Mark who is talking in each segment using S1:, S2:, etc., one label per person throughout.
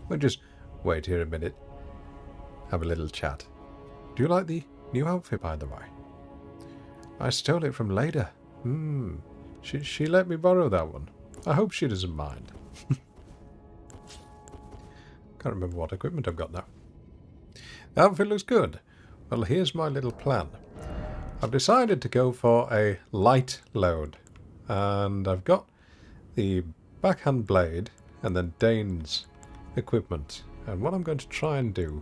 S1: We'll just wait here a minute. Have a little chat. Do you like the new outfit, by the way? I stole it from Leda. She let me borrow that one. I hope she doesn't mind. Can't remember what equipment I've got now. The outfit looks good. Well, here's my little plan. I've decided to go for a light load. And I've got the backhand blade and then Dane's equipment. And what I'm going to try and do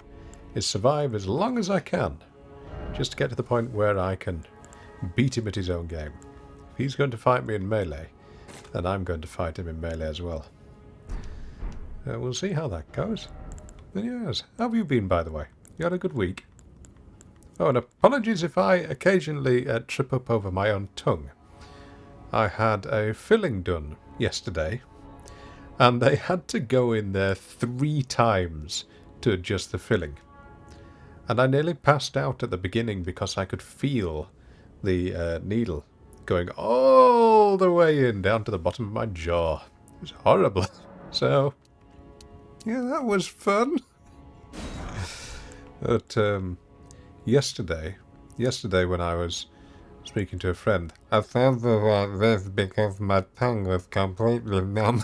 S1: is survive as long as I can. Just to get to the point where I can beat him at his own game. If he's going to fight me in melee, then I'm going to fight him in melee as well. We'll see how that goes. And yes, how have you been, by the way? You had a good week? Oh, and apologies if I occasionally trip up over my own tongue. I had a filling done yesterday, and they had to go in there 3 times to adjust the filling. And I nearly passed out at the beginning because I could feel the needle going all the way in, down to the bottom of my jaw. It was horrible. So, yeah, that was fun. But yesterday when I was speaking to a friend, I sounded like this because my tongue was completely numb.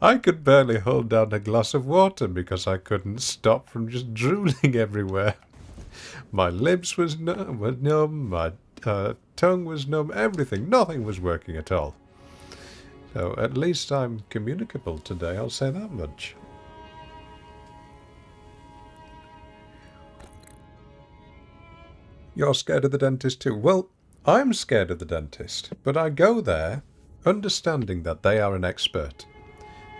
S1: I could barely hold down a glass of water because I couldn't stop from just drooling everywhere. My lips were numb, my tongue was numb, everything. Nothing was working at all. So at least I'm communicable today, I'll say that much. You're scared of the dentist too? Well, I'm scared of the dentist, but I go there understanding that they are an expert,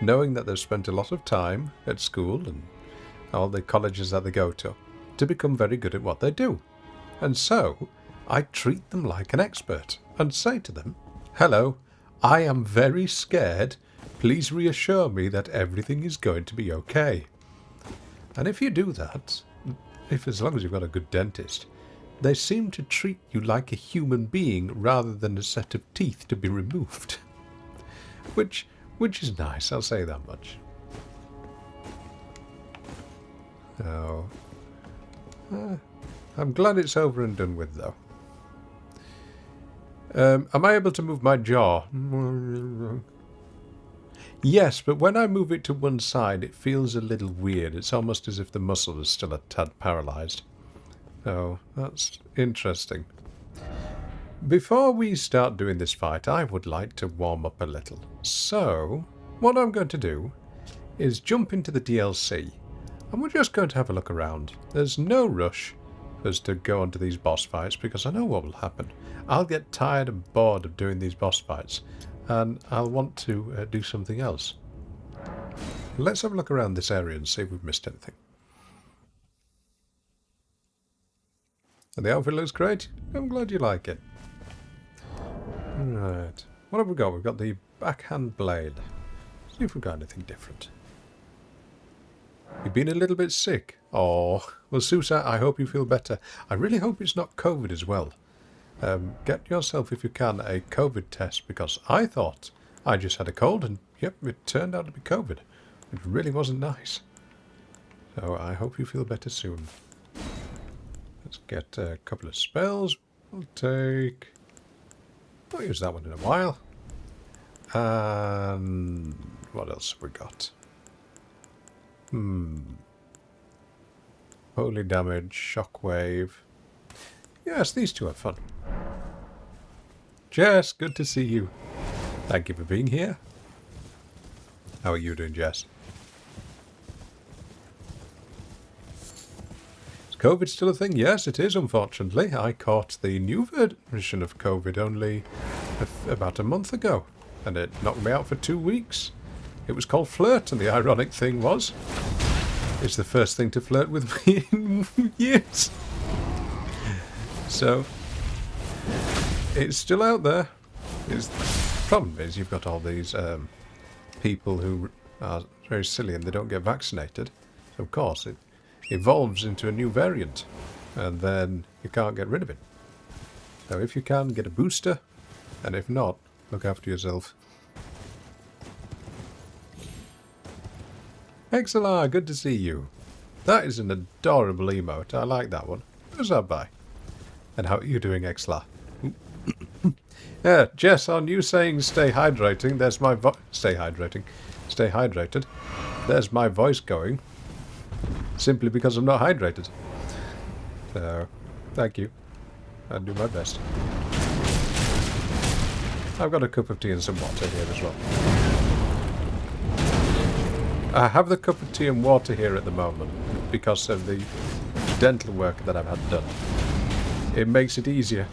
S1: knowing that they've spent a lot of time at school and all the colleges that they go to become very good at what they do. And so, I treat them like an expert and say to them, hello, I am very scared. Please reassure me that everything is going to be okay. And if you do that, as long as you've got a good dentist, they seem to treat you like a human being rather than a set of teeth to be removed. Which is nice, I'll say that much. So, I'm glad it's over and done with, though. Am I able to move my jaw? Yes, but when I move it to one side, it feels a little weird. It's almost as if the muscle is still a tad paralysed. Oh, that's interesting. Before we start doing this fight, I would like to warm up a little. So, what I'm going to do is jump into the DLC, and we're just going to have a look around. There's no rush for us to go onto these boss fights, because I know what will happen. I'll get tired and bored of doing these boss fights, and I'll want to do something else. Let's have a look around this area and see if we've missed anything. And the outfit looks great. I'm glad you like it. Right. What have we got? We've got the backhand blade. See if we've got anything different. You've been a little bit sick. Oh, well, Susa, I hope you feel better. I really hope it's not COVID as well. Get yourself, if you can, a COVID test, because I thought I just had a cold, and yep, it turned out to be COVID. It really wasn't nice. So I hope you feel better soon. Let's get a couple of spells. I'll use that one in a while. And what else have we got? Holy damage, shockwave. Yes, these two are fun. Jess, good to see you. Thank you for being here. How are you doing, Jess? COVID still a thing? Yes, it is, unfortunately. I caught the new version of COVID only about a month ago, and it knocked me out for 2 weeks. It was called Flirt, and the ironic thing was, it's the first thing to flirt with me in years. So, it's still out there. The problem is you've got all these people who are very silly and they don't get vaccinated. So of course, it evolves into a new variant, and then you can't get rid of it. So if you can, get a booster, and if not, look after yourself. Exelar, good to see you. That is an adorable emote. I like that one. Who's that by? And how are you doing, Exelar? Yeah, Jess, on you saying stay hydrating, there's my stay hydrating. Stay hydrated. There's my voice going. Simply because I'm not hydrated. So, thank you. I'll do my best. I've got a cup of tea and some water here as well. I have the cup of tea and water here at the moment because of the dental work that I've had done. It makes it easier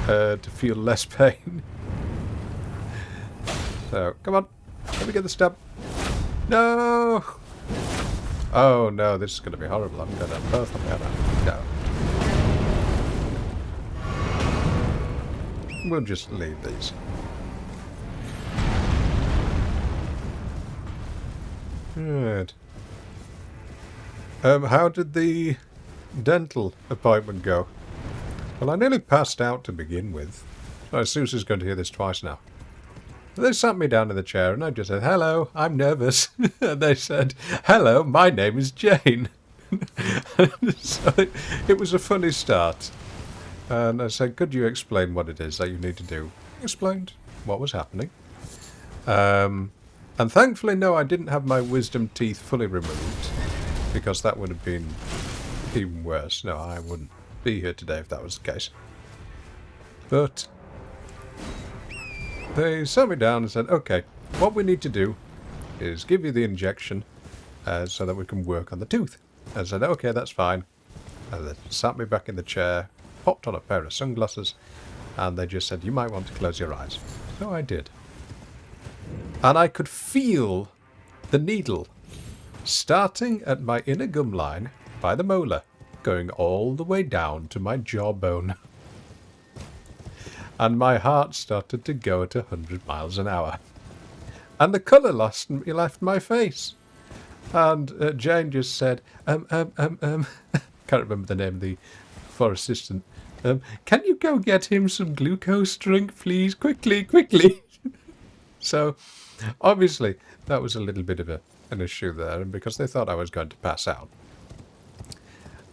S1: to feel less pain. So, come on. Let me get the stab. No! Oh no, this is going to be horrible. I'm going to both of them. No. We'll just leave these. Right. How did the dental appointment go? Well, I nearly passed out to begin with. So Susan's going to hear this twice now. They sat me down in the chair and I just said, hello, I'm nervous. And they said, hello, my name is Jane. So it was a funny start. And I said, could you explain what it is that you need to do? I explained what was happening. And thankfully, no, I didn't have my wisdom teeth fully removed. Because that would have been even worse. No, I wouldn't be here today if that was the case. But they sat me down and said, okay, what we need to do is give you the injection so that we can work on the tooth. I said, okay, that's fine. And they sat me back in the chair, popped on a pair of sunglasses, and they just said, you might want to close your eyes. So I did. And I could feel the needle starting at my inner gum line by the molar, going all the way down to my jawbone. And my heart started to go at 100 miles an hour. And the colour left my face. And Jane just said, can't remember the name of the forest assistant. Can you go get him some glucose drink, please? Quickly, quickly. So, obviously, that was a little bit of an issue there, because they thought I was going to pass out.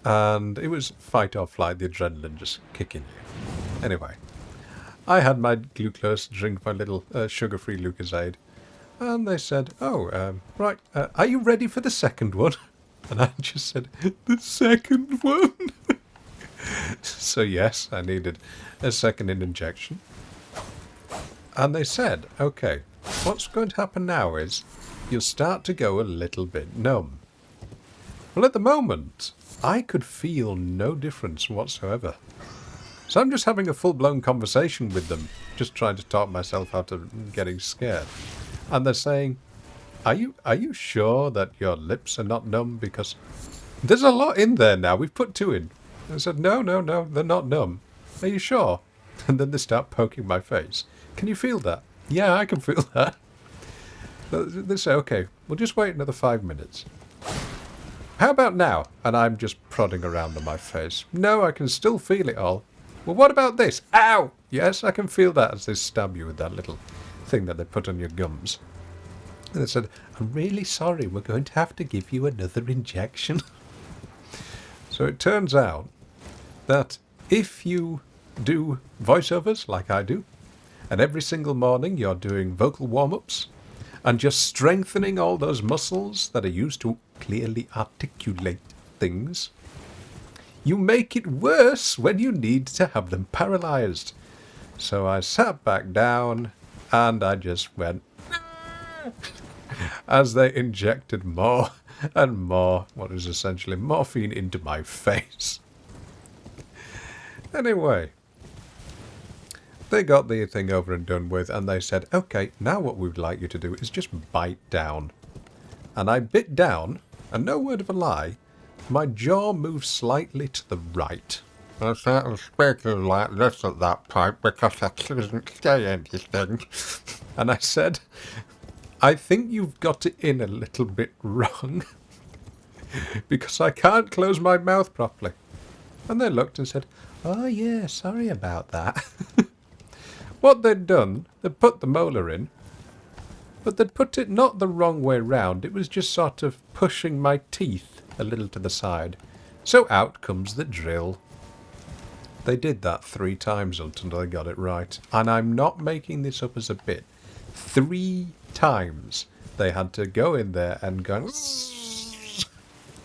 S1: And it was fight or flight, the adrenaline just kicking. Anyway, I had my glucose drink, my little sugar-free Lucozade, and they said, oh, right, are you ready for the second one? And I just said, the second one? So yes, I needed a second injection. And they said, okay, what's going to happen now is you'll start to go a little bit numb. Well, at the moment, I could feel no difference whatsoever. So I'm just having a full-blown conversation with them, just trying to talk myself out of getting scared. And they're saying, are you sure that your lips are not numb? Because there's a lot in there now. We've put 2 in. I said, no, they're not numb. Are you sure? And then they start poking my face. Can you feel that? Yeah, I can feel that. They say, okay, we'll just wait another 5 minutes. How about now? And I'm just prodding around on my face. No, I can still feel it all. Well, what about this? Ow! Yes, I can feel that as they stab you with that little thing that they put on your gums. And they said, I'm really sorry, we're going to have to give you another injection. So it turns out that if you do voiceovers like I do, and every single morning you're doing vocal warm-ups, and just strengthening all those muscles that are used to clearly articulate things, you make it worse when you need to have them paralyzed. So I sat back down, and I just went, as they injected more and more, what is essentially morphine, into my face. Anyway, they got the thing over and done with, and they said, okay, now what we would like you to do is just bite down. And I bit down, and no word of a lie, my jaw moved slightly to the right. I started speaking like this at that point because I couldn't say anything. And I said, I think you've got it in a little bit wrong. Because I can't close my mouth properly. And they looked and said, oh yeah, sorry about that. What they'd done, they put the molar in, But they'd put it not the wrong way round. It was just sort of pushing my teeth a little to the side. So out comes the drill. They did that 3 times until they got it right. And I'm not making this up as a bit. 3 times they had to go in there and go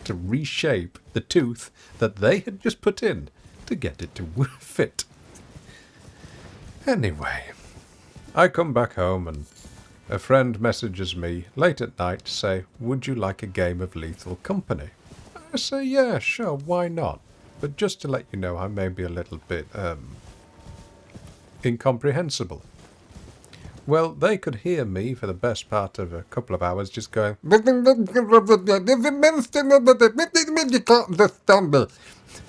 S1: to reshape the tooth that they had just put in to get it to fit. Anyway, I come back home and a friend messages me late at night to say, would you like a game of Lethal Company? I say, yeah, sure, why not? But just to let you know, I may be a little bit, incomprehensible. Well, they could hear me for the best part of a couple of hours just going,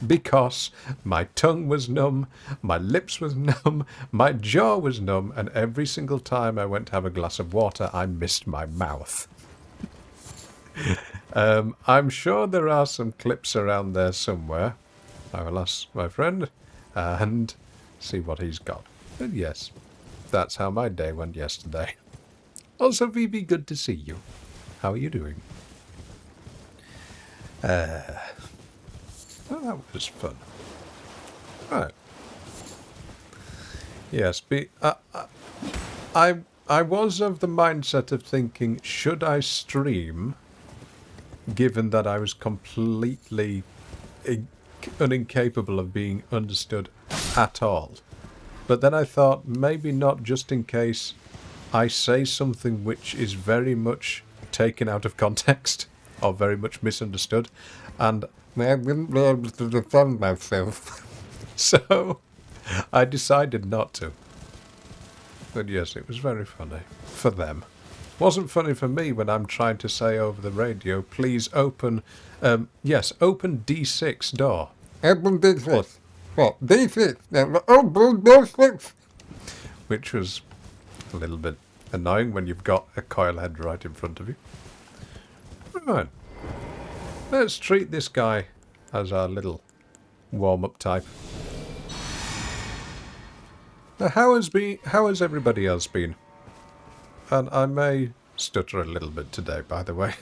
S1: because my tongue was numb, my lips was numb, my jaw was numb, and every single time I went to have a glass of water, I missed my mouth. I'm sure there are some clips around there somewhere. I will ask my friend and see what he's got. But yes, that's how my day went yesterday. Also, Phoebe, good to see you. How are you doing? Well, that was fun. Right. Yes, I was of the mindset of thinking, should I stream, given that I was completely incapable of being understood at all. But then I thought, maybe not, just in case I say something which is very much taken out of context or very much misunderstood, and I wouldn't be able to defend myself. So I decided not to. But yes, it was very funny for them. Wasn't funny for me when I'm trying to say over the radio, please open, open D6 door. Open D6. What? D6. Open D6. Which was a little bit annoying when you've got a coil head right in front of you. Right. Let's treat this guy as our little warm-up type. Now, how has everybody else been? And I may stutter a little bit today, by the way.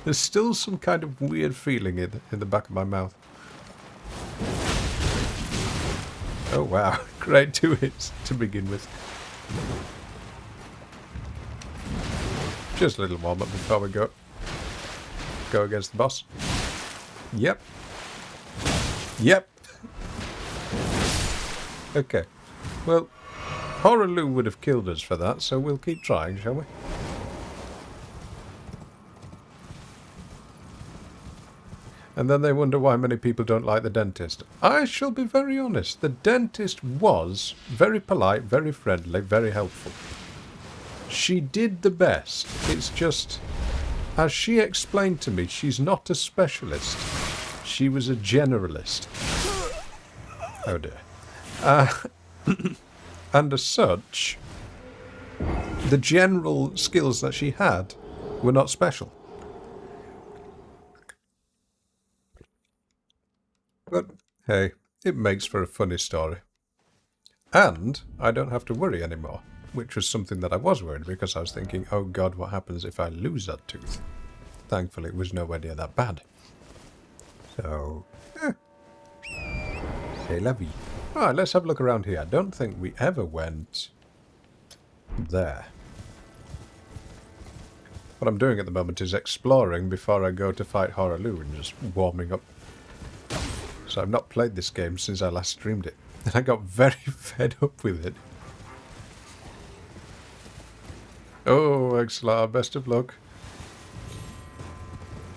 S1: There's still some kind of weird feeling in the back of my mouth. Oh wow, great 2 hits to begin with. Just a little warm-up before we go against the boss. Yep. Yep. Okay. Well, Horaloo would have killed us for that, so we'll keep trying, shall we? And then they wonder why many people don't like the dentist. I shall be very honest. The dentist was very polite, very friendly, very helpful. She did the best. It's just, as she explained to me, she's not a specialist. She was a generalist. Oh dear. And as such, the general skills that she had were not special. But hey, it makes for a funny story. And I don't have to worry anymore, which was something that I was worried because I was thinking, oh god, what happens if I lose that tooth? Thankfully, it was nowhere near that bad. So, c'est la vie. Alright, let's have a look around here. I don't think we ever went there. What I'm doing at the moment is exploring before I go to fight Horaloo and just warming up. So I've not played this game since I last streamed it. And I got very fed up with it. Oh, Exlar, best of luck.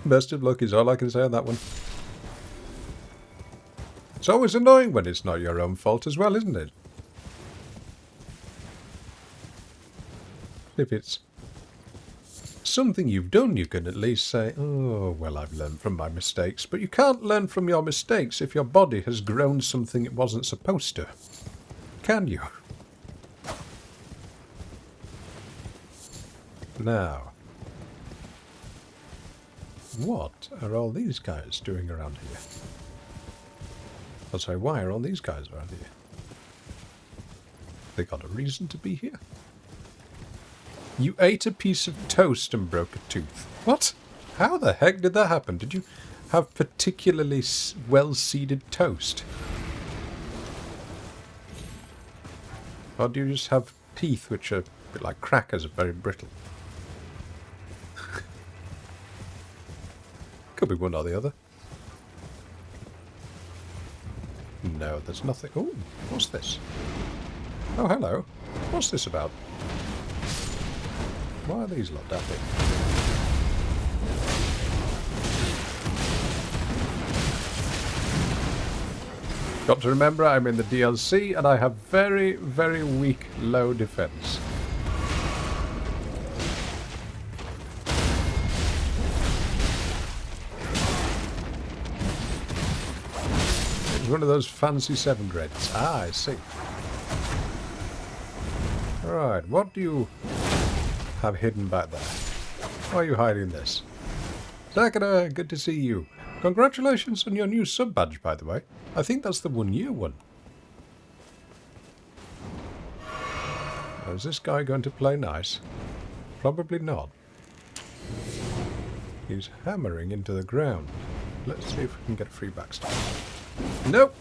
S1: Best of luck is all I can say on that one. It's always annoying when it's not your own fault as well, isn't it? If it's something you've done, you can at least say, oh, well, I've learned from my mistakes. But you can't learn from your mistakes if your body has grown something it wasn't supposed to. Can you? Now, what are all these guys doing around here? I'll say, why are all these guys around here? They got a reason to be here? You ate a piece of toast and broke a tooth. What? How the heck did that happen? Did you have particularly well-seeded toast? Or do you just have teeth which are a bit like crackers, are very brittle? Could be one or the other. No, there's nothing. Oh, what's this? Oh, hello. What's this about? Why are these lot dapping? Got to remember I'm in the DLC and I have very, very weak low defense. It's one of those fancy 7 grades. Ah, I see. Alright, what do you have hidden back there? Why are you hiding this? Sakura, good to see you. Congratulations on your new sub badge, by the way. I think that's the 1-year one. Now, is this guy going to play nice? Probably not. He's hammering into the ground. Let's see if we can get a free backstab. Nope!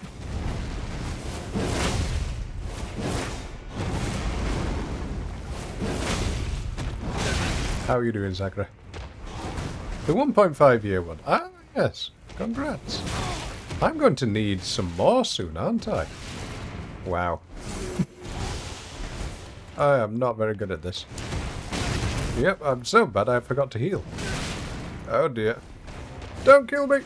S1: How are you doing, Sakura? The 1.5-year one. Ah, yes. Congrats. I'm going to need some more soon, aren't I? Wow. I am not very good at this. Yep, I'm so bad I forgot to heal. Oh dear. Don't kill me!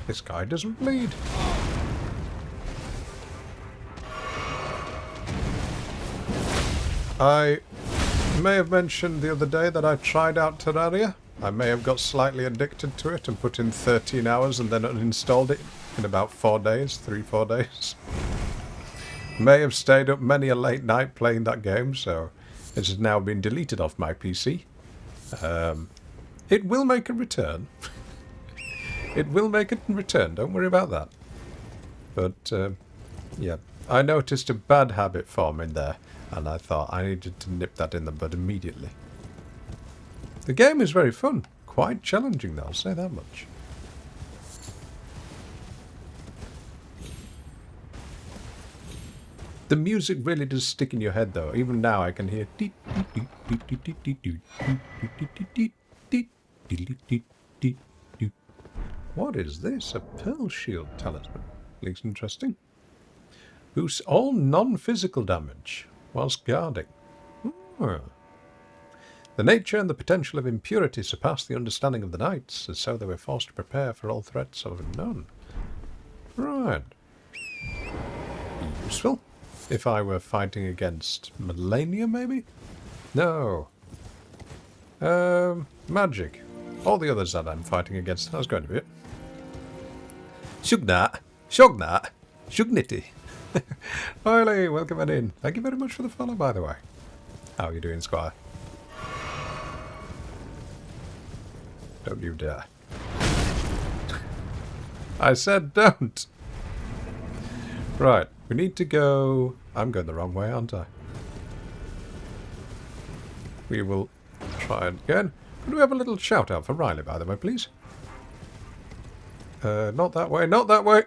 S1: This guy doesn't bleed. I may have mentioned the other day that I tried out Terraria. I may have got slightly addicted to it and put in 13 hours and then uninstalled it in about 4 days, 3-4 days. May have stayed up many a late night playing that game, so it has now been deleted off my PC. It will make a return. It will make a return, don't worry about that. But, yeah, I noticed a bad habit forming there, and I thought I needed to nip that in the bud immediately. The game is very fun. Quite challenging, though, I'll say that much. The music really does stick in your head, though. Even now I can hear... What is this? A pearl shield talisman. Looks interesting. Boosts all non-physical damage whilst guarding. Oh. The nature and the potential of impurity surpassed the understanding of the knights, and so they were forced to prepare for all threats of unknown. Right. Useful. If I were fighting against Melania, maybe? No. Magic. All the others that I'm fighting against, that's going to be it. Shugnat. Shognat. Shugnity. Riley, welcome on in. Thank you very much for the follow, by the way. How are you doing, Squire? Don't you dare. I said don't! Right, we need to go... I'm going the wrong way, aren't I? We will try again. Could we have a little shout out for Riley, by the way, please? Not that way, not that way!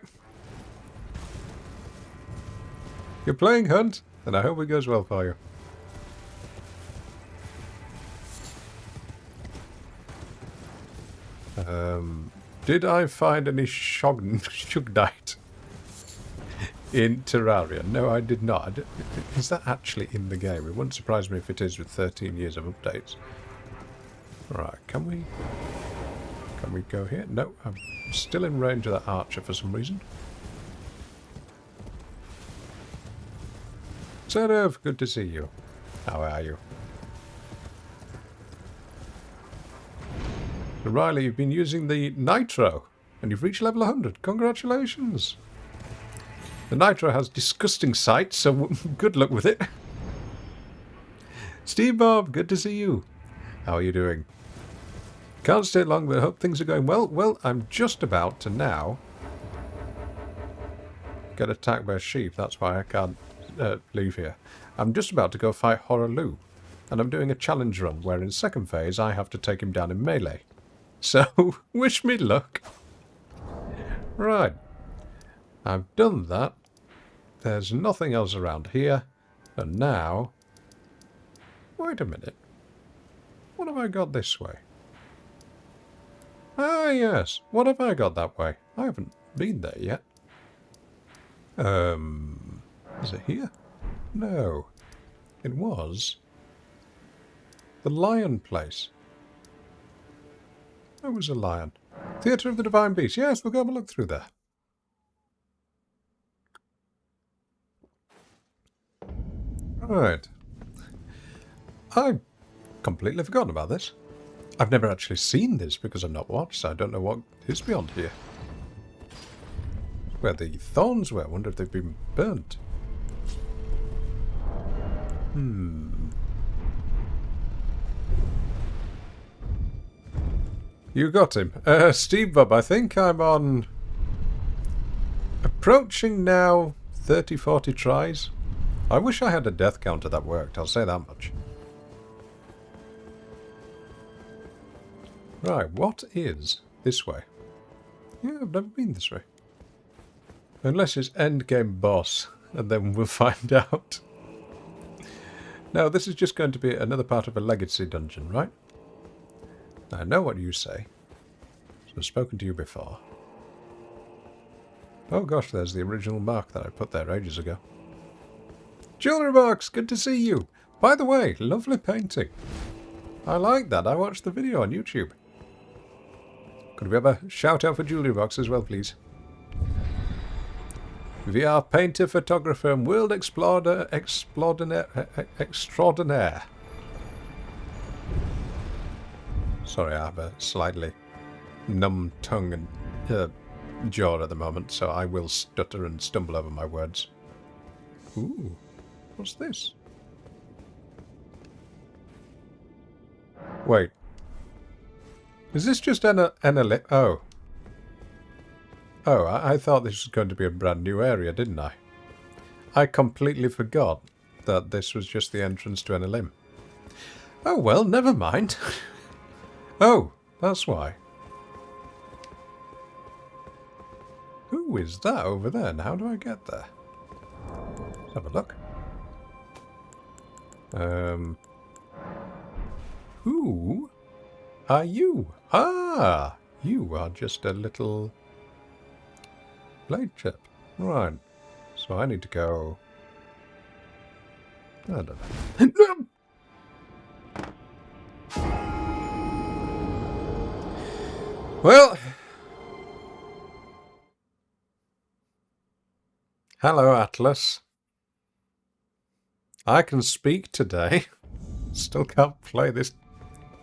S1: You're playing Hunt? Then I hope it goes well for you. Did I find any Shugnite in Terraria? No, I did not. Is that actually in the game? It wouldn't surprise me if it is with 13 years of updates. Right, can we go here? No, I'm still in range of that archer for some reason. Seraph, good to see you. How are you? So Riley, you've been using the Nitro, and you've reached level 100. Congratulations! The Nitro has disgusting sights, so good luck with it. Steve Bob, good to see you. How are you doing? Can't stay long, but I hope things are going well. Well, I'm just about to now get attacked by a sheep. That's why I can't leave here. I'm just about to go fight Horaloo. And I'm doing a challenge run where in second phase I have to take him down in melee. So, wish me luck. Right. I've done that. There's nothing else around here. And now... Wait a minute. What have I got this way? Ah, yes. What have I got that way? I haven't been there yet. Is it here? No. It was... the lion place. There was a lion. Theatre of the Divine Beast. Yes, we'll go have a look through there. Right. I've completely forgotten about this. I've never actually seen this because I've not watched, so I don't know what is beyond here. Where the thorns were. I wonder if they've been burnt. You got him. Steve Bob, I think I'm on... approaching now 30, 40 tries. I wish I had a death counter that worked, I'll say that much. Right, what is this way? Yeah, I've never been this way. Unless it's endgame boss, and then we'll find out. No, this is just going to be another part of a legacy dungeon, right? I know what you say. So I've spoken to you before. Oh gosh, there's the original mark that I put there ages ago. Jewelry Box, good to see you. By the way, lovely painting. I like that. I watched the video on YouTube. Could we have a shout out for Jewelry Box as well, please? VR painter, photographer, and world explorer extraordinaire. Sorry, I have a slightly numb tongue and jaw at the moment, so I will stutter and stumble over my words. Ooh, what's this? Wait. Is this just an oh. Oh, I thought this was going to be a brand new area, didn't I? I completely forgot that this was just the entrance to Enalim. Oh well, never mind. Oh, that's why. Who is that over there, and how do I get there? Let's have a look. Who are you? Ah, you are just a little blade chip. Right. So I need to go... I don't know. Well... Hello, Atlas. I can speak today. Still can't play this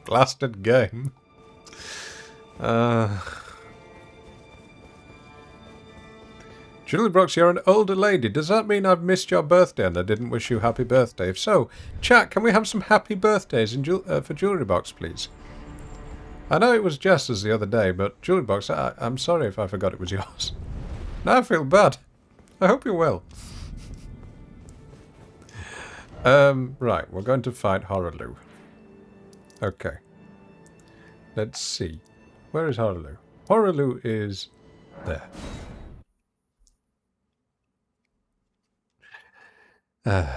S1: blasted game. Julie Brooks, you're an older lady. Does that mean I've missed your birthday and I didn't wish you happy birthday? If so, chat, can we have some happy birthdays in for Jewelry Box, please? I know it was Jess's the other day, but Jewelry Box, I'm sorry if I forgot it was yours. Now I feel bad. I hope you're well. Right, we're going to fight Horaloo. Okay. Let's see. Where is Horaloo? Horaloo is there. I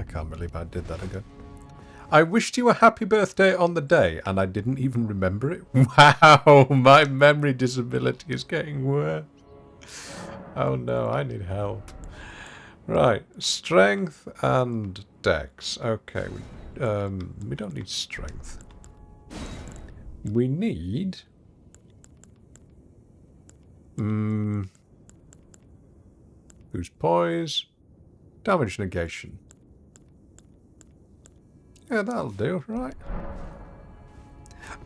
S1: can't believe I did that again. I wished you a happy birthday on the day, and I didn't even remember it. Wow, my memory disability is getting worse. Oh no, I need help. Right, strength and dex. Okay, we don't need strength. We need... who's poise? Damage negation. Yeah, that'll do, right?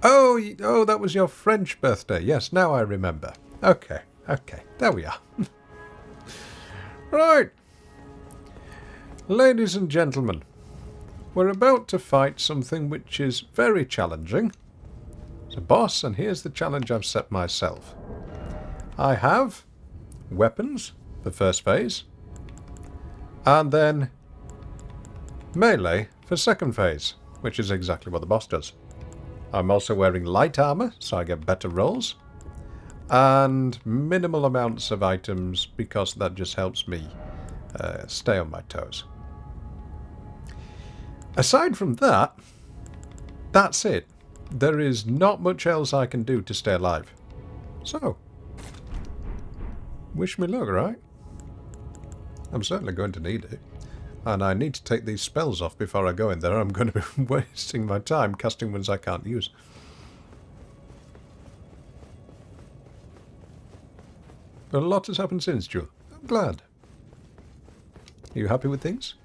S1: Oh, oh, that was your French birthday. Yes, now I remember. Okay, okay, there we are. Right. Ladies and gentlemen, we're about to fight something which is very challenging. It's a boss, and here's the challenge I've set myself. I have weapons, the first phase, and then melee for second phase, which is exactly what the boss does. I'm also wearing light armor, so I get better rolls, and minimal amounts of items because that just helps me stay on my toes. Aside from that, that's it. There is not much else I can do to stay alive. So, wish me luck, right? I'm certainly going to need it. And I need to take these spells off before I go in there. I'm going to be wasting my time casting ones I can't use. But a lot has happened since, Jewel. I'm glad. Are you happy with things?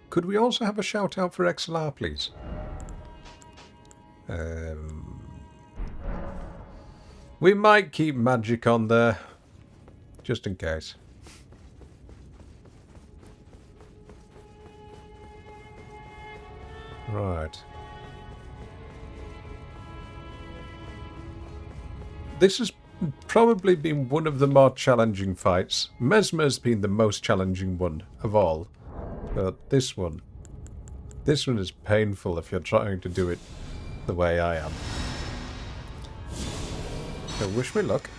S1: Could we also have a shout out for XLR, please? We might keep magic on there, just in case. Right. This has probably been one of the more challenging fights. Mesmer's been the most challenging one of all. But this one is painful if you're trying to do it the way I am. So wish me luck.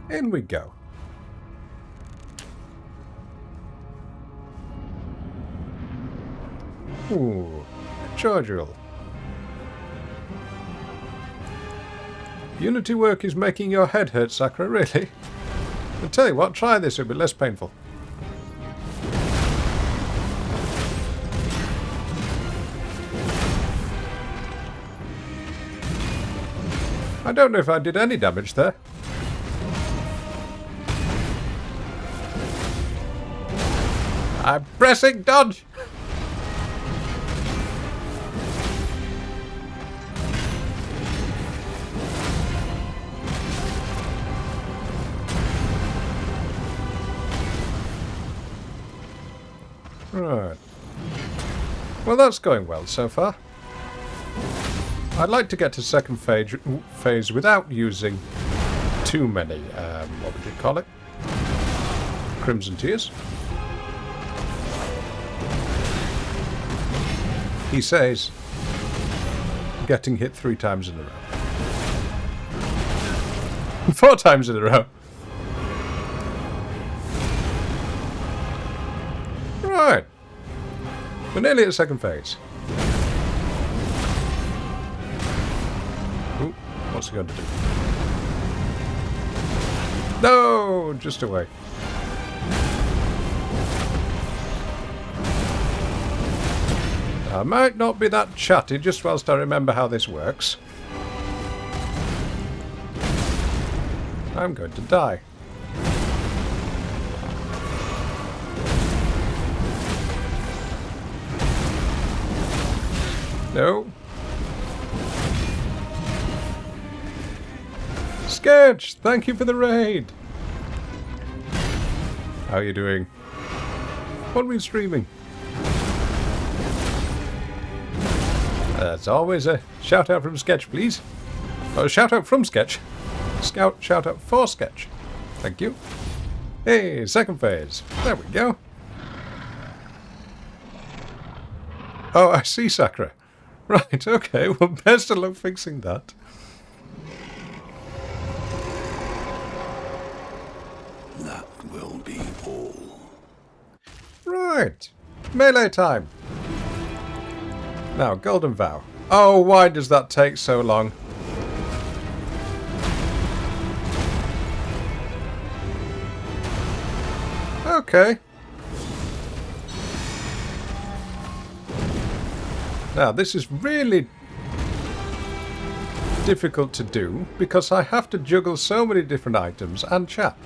S1: In we go. Ooh, cordial. Unity work is making your head hurt, Sakura, really? I'll tell you what, try this, it'll be less painful. I don't know if I did any damage there. I'm pressing dodge! Right. Well, that's going well so far. I'd like to get to second phase without using too many, what would you call it? Crimson Tears. He says, getting hit 3 times in a row. 4 times in a row. Right. We're nearly at second phase. Ooh, what's he going to do? No! Just away. I might not be that chatty just whilst I remember how this works. I'm going to die. No. Sketch, thank you for the raid. How are you doing? What are we streaming? There's always a shout out from Sketch, please. Oh, shout out from Sketch. Shout out for Sketch. Thank you. Hey, second phase. There we go. Oh, I see, Sakura. Right, okay, well, best of luck fixing that.
S2: That will be all.
S1: Right, melee time. Now, Golden Vow. Oh, why does that take so long? Okay. Now, this is really difficult to do because I have to juggle so many different items and chat.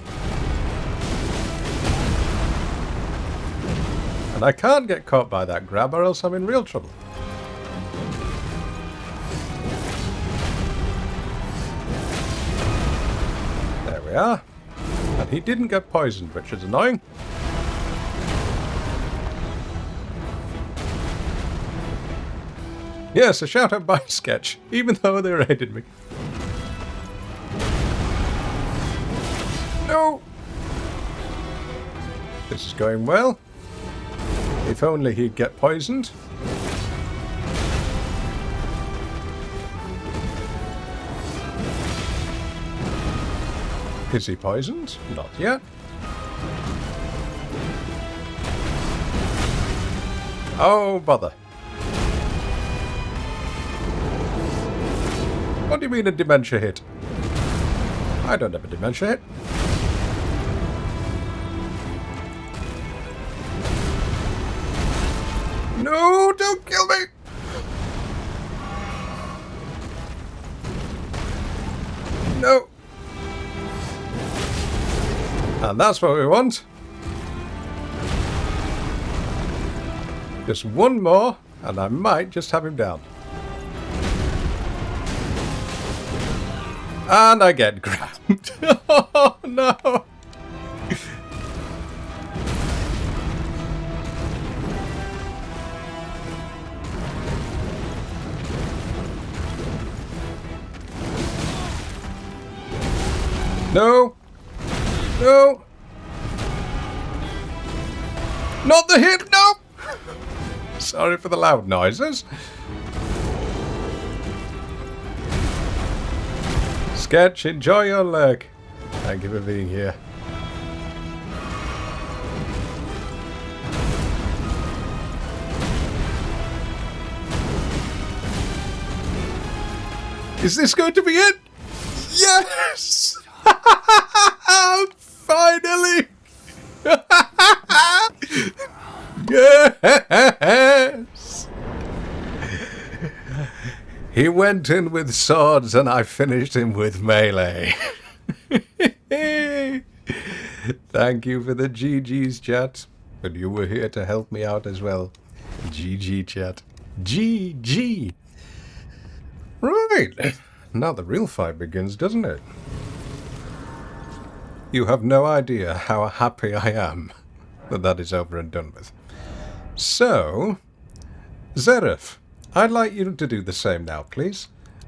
S1: And I can't get caught by that grab or else I'm in real trouble. There we are. And he didn't get poisoned, which is annoying. Yes, a shout out by Sketch, even though they raided me. No! This is going well. If only he'd get poisoned. Is he poisoned? Not yet. Oh, bother. What do you mean a dementia hit? I don't have a dementia hit. No, don't kill me! No. And that's what we want. Just one more, and I might just have him down. And I get grabbed. Oh, no. No. No. Not the hit. No. Sorry for the loud noises. Sketch, enjoy your leg. Thank you for being here. Is this going to be it? Yes! Finally! Yes! He went in with swords and I finished him with melee. Thank you for the GG's, chat. But you were here to help me out as well. GG, chat. GG! Right. Now the real fight begins, doesn't it? You have no idea how happy I am that that is over and done with. So, Zeref, I'd like you to do the same now, please.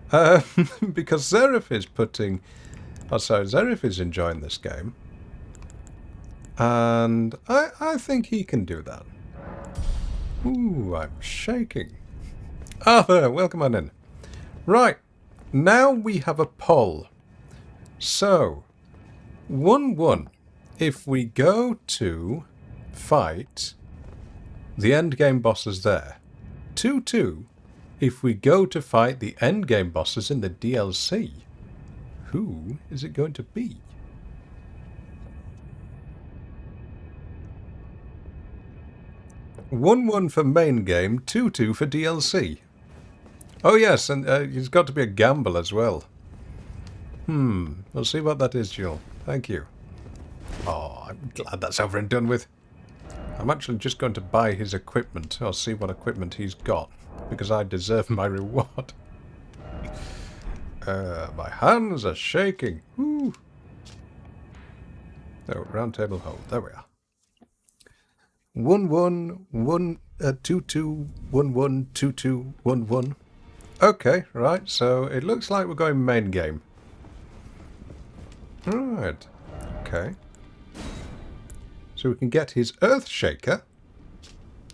S1: Because Zeref is putting... Oh, sorry, Zeref is enjoying this game. And I think he can do that. Ooh, I'm shaking. Arthur, welcome on in. Right, now we have a poll. So, 1-1. If we go to fight the endgame bosses there. 2-2. If we go to fight the endgame bosses in the DLC. Who is it going to be? One for main game, 2-2 for DLC. Oh yes, and he's got to be a gamble as well. We'll see what that is, Jill. Thank you. Oh, I'm glad that's over and done with. I'm actually just going to buy his equipment, or see what equipment he's got, because I deserve my reward. My hands are shaking. Woo. Oh, round table hold. There we are. 1-1, 2-2, 1-1, 2-2, 1-1. Okay, right, so it looks like we're going main game. Right, okay. So we can get his Earth Shaker,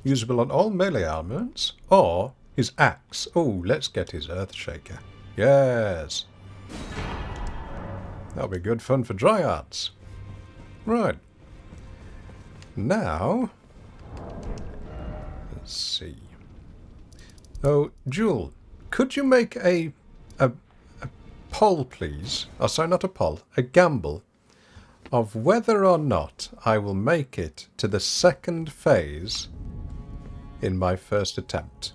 S1: usable on all melee armaments, or his axe. Oh, let's get his Earth Shaker. Yes. That'll be good fun for dry arts. Right. Now, let's see. Oh, Jewel, could you make a poll, please? Oh, sorry, not a poll, a gamble of whether or not I will make it to the second phase in my first attempt.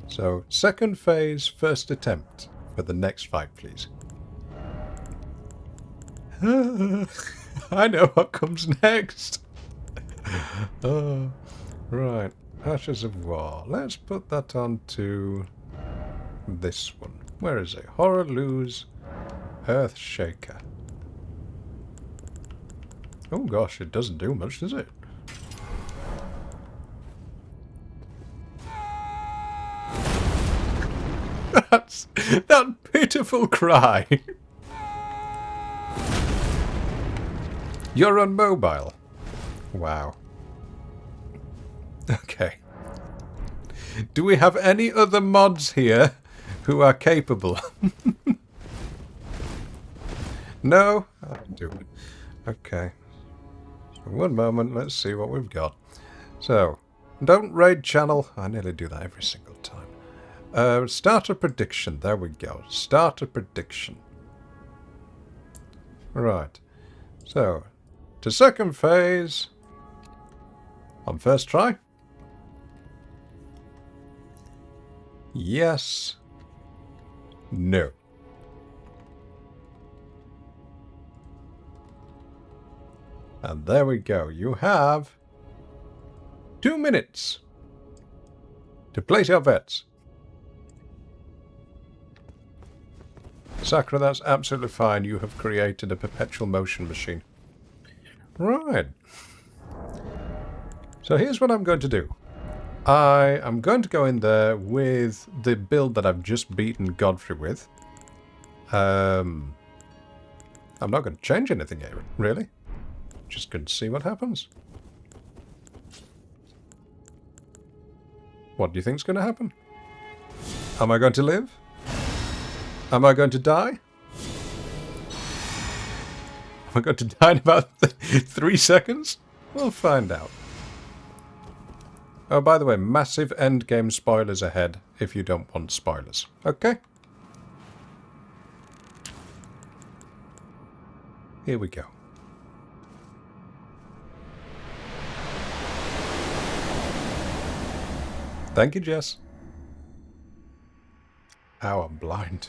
S1: So, second phase, first attempt for the next fight, please. I know what comes next. Right, Ashes of War. Let's put that on to this one. Where is it? Horrorloo's Earth Shaker. Oh gosh, it doesn't do much, does it? that pitiful cry. You're on mobile. Wow. Okay. Do we have any other mods here who are capable? No? I do. Okay. One moment, let's see what we've got. So, don't raid channel. I nearly do that every single time. Start a prediction. There we go. Start a prediction. Right. So, to second phase. On first try. Yes. No. And there we go. You have 2 minutes to place your bets. Sakura, that's absolutely fine. You have created a perpetual motion machine. Right. So here's what I'm going to do. I am going to go in there with the build that I've just beaten Godfrey with. I'm not going to change anything here, really. Just going to see what happens. What do you think is going to happen? Am I going to live? Am I going to die? Am I going to die in about 3 seconds? We'll find out. Oh, by the way, massive endgame spoilers ahead if you don't want spoilers. Okay? Here we go. Thank you, Jess. Ow, I'm blind.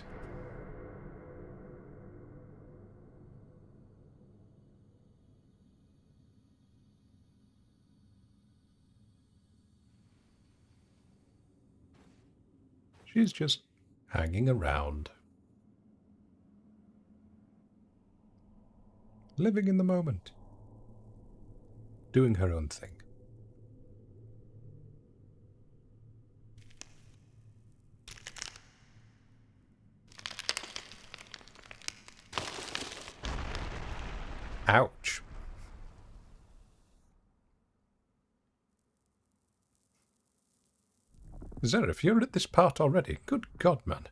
S1: She's just hanging around. Living in the moment. Doing her own thing. Ouch. Zerif, you're at this part already. Good God, man.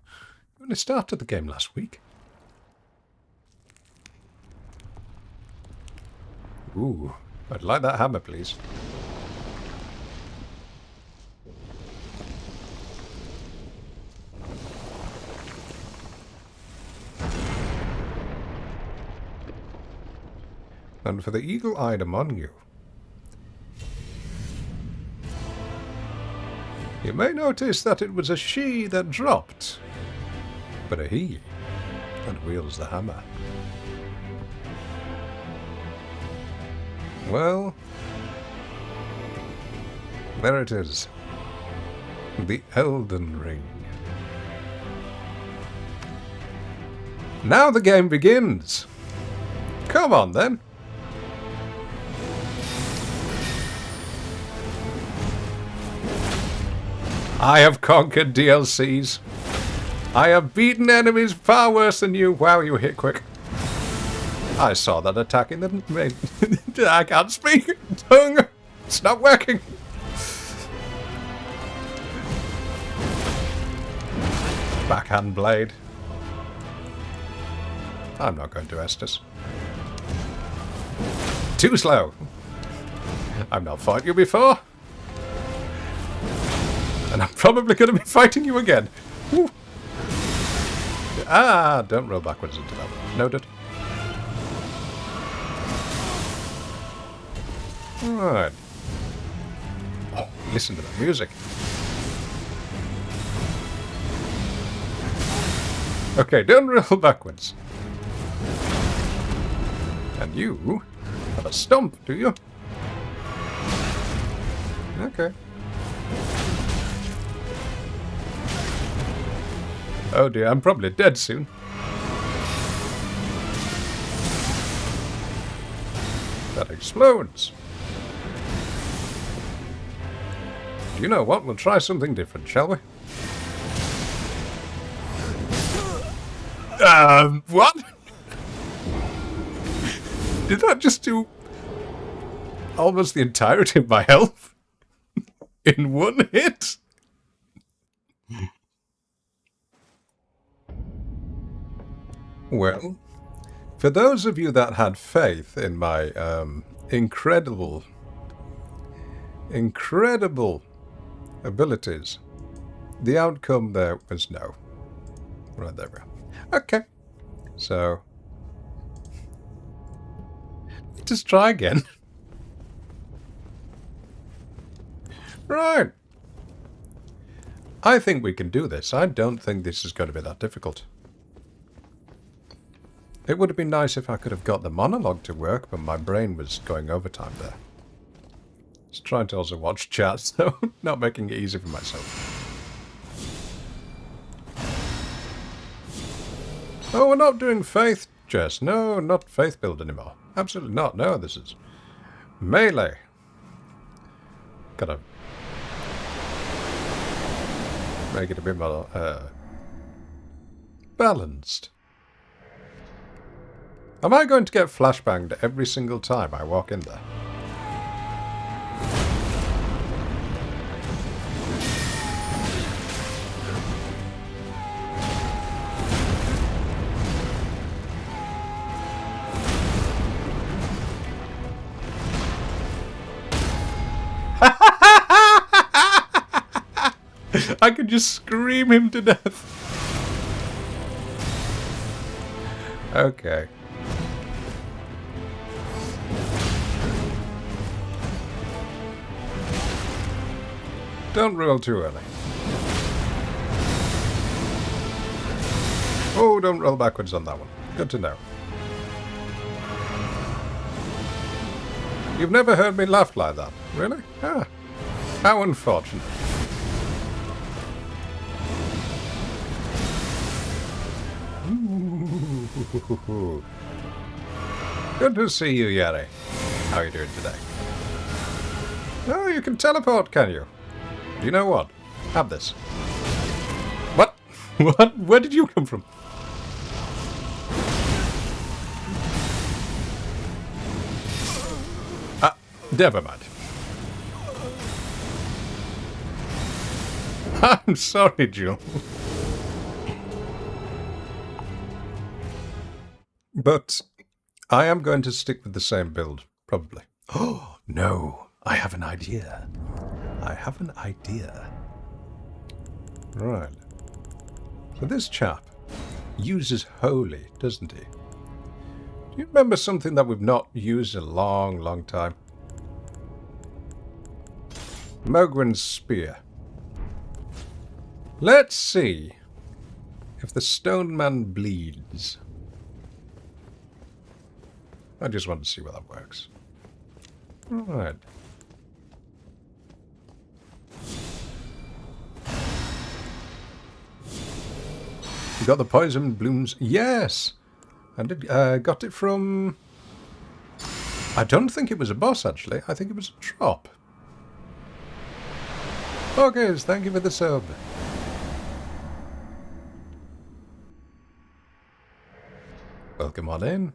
S1: You only started the game last week. Ooh, I'd like that hammer, please. And for the eagle-eyed among you, you may notice that it was a she that dropped, but a he that wields the hammer. Well, there it is. The Elden Ring. Now the game begins! Come on, then! I have conquered DLCs. I have beaten enemies far worse than you. Wow, you hit quick. I saw that attack in the... I can't speak. Tongue. It's not working. Backhand blade. I'm not going to Estus. Too slow. I've not fought you before. And I'm probably going to be fighting you again. Woo. Ah, don't roll backwards into that. Noted. Alright. Oh, listen to that music. Okay, don't roll backwards. And you have a stomp, do you? Okay. Oh dear, I'm probably dead soon. That explodes. You know what? We'll try something different, shall we? What? Did that just do almost the entirety of my health in one hit? Well, for those of you that had faith in my incredible abilities, the outcome there was no. Right, there we are. Okay, so just try again. Right. I think we can do this. I don't think this is going to be that difficult. It would have been nice if I could have got the monologue to work, but my brain was going overtime there. Just trying to also watch chat, so not making it easy for myself. Oh, we're not doing faith, Jess. No, not faith build anymore. Absolutely not. No, this is melee. Gotta make it a bit more balanced. Am I going to get flashbanged every single time I walk in there? I could just scream him to death. Okay. Don't roll too early. Oh, don't roll backwards on that one. Good to know. You've never heard me laugh like that, really? Ah, how unfortunate. Ooh. Good to see you, Yari. How are you doing today? Oh, you can teleport, can you? Do you know what? Have this. What? What? Where did you come from? Ah, never mind. I'm sorry, Jill. But I am going to stick with the same build, probably. Oh, no. I have an idea. I have an idea. Right. So this chap uses holy, doesn't he? Do you remember something that we've not used in a long, long time? Mogren's spear. Let's see if the stone man bleeds. I just want to see where that works. Alright. You got the poison blooms? Yes! I did, got it from... I don't think it was a boss, actually. I think it was a drop. Okay, thank you for the sub. Welcome on in.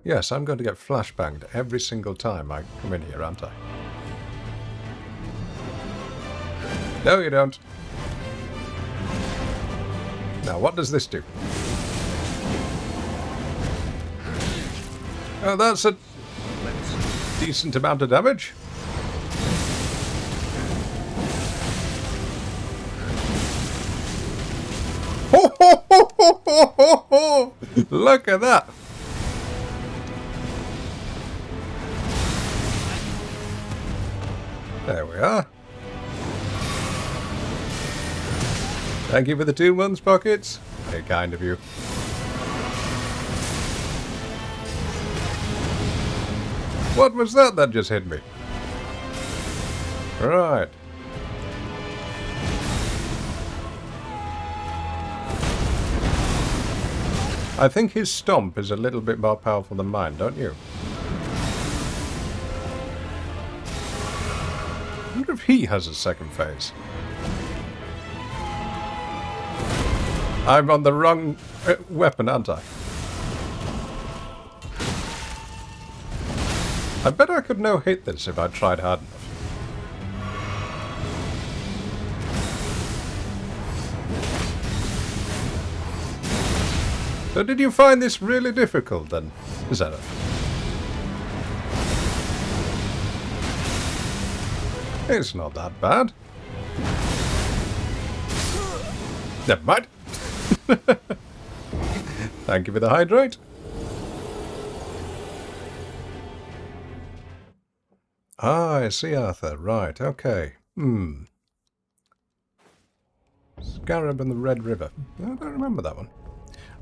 S1: Yes, I'm going to get flashbanged every single time I come in here, aren't I? No, you don't. Now, what does this do? Oh, that's a decent amount of damage. Ho, ho, ho, ho, ho, ho, ho. Look at that. There we are. Thank you for the 2 months, Pockets. Very kind of you. What was that just hit me? Right. I think his stomp is a little bit more powerful than mine, don't you? I wonder if he has a second phase. I'm on the wrong weapon, aren't I? I bet I could no-hit this if I tried hard enough. So did you find this really difficult then, Zara? It's not that bad. Never mind. Thank you for the hydrate. Ah, I see, Arthur. Right, okay. Scarab and the Red River. I don't remember that one.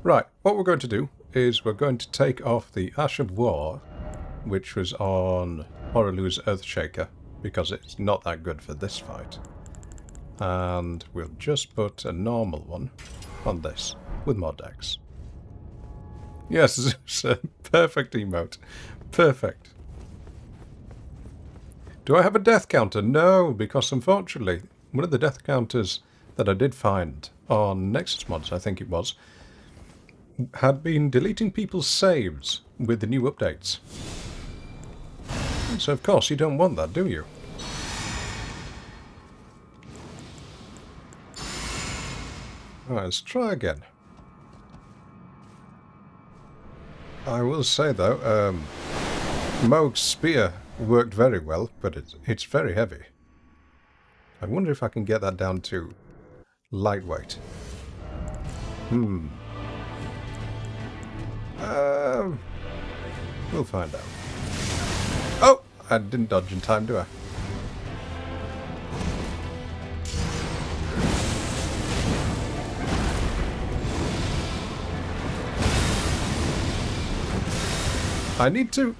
S1: Right, what we're going to do is we're going to take off the Ash of War, which was on Horalu's Earthshaker, because it's not that good for this fight. And we'll just put a normal one on this, with more dex. Yes, it's a perfect emote. Perfect. Do I have a death counter? No, because unfortunately, one of the death counters that I did find on Nexus Mods, I think it was, had been deleting people's saves with the new updates. So of course you don't want that, do you? Alright, let's try again. I will say though, Moog's spear worked very well, but it's very heavy. I wonder if I can get that down to lightweight. We'll find out. Oh! I didn't dodge in time, do I? I need to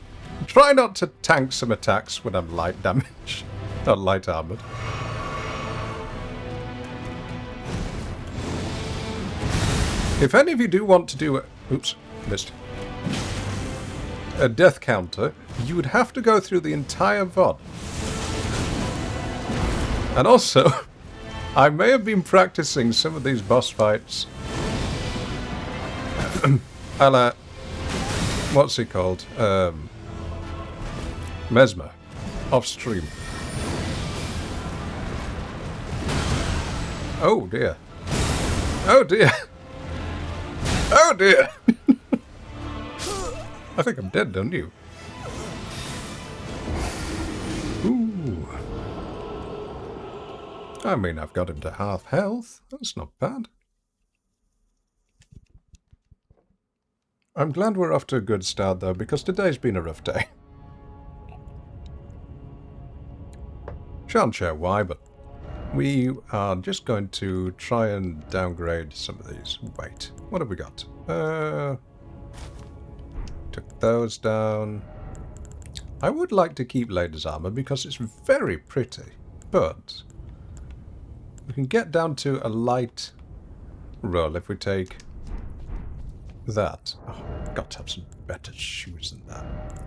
S1: try not to tank some attacks when I'm light damage. Not light armored. If any of you do want to do a... Oops, missed. A death counter, you would have to go through the entire VOD. And also, I may have been practicing some of these boss fights. A la... What's it called? Mesmer. Off stream. Oh dear. Oh dear. Oh dear. I think I'm dead, don't you? Ooh. I mean, I've got him to half health. That's not bad. I'm glad we're off to a good start, though, because today's been a rough day. Shan't share why, but we are just going to try and downgrade some of these. Wait, what have we got? Took those down. I would like to keep Lady's armor because it's very pretty, but we can get down to a light roll if we take that. Oh, I've got to have some better shoes than that.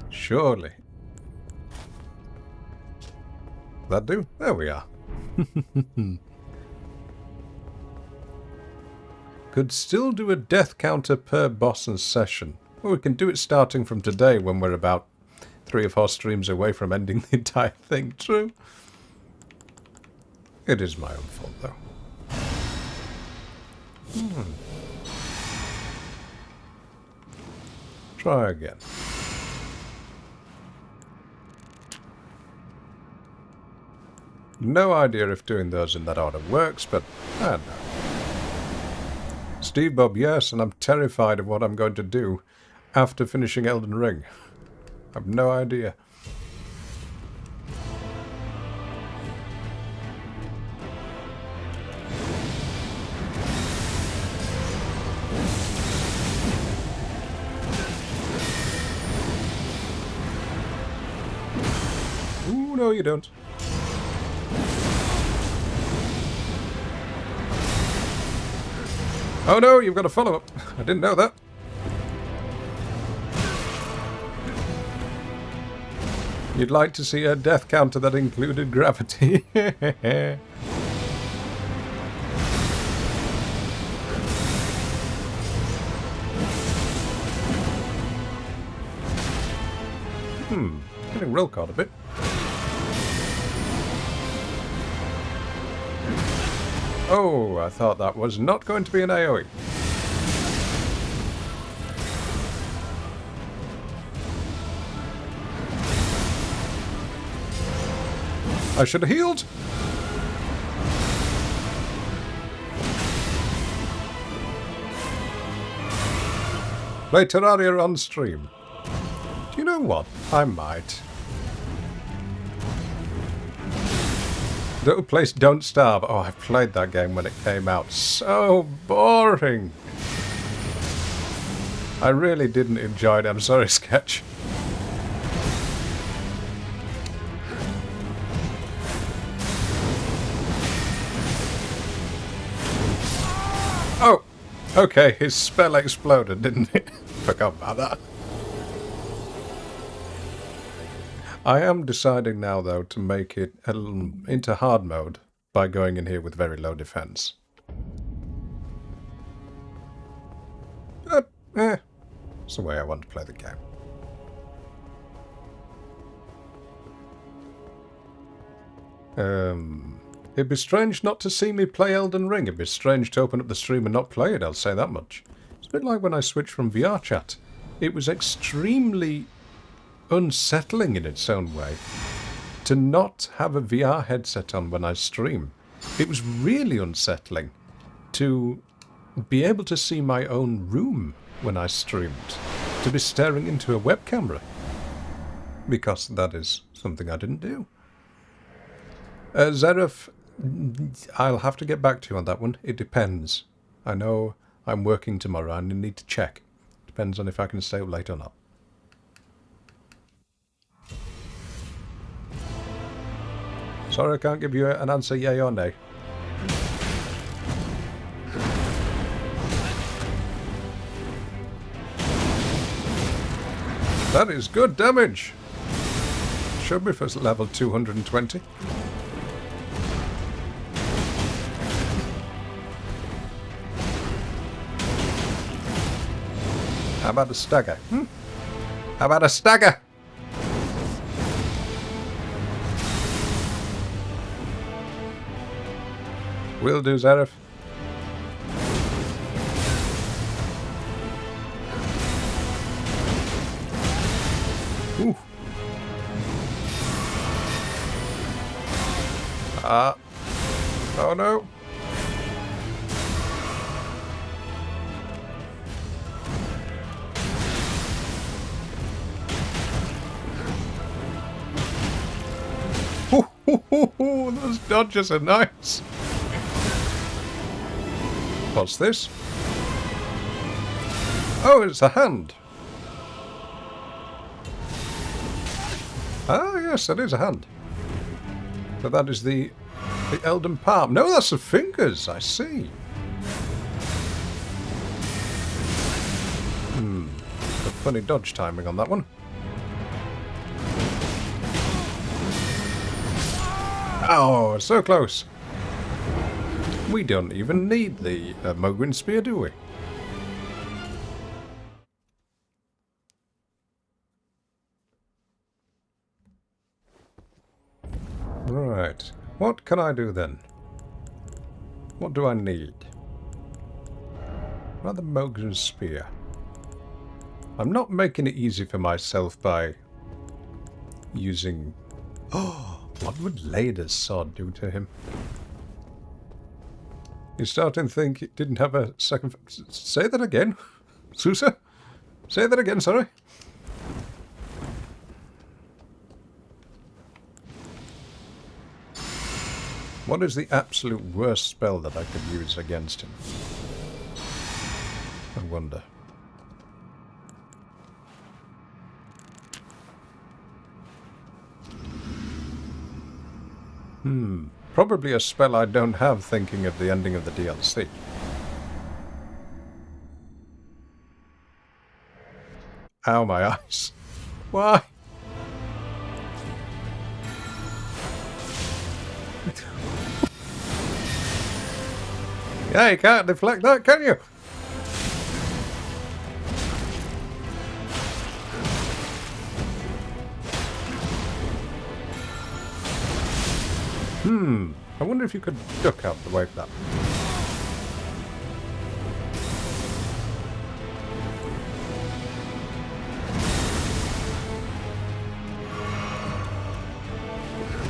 S1: Surely. That do? There we are. Could still do a death counter per boss and session. Well, we can do it starting from today when we're about 3 or 4 streams away from ending the entire thing. True. It is my own fault, though. Try again. No idea if doing those in that order works, but I don't know. Steve Bob, yes, and I'm terrified of what I'm going to do after finishing Elden Ring. I've no idea. Ooh, no you don't. Oh no, you've got a follow-up. I didn't know that. You'd like to see a death counter that included gravity. Getting roll caught a bit. Oh, I thought that was not going to be an AoE. I should have healed. Play Terraria on stream. Do you know what? I might. Little Place Don't Starve. Oh, I played that game when it came out. So boring. I really didn't enjoy it. I'm sorry, Sketch. Oh, okay. His spell exploded, didn't it? Forgot about that. I am deciding now, though, to make it into hard mode by going in here with very low defense. It's the way I want to play the game. It'd be strange not to see me play Elden Ring. It'd be strange to open up the stream and not play it, I'll say that much. It's a bit like when I switched from VR chat. It was extremely unsettling in its own way to not have a VR headset on when I stream. It was really unsettling to be able to see my own room when I streamed, to be staring into a web camera, because that is something I didn't do. Zeref, I'll have to get back to you on that one. It depends. I know I'm working tomorrow and I need to check. Depends on if I can stay up late or not. Sorry, I can't give you an answer, yay or nay. That is good damage. Should be for level 220. How about a stagger? How about a stagger? Will do, Zareth. Ooh. Oh no. Those dodges are nice. What's this? Oh, it's a hand. Ah, yes, that is a hand. So that is the Elden palm. No, that's the fingers, I see. A funny dodge timing on that one. Oh, so close. We don't even need the Mogwin Spear, do we? Right. What can I do then? What do I need? Another Mogwin Spear. I'm not making it easy for myself by using... Oh! What would Lada's sword do to him? You're starting to think it didn't have a second... Say that again. Susa? Say that again, sorry. What is the absolute worst spell that I could use against him? I wonder. Probably a spell I don't have, thinking of the ending of the DLC. Ow, my eyes. Why? Yeah, you can't deflect that, can you? I wonder if you could duck out the way for that.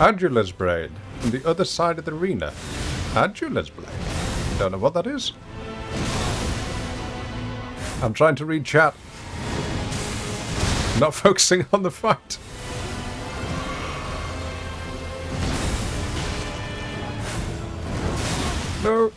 S1: Adula's Braid. On the other side of the arena. Adula's Blade. Don't know what that is. I'm trying to read chat. Not focusing on the fight. No.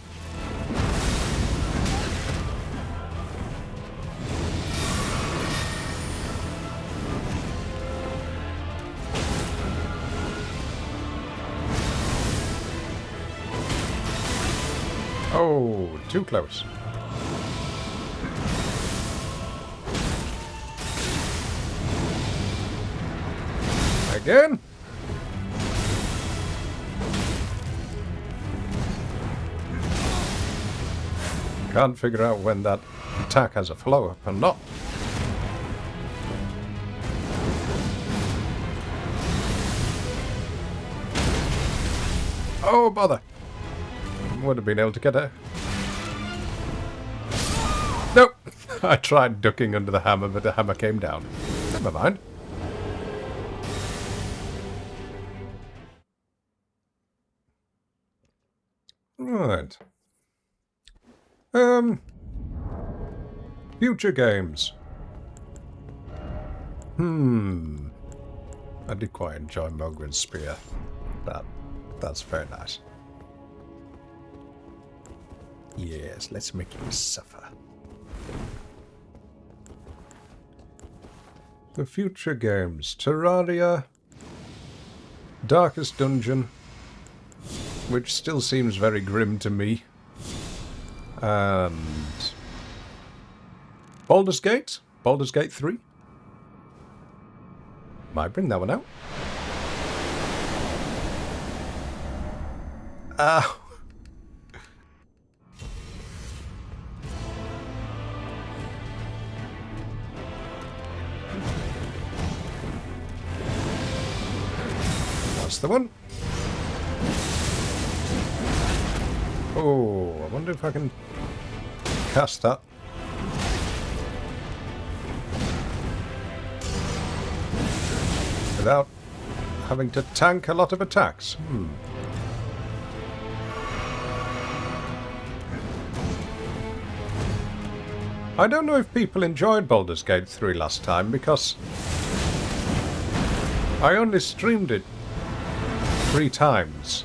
S1: Oh, too close. Again? Can't figure out when that attack has a follow-up or not. Oh, bother. Would have been able to get her. Nope. I tried ducking under the hammer, but the hammer came down. Never mind. Right. Future games. I did quite enjoy Mogren's Spear. That's very nice. Yes, let's make him suffer. The future games. Terraria. Darkest Dungeon. Which still seems very grim to me. And Baldur's Gate? Baldur's Gate 3? Might bring that one out. Ow. That's the one. Oh, I wonder if I can cast that. Without having to tank a lot of attacks. I don't know if people enjoyed Baldur's Gate 3 last time, because I only streamed it 3 times.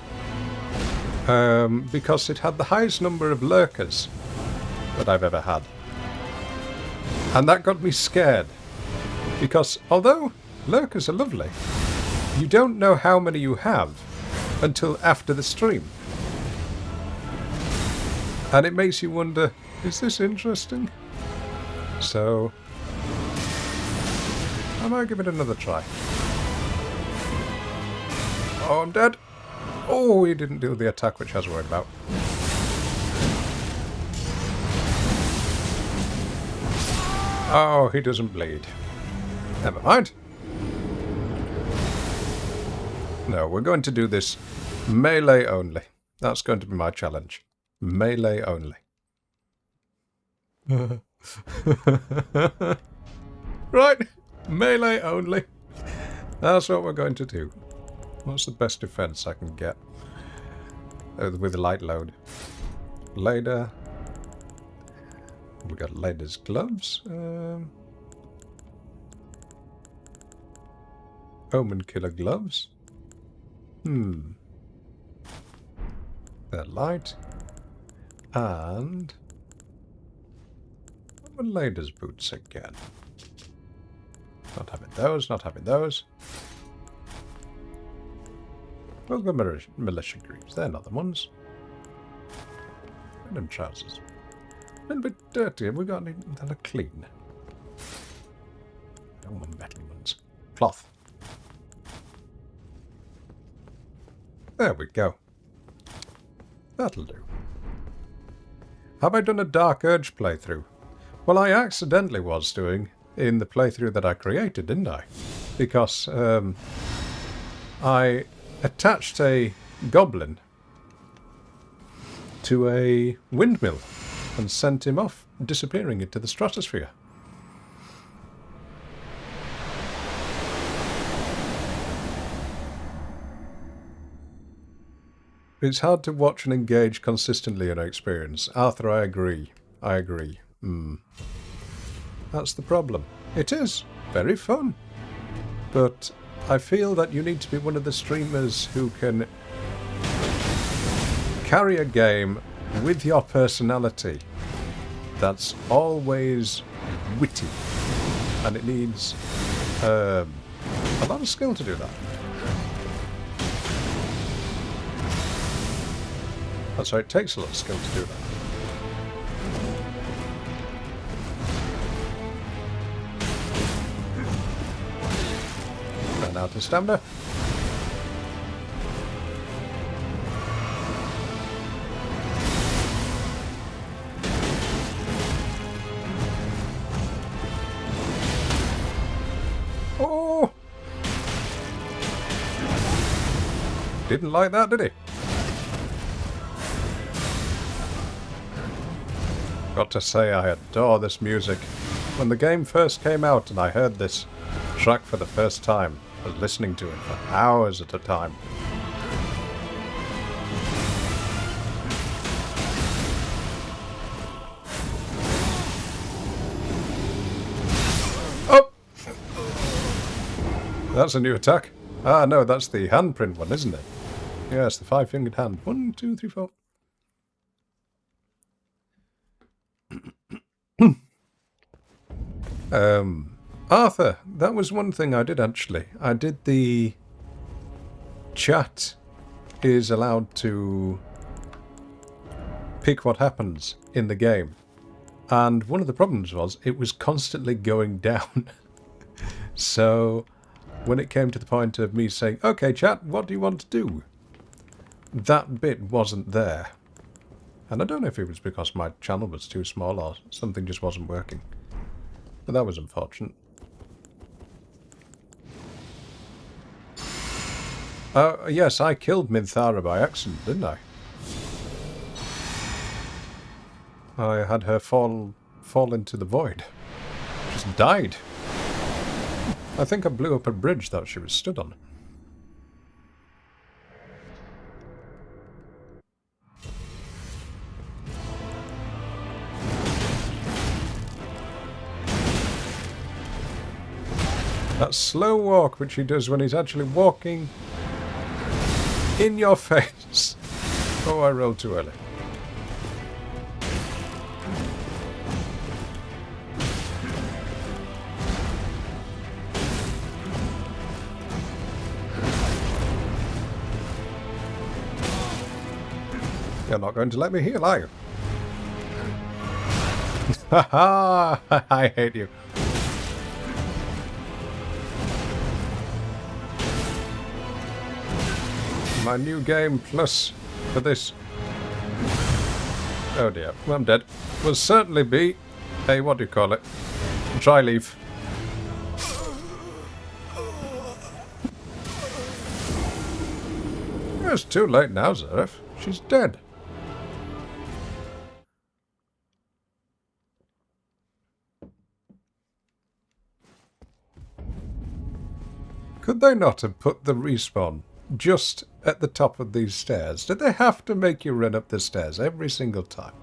S1: Because it had the highest number of lurkers that I've ever had. And that got me scared. Because although lurkers are lovely, you don't know how many you have until after the stream. And it makes you wonder, is this interesting? So I might give it another try. Oh, I'm dead. Oh, he didn't do the attack which I was worried about. Oh, he doesn't bleed. Never mind. No, we're going to do this melee only. That's going to be my challenge. Melee only. Right, melee only. That's what we're going to do. What's the best defense I can get with a light load? Lader. We got Lader's gloves. Omen killer gloves. They're light. And Lader's boots again. Not having those, not having those. Well, the militia greaves, they're not the ones. And them trousers. A little bit dirty. Have we got any that are clean? Oh, the metal ones. Cloth. There we go. That'll do. Have I done a Dark Urge playthrough? Well, I accidentally was doing in the playthrough that I created, didn't I? Because I attached a goblin to a windmill and sent him off, disappearing into the stratosphere. It's hard to watch and engage consistently in our experience. Arthur, I agree. I agree. That's the problem. It is very fun. But I feel that you need to be one of the streamers who can carry a game with your personality that's always witty. And it needs a lot of skill to do that. That's why it takes a lot of skill to do that. Run out of stamina. Oh! Didn't like that, did he? Got to say, I adore this music. When the game first came out and I heard this track for the first time, I was listening to it for hours at a time. Oh! That's a new attack. Ah, no, that's the handprint one, isn't it? Yes, the five-fingered hand. 1, 2, 3, 4. Arthur, that was one thing I did actually. I did the chat is allowed to pick what happens in the game. And one of the problems was it was constantly going down. So when it came to the point of me saying, okay chat, what do you want to do? That bit wasn't there. And I don't know if it was because my channel was too small or something just wasn't working. But that was unfortunate. Yes, I killed Minthara by accident, didn't I? I had her fall into the void. Just died. I think I blew up a bridge that she was stood on. That slow walk which he does when he's actually walking in your face. Oh, I rolled too early. You're not going to let me heal, are you? Haha! I hate you. My new game plus for this. Oh dear, well, I'm dead. Will certainly be a, what do you call it? Dry leaf. It's too late now, Zareth. She's dead. Could they not have put the respawn just at the top of these stairs? Did they have to make you run up the stairs every single time?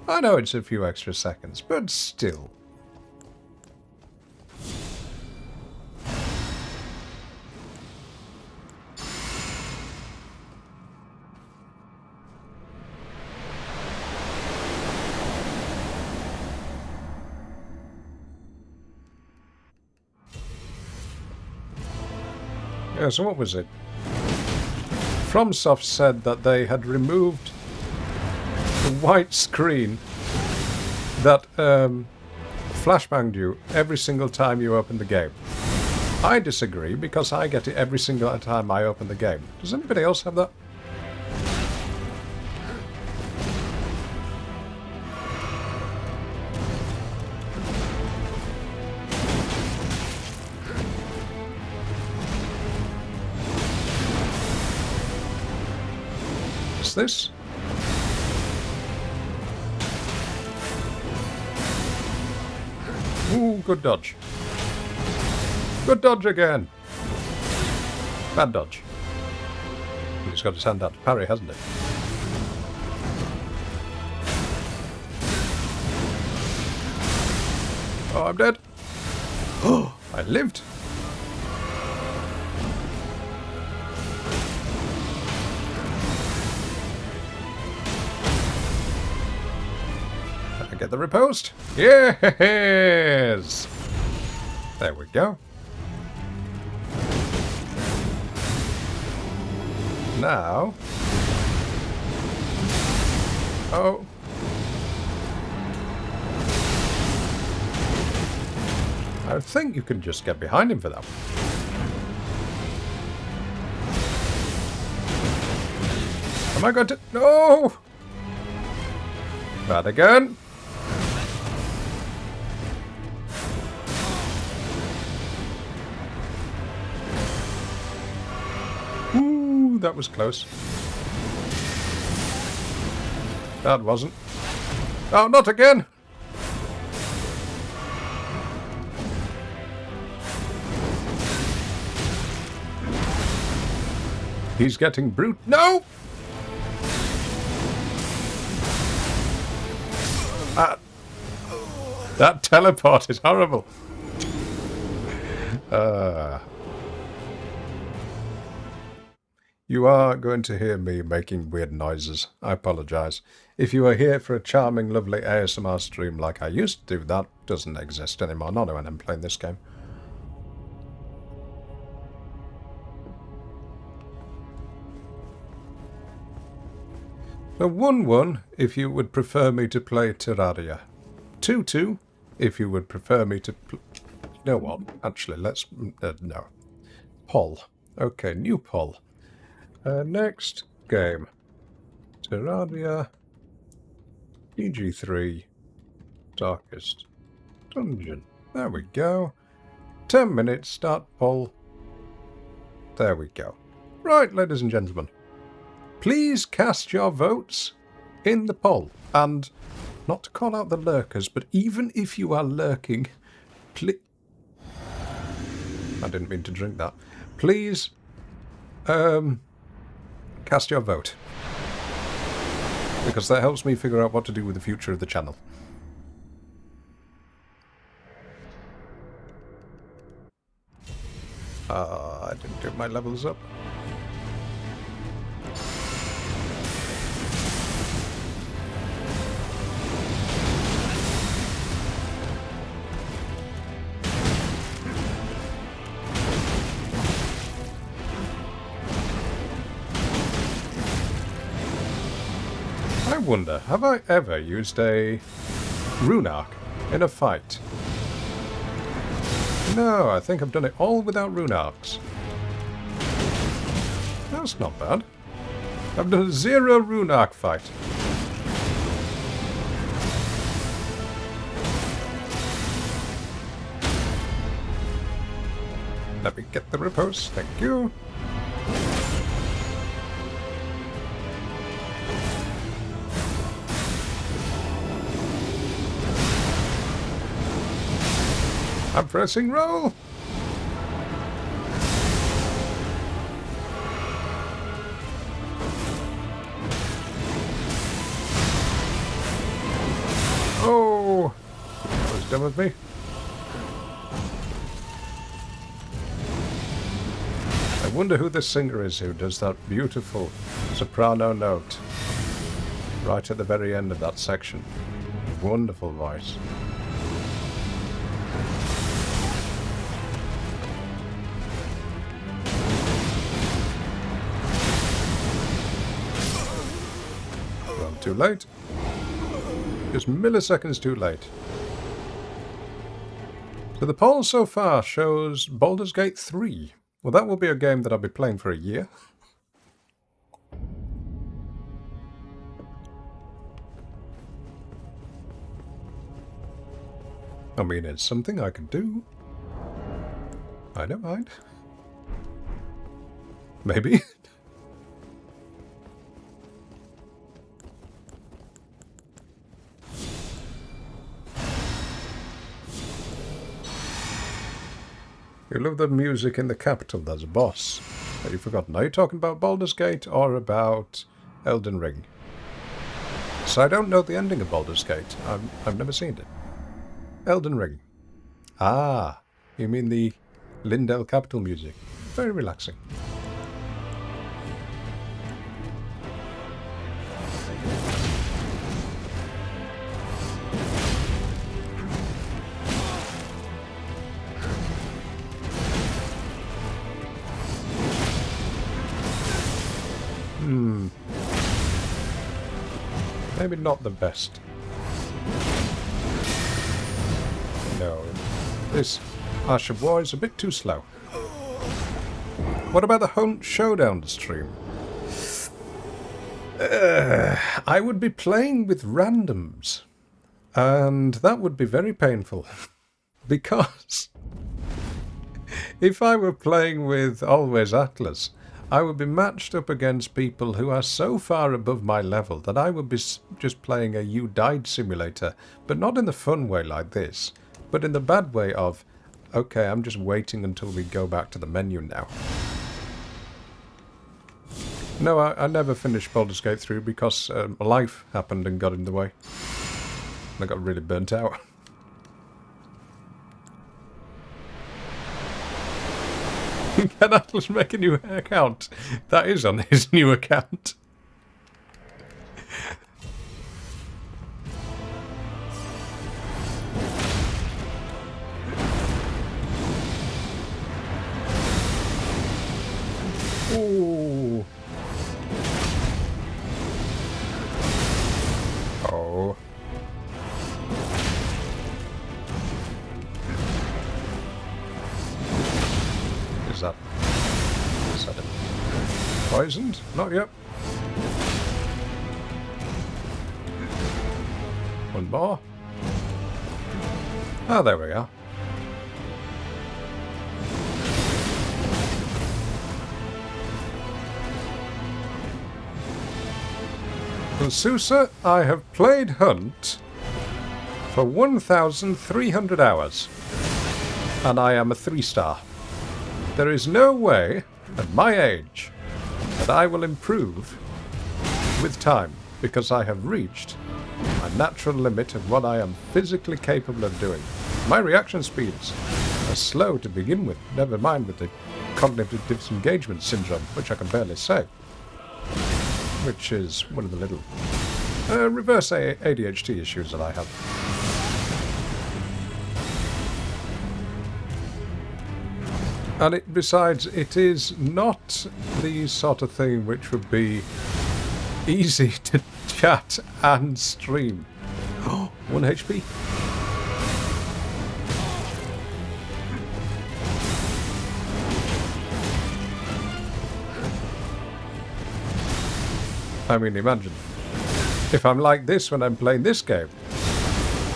S1: I know it's a few extra seconds, but still. Yeah, so what was it? FromSoft said that they had removed the white screen that flashbanged you every single time you open the game. I disagree because I get it every single time I open the game. Does anybody else have that? What's this? Ooh, good dodge. Good dodge again. Bad dodge. He's got his hand out to parry, hasn't he? Oh, I'm dead. Oh, I lived. Can I get the riposte? Yes! There we go. Now... Oh. I think you can just get behind him for that. Am I going to... No! Bad again. Ooh, that was close. That wasn't. Oh, not again! He's getting brute. No! That teleport is horrible. You are going to hear me making weird noises. I apologise. If you are here for a charming, lovely ASMR stream like I used to do, that doesn't exist anymore. Not when I'm playing this game. So 1-1 if you would prefer me to play Terraria. 2-2 if you would prefer me to... You know what? Actually, let's... no. Poll. Okay, new poll. Next game. Terraria. EG3. Darkest Dungeon. There we go. 10 minutes, start poll. There we go. Right, ladies and gentlemen. Please cast your votes in the poll. And not to call out the lurkers, but even if you are lurking, I didn't mean to drink that. Please cast your vote. Because that helps me figure out what to do with the future of the channel. I didn't get my levels up. I wonder, have I ever used a rune arc in a fight? No, I think I've done it all without rune arcs. That's not bad. I've done a 0 rune arc fight. Let me get the riposte, thank you. I'm pressing roll. Oh, that was dumb of me. I wonder who the singer is who does that beautiful soprano note right at the very end of that section. Wonderful voice. Too late. Just milliseconds too late. So the poll so far shows Baldur's Gate 3. Well, that will be a game that I'll be playing for a year. I mean, it's something I can do. I don't mind. Maybe. You love the music in the capital. There's a boss. Have you forgotten? Are you talking about Baldur's Gate or about Elden Ring? So I don't know the ending of Baldur's Gate. I've never seen it. Elden Ring. Ah, you mean the Lindell Capital music. Very relaxing. Maybe not the best. No, this Ash of War is a bit too slow. What about the Hunt Showdown stream? I would be playing with randoms, and that would be very painful, because if I were playing with Always Atlas, I would be matched up against people who are so far above my level that I would be just playing a You Died simulator, but not in the fun way like this, but in the bad way of, okay, I'm just waiting until we go back to the menu now. No, I never finished Baldur's Gate 3 because life happened and got in the way. I got really burnt out. Can Atlas make a new account? That is on his new account. Ooh. Oh. Is that it? Poisoned? Not yet. One more. Ah, there we are. Well, Sousa, I have played Hunt for 1,300 hours, and I am a 3-star. There is no way, at my age, that I will improve with time, because I have reached my natural limit of what I am physically capable of doing. My reaction speeds are slow to begin with, never mind with the cognitive disengagement syndrome, which I can barely say, which is one of the little reverse ADHD issues that I have. And besides, it is not the sort of thing which would be easy to chat and stream. 1 HP. I mean, imagine if I'm like this when I'm playing this game,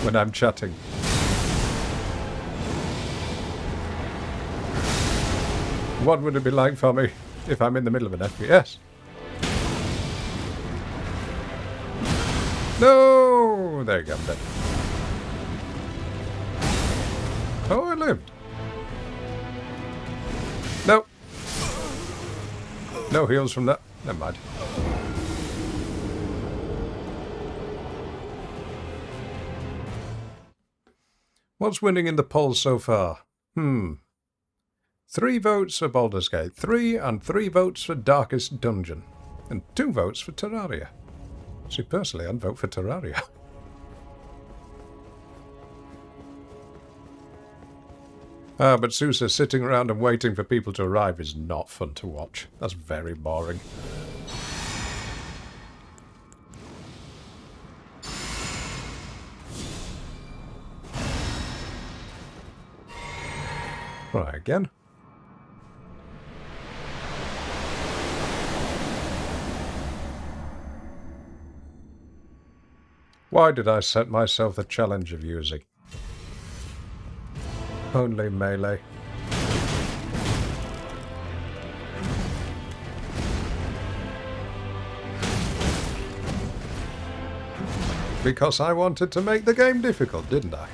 S1: when I'm chatting. What would it be like for me if I'm in the middle of an FPS? No! There you go, I'm dead. Oh, I lived. No. No heals from that. Never mind. What's winning in the polls so far? 3 votes for Baldur's Gate 3 and 3 votes for Darkest Dungeon. And 2 votes for Terraria. See, personally, I'd vote for Terraria. But Sousa sitting around and waiting for people to arrive is not fun to watch. That's very boring. Right, again. Why did I set myself the challenge of using only melee? Because I wanted to make the game difficult, didn't I?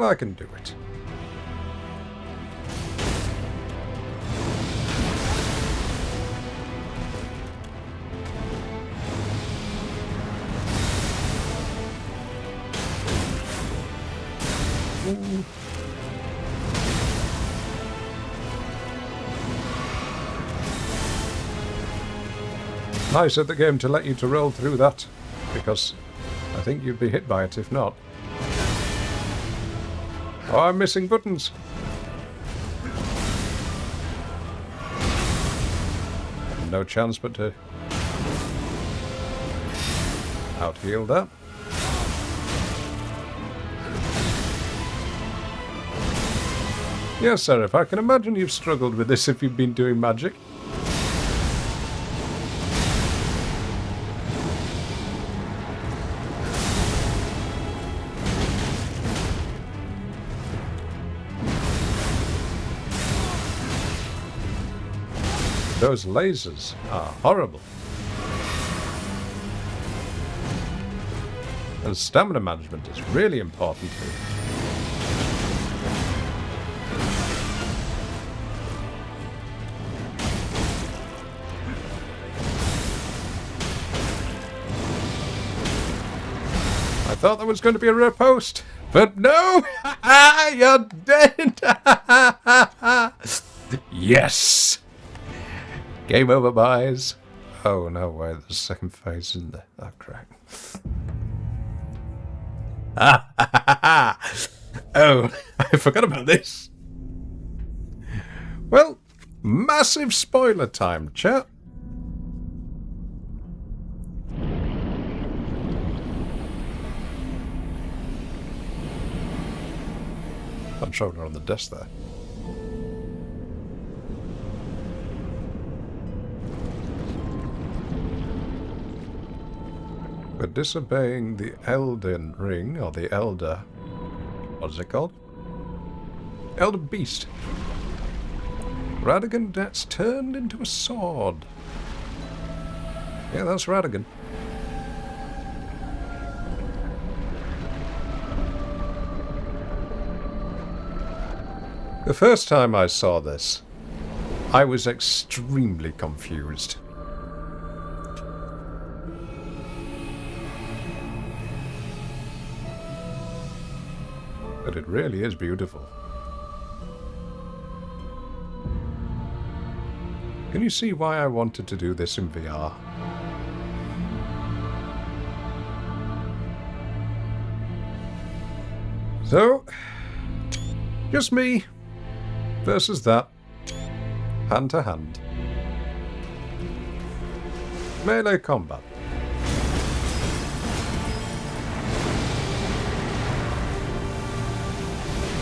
S1: Well, I can do it. Ooh. Nice of the game to let you to roll through that, because I think you'd be hit by it if not. Oh, I'm missing buttons. No chance but to out-heal that. Yes, Seraph, I can imagine you've struggled with this if you've been doing magic. Those lasers are horrible. And stamina management is really important too. I thought there was going to be a rare post, but no! You're dead! Yes! Game over, boys. Oh no, wait, there's a second phase, isn't there? Oh, crap. Oh, I forgot about this. Well, massive spoiler time, chat. Controller on the desk there. For disobeying the Elden ring, or the Elder... what is it called? Elder Beast. Radagon gets turned into a sword. Yeah, that's Radagon. The first time I saw this, I was extremely confused. But it really is beautiful. Can you see why I wanted to do this in VR? So, just me versus that, hand to hand. Melee combat.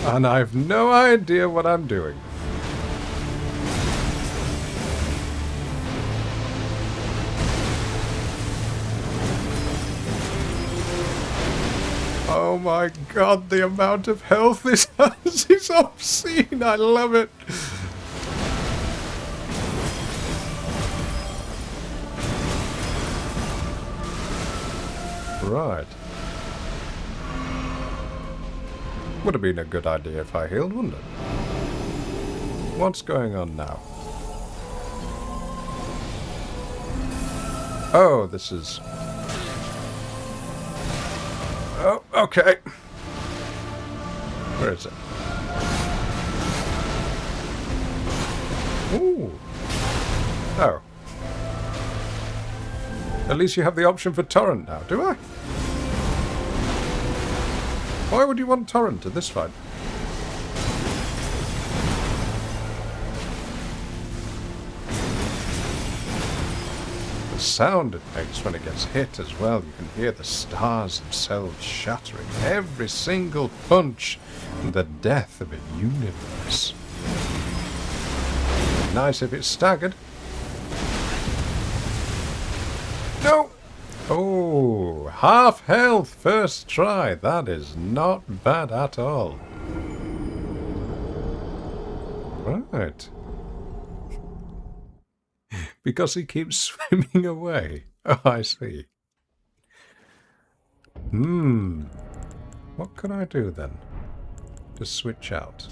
S1: And I've no idea what I'm doing. Oh my god, the amount of health this has is obscene. I love it. Right. Would have been a good idea if I healed, wouldn't it? What's going on now? Oh, this is... oh, okay. Where is it? Ooh. Oh. At least you have the option for torrent now, do I? Why would you want torrent at this fight? The sound it makes when it gets hit as well. You can hear the stars themselves shattering. Every single punch. The death of a universe. Nice if it's staggered. No! Oh, half health first try. That is not bad at all. Right. Because he keeps swimming away. Oh, I see. What can I do then? to switch out.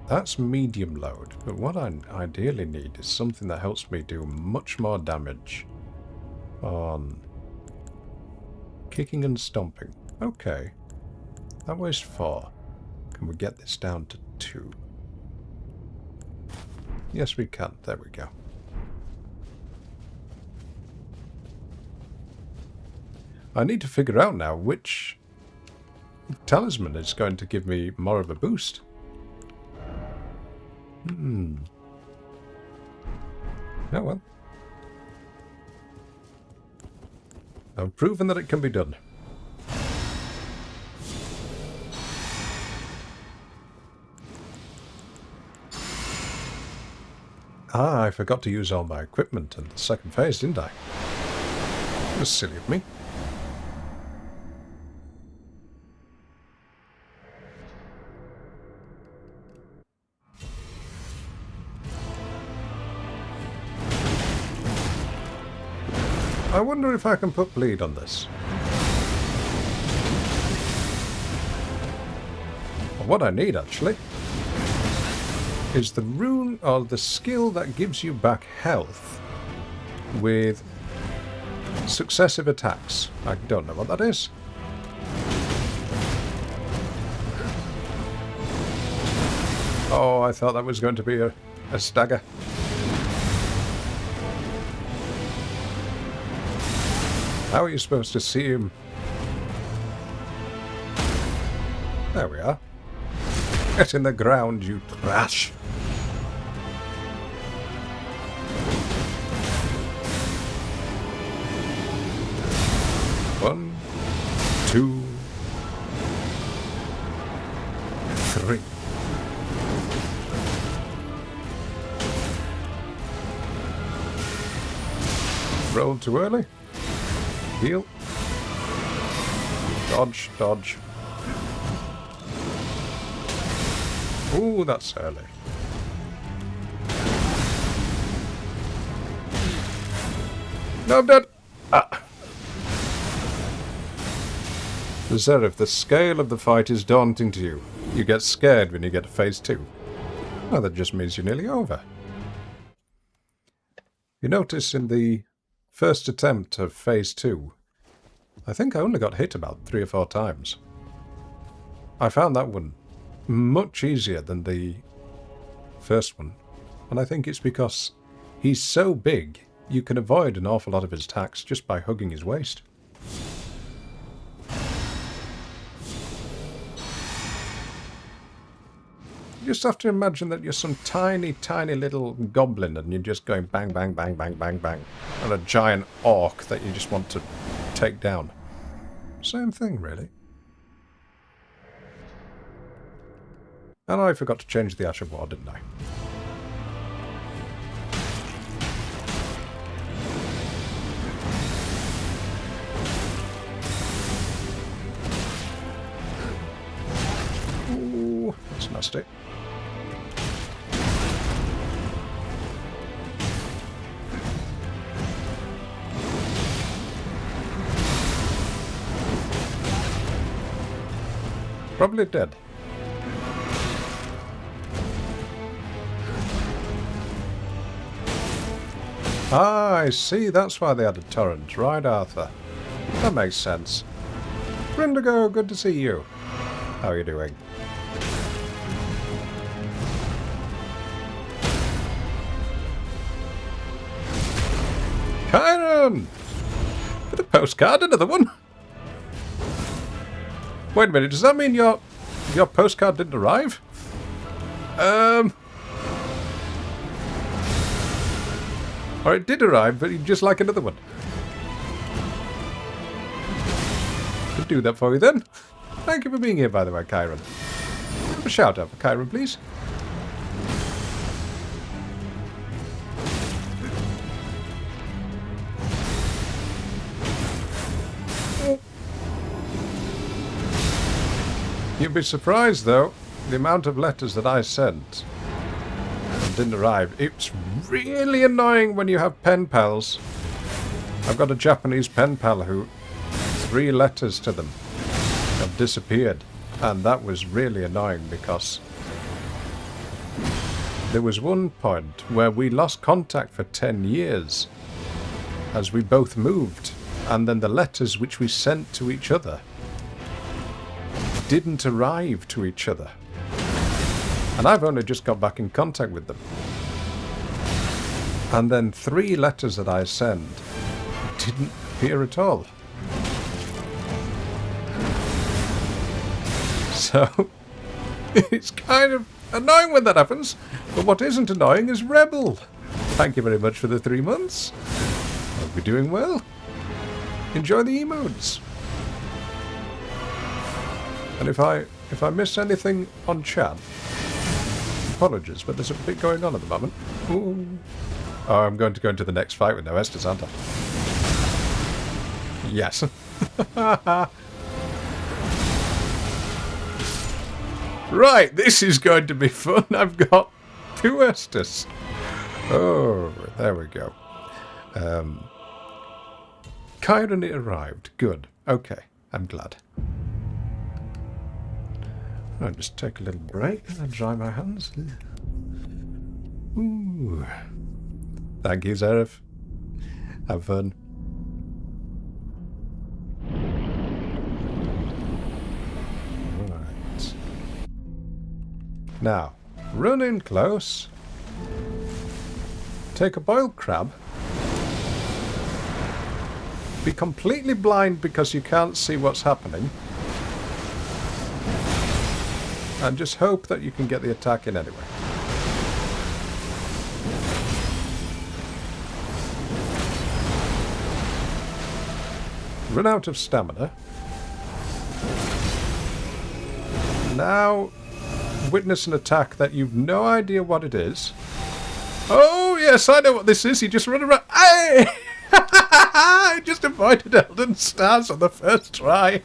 S1: That's medium load, but what I ideally need is something that helps me do much more damage on kicking and stomping. Okay. That weighs 4. Can we get this down to 2? Yes, we can. There we go. I need to figure out now which talisman is going to give me more of a boost. Oh well. I've proven that it can be done. Ah, I forgot to use all my equipment in the second phase, didn't I? That was silly of me. I wonder if I can put bleed on this. Well, what I need, actually, is the rune or the skill that gives you back health with successive attacks. I don't know what that is. Oh, I thought that was going to be a stagger. How are you supposed to see him? There we are. Get in the ground, you trash. One, 2, 3. Rolled too early. Heal. Dodge, dodge. Ooh, that's early. No, I'm dead! Ah. So if the scale of the fight is daunting to you, you get scared when you get to phase 2. Well, that just means you're nearly over. You notice in the first attempt of phase 2, I think I only got hit about 3 or 4 times. I found that one much easier than the first one, and I think it's because he's so big you can avoid an awful lot of his attacks just by hugging his waist. You just have to imagine that you're some tiny, tiny little goblin and you're just going bang, bang, bang, bang, bang, bang, and a giant orc that you just want to take down. Same thing, really. And I forgot to change the Ash of War, didn't I? Ooh, that's nasty. Probably dead. Ah, I see. That's why they added torrents. Right, Arthur. That makes sense. Brindigo, good to see you. How are you doing? Chiron! With a postcard, another one? Wait a minute, does that mean your postcard didn't arrive? Or it did arrive, but you'd just like another one. Could do that for you then. Thank you for being here, by the way, Chiron. Have a shout out for Chiron, please. You'd be surprised, though, the amount of letters that I sent and didn't arrive. It's really annoying when you have pen pals. I've got a Japanese pen pal who 3 letters to them have disappeared. And that was really annoying because there was one point where we lost contact for 10 years as we both moved, and then the letters which we sent to each other didn't arrive to each other. And I've only just got back in contact with them. And then 3 letters that I sent didn't appear at all. So, it's kind of annoying when that happens. But what isn't annoying is Rebel. Thank you very much for the 3 months. Hope you're doing well. Enjoy the emotes. And if I miss anything on chat, apologies, but there's a bit going on at the moment. Ooh. Oh, I'm going to go into the next fight with no Estes, aren't I? Yes. Right, this is going to be fun. I've got 2 Estes. Oh, there we go. Kyrene arrived. Good. Okay, I'm glad. I'll just take a little break and dry my hands. Ooh. Thank you, Zareth. Have fun. Right. Now, run in close. Take a boiled crab. Be completely blind because you can't see what's happening. And just hope that you can get the attack in anyway. Run out of stamina. Now, witness an attack that you've no idea what it is. Oh, yes, I know what this is. You just run around. Hey! I just avoided Elden stars on the first try.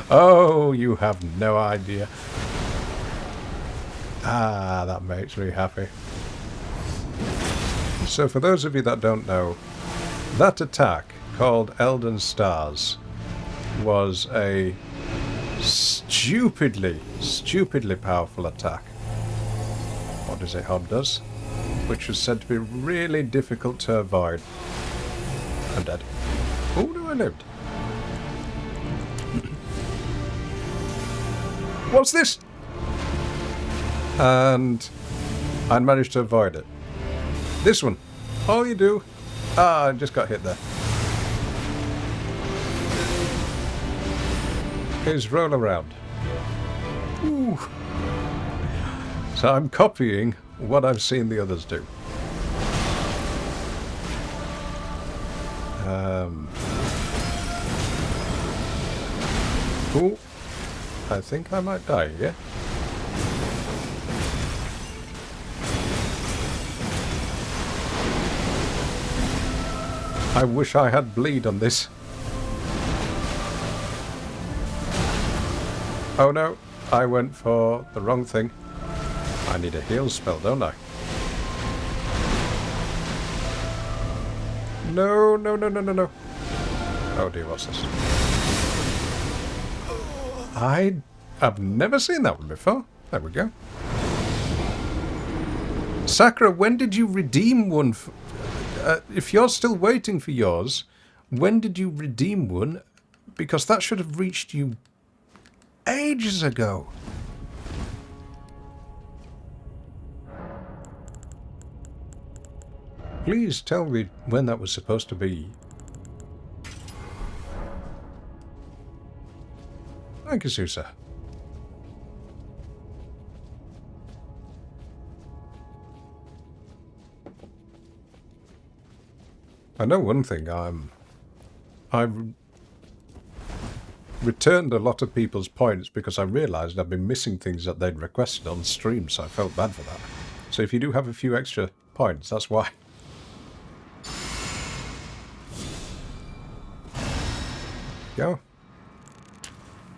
S1: Oh, you have no idea. Ah, that makes me happy. So for those of you that don't know, that attack called Elden Stars was a stupidly powerful attack. What does it Hob does? Which was said to be really difficult to avoid. I'm dead. Oh, no, I lived. What's this? And I managed to avoid it. This one. All you do... Ah, I just got hit there. Is roll around. Ooh. So I'm copying what I've seen the others do. Ooh. I think I might die here. I wish I had bleed on this. Oh no, I went for the wrong thing. I need a heal spell, don't I? No, no, no, no, no, no. Oh dear, what's this? I've never seen that one before. There we go. Sakura, when did you redeem one? If you're still waiting for yours, when did you redeem one? Because that should have reached you ages ago. Please tell me when that was supposed to be. Thank you, Susa. I know one thing, I've returned a lot of people's points because I realised I've been missing things that they'd requested on stream, so I felt bad for that. So if you do have a few extra points, that's why. Go.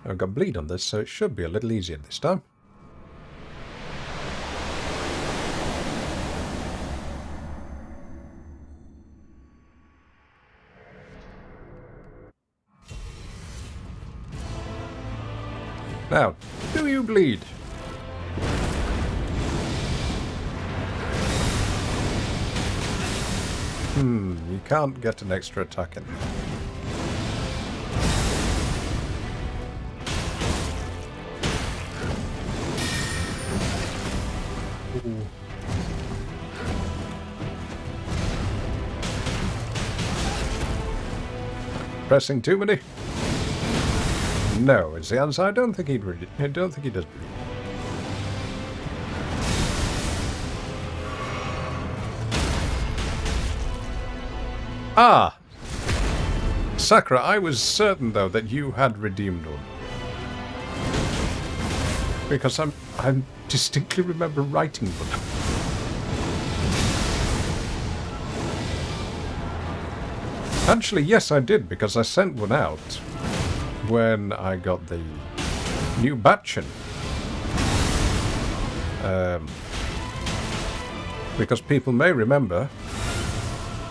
S1: I've got bleed on this, so it should be a little easier this time. Now, do you bleed? You can't get an extra attack in. Ooh. Pressing too many? No, is the answer. I don't think he does bleed. Ah! Sakura, I was certain, though, that you had redeemed one. Because I distinctly remember writing one. Actually, yes, I did, because I sent one out when I got the new batch in. Because people may remember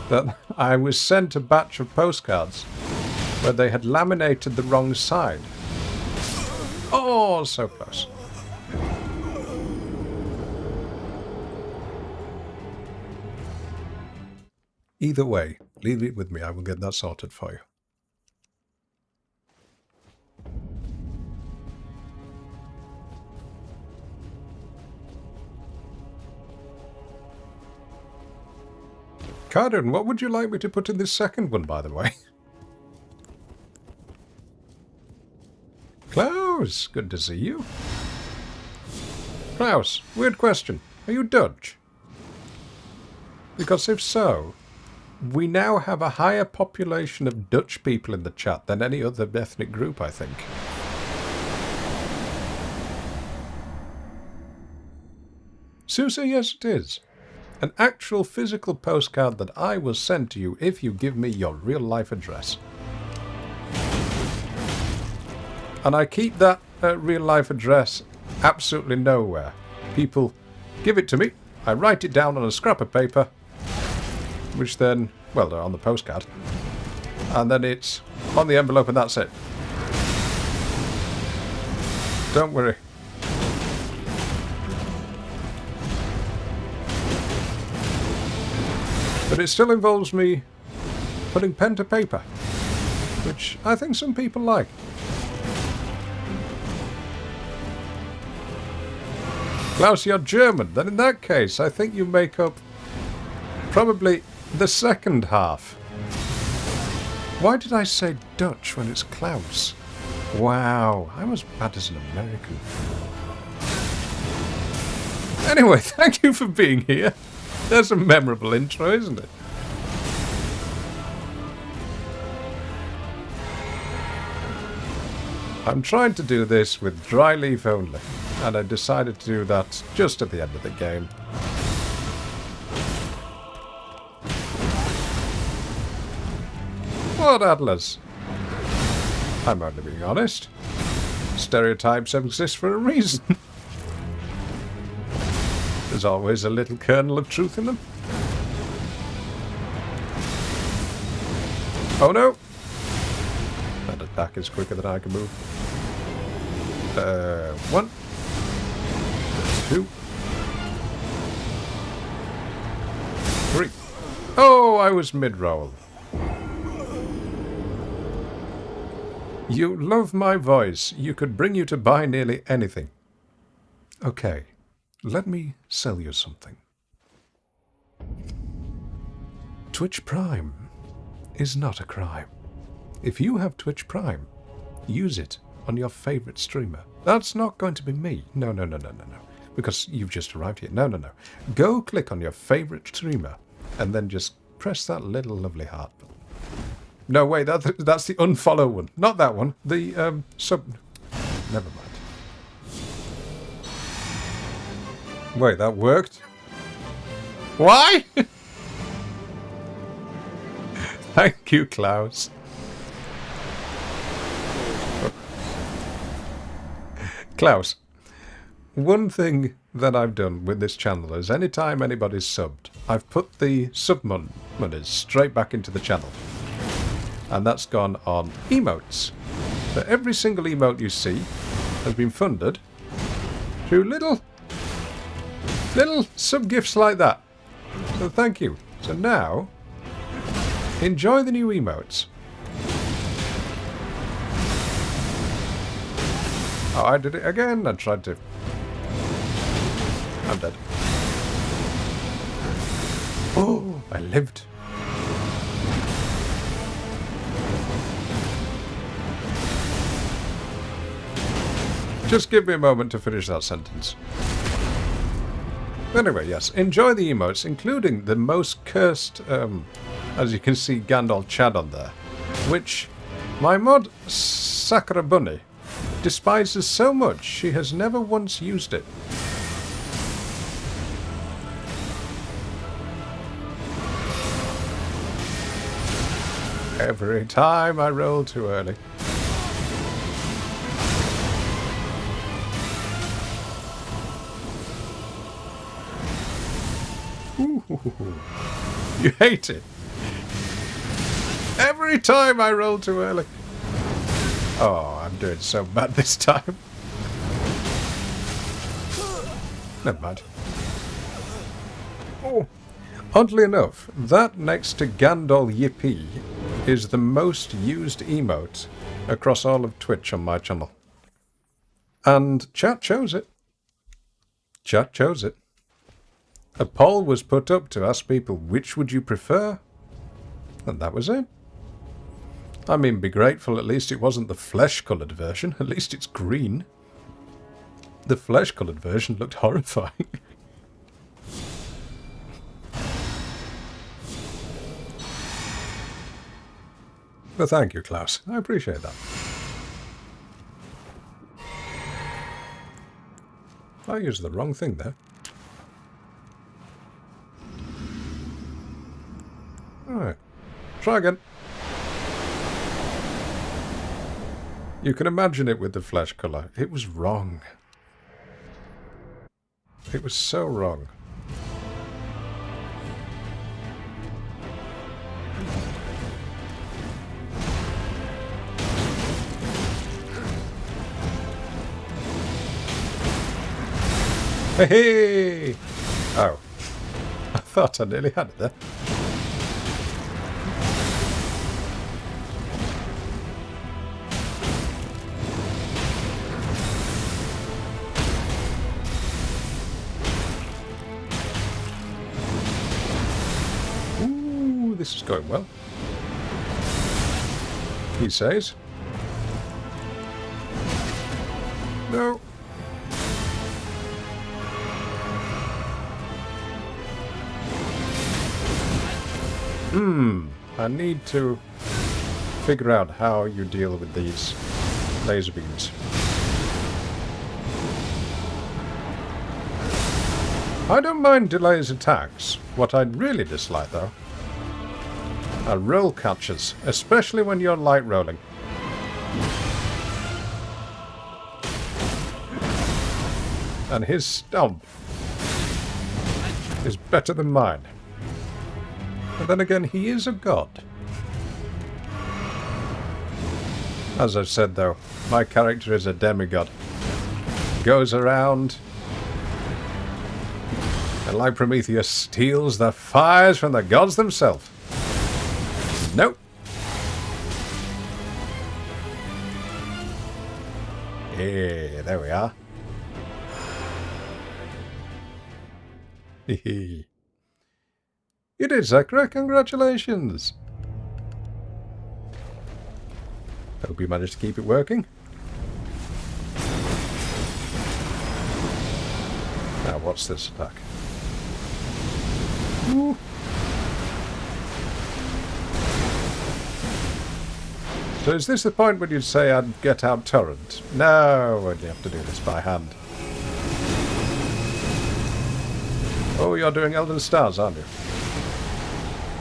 S1: that I was sent a batch of postcards where they had laminated the wrong side. Oh, so close. Either way, leave it with me. I will get that sorted for you. Carden, what would you like me to put in this second one, by the way? Klaus, good to see you. Klaus, weird question. Are you Dutch? Because if so, we now have a higher population of Dutch people in the chat than any other ethnic group, I think. Susa, yes it is. An actual physical postcard that I will send to you if you give me your real-life address. And I keep that real-life address absolutely nowhere. People give it to me, I write it down on a scrap of paper, which then, well, they're on the postcard, and then it's on the envelope and that's it. Don't worry. But it still involves me putting pen to paper, which I think some people like. Klaus, you're German. Then in that case, I think you make up probably the second half. Why did I say Dutch when it's Klaus? Wow, I'm as bad as an American. Anyway, thank you for being here. That's a memorable intro, isn't it? I'm trying to do this with dry leaf only, and I decided to do that just at the end of the game. What, Atlas? I'm only being honest. Stereotypes exist for a reason. There's always a little kernel of truth in them. Oh no! That attack is quicker than I can move. 1, 2, 3. Oh, I was mid-roll. You love my voice. You could bring you to buy nearly anything. Okay. Let me sell you something. Twitch Prime is not a crime. If you have Twitch Prime, use it on your favourite streamer. That's not going to be me. No. Because you've just arrived here. No. Go click on your favourite streamer and then just press that little lovely heart button. No, wait, that's the unfollow one. Not that one. The sub... Never mind. Wait, that worked? Why? Thank you, Klaus. Klaus, one thing that I've done with this channel is anytime anybody's subbed, I've put the sub monies straight back into the channel. And that's gone on emotes. So every single emote you see has been funded through little sub-gifts like that. So thank you. So now, enjoy the new emotes. Oh, I did it again. I tried to... I'm dead. Oh, I lived. Just give me a moment to finish that sentence. Anyway, yes, enjoy the emotes, including the most cursed, as you can see, Gandalf Chad on there, which my mod, Sakura Bunny, despises so much she has never once used it. Every time I roll too early. Ooh, you hate it. Every time I roll too early. Oh, I'm doing so bad this time. Never mind. Oh, oddly enough, that next to Gandalf Yippee is the most used emote across all of Twitch on my channel. And chat chose it. Chat chose it. A poll was put up to ask people which would you prefer, and that was it. I mean, be grateful at least it wasn't the flesh-coloured version. At least it's green. The flesh-coloured version looked horrifying. Well, thank you, Klaus. I appreciate that. I used the wrong thing there. Alright. Try again. You can imagine it with the flesh colour. It was wrong. It was so wrong. Hey! Oh. I thought I nearly had it there. Ooh, this is going well. He says. No. I need to figure out how you deal with these laser beams. I don't mind delays attacks. What I'd really dislike, though, are roll catches, especially when you're light rolling. And his stomp is better than mine. And then again, he is a god. As I've said, though, my character is a demigod. Goes around, and like Prometheus, steals the fires from the gods themselves. Nope. Yeah, there we are. Hehe. You did, Sakura. Congratulations. Hope you managed to keep it working. Now, what's this attack? Ooh. So is this the point when you'd say I'd get out torrent? No, you have to do this by hand. Oh, you're doing Elden Stars, aren't you?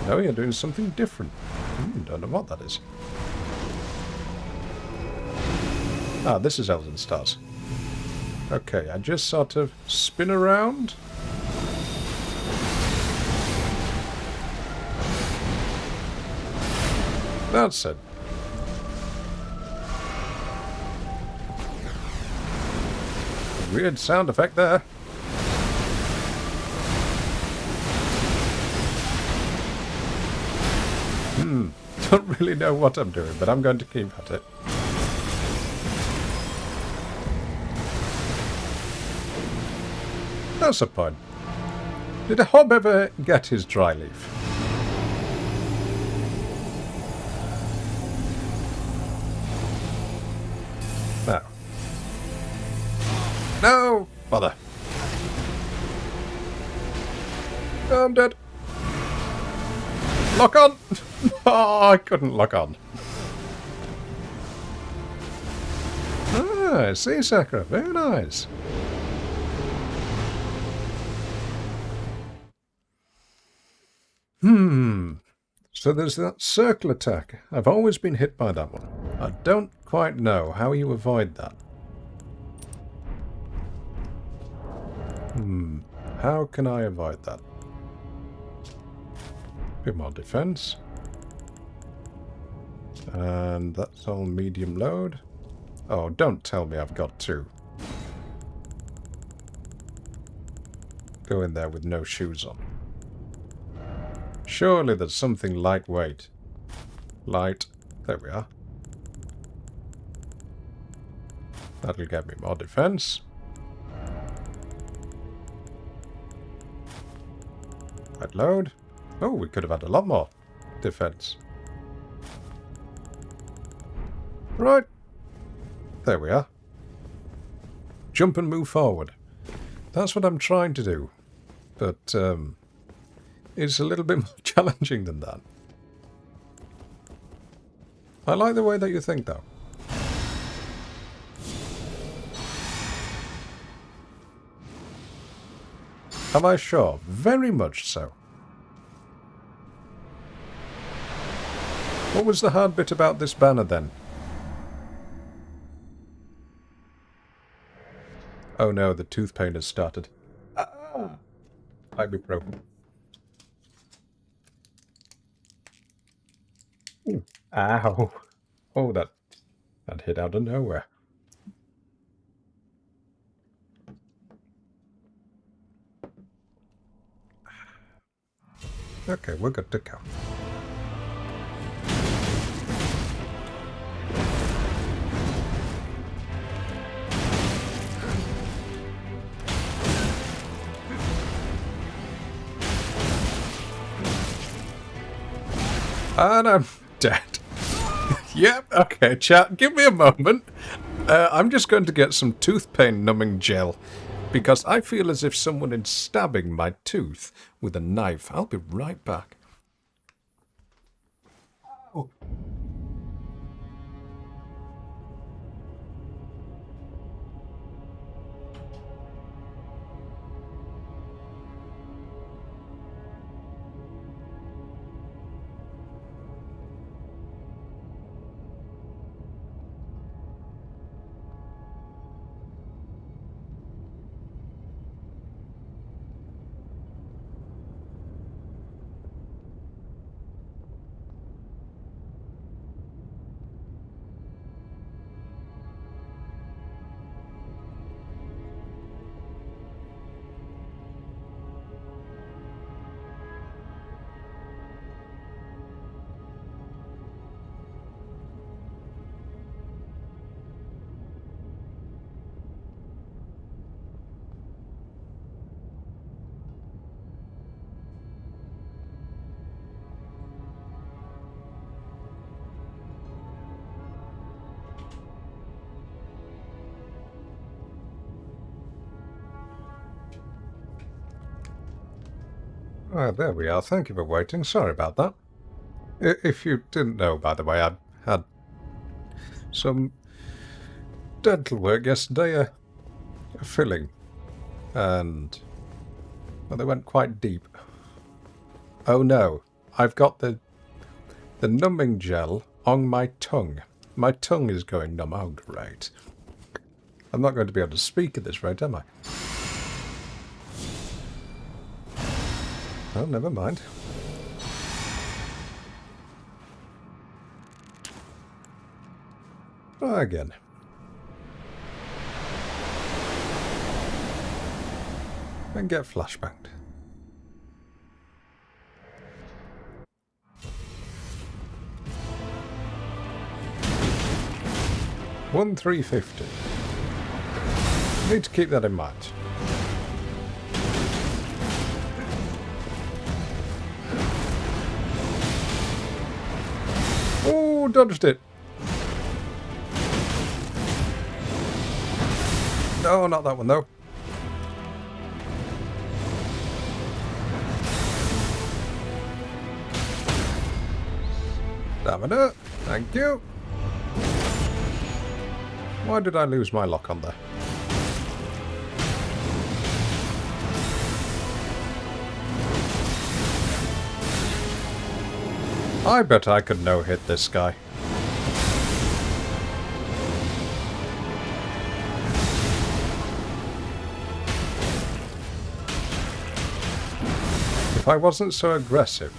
S1: No, you're doing something different. Don't know what that is. Ah, this is Elden Stars. Okay, I just sort of spin around. That's it. Weird sound effect there. Don't really know what I'm doing, but I'm going to keep at it. That's a point. Did a hob ever get his dry leaf? No. No! Bother. Oh, I'm dead. Lock on! Oh, I couldn't lock on. Ah, sea sakura. Very nice. So there's that circle attack. I've always been hit by that one. I don't quite know how you avoid that. How can I avoid that? Bit more defense. And that's all medium load. Oh, don't tell me I've got two. Go in there with no shoes on. Surely there's something lightweight. Light. There we are. That'll get me more defense. Light load. Oh, we could have had a lot more defense. Right. There we are. Jump and move forward. That's what I'm trying to do. But, it's a little bit more challenging than that. I like the way that you think, though. Am I sure? Very much so. What was the hard bit about this banner, then? Oh no, the tooth pain has started. Ah! Ibuprofen. Ow. Oh, that hit out of nowhere. Okay, we're good to go. And I'm dead. Yep, okay, chat, give me a moment. I'm just going to get some tooth pain numbing gel, because I feel as if someone is stabbing my tooth with a knife. I'll be right back. Oh. Ah, there we are. Thank you for waiting. Sorry about that. If you didn't know, by the way, I had some dental work yesterday, a filling, and well, they went quite deep. Oh no, I've got the numbing gel on my tongue. My tongue is going numb. Oh, great. I'm not going to be able to speak at this rate, am I? Oh, never mind. Try again. and get flashbanged. 1350. Need to keep that in mind. Oh, dodged it. No, not that one though. Stamina. Thank you. Why did I lose my lock on there? I bet I could no-hit this guy. If I wasn't so aggressive.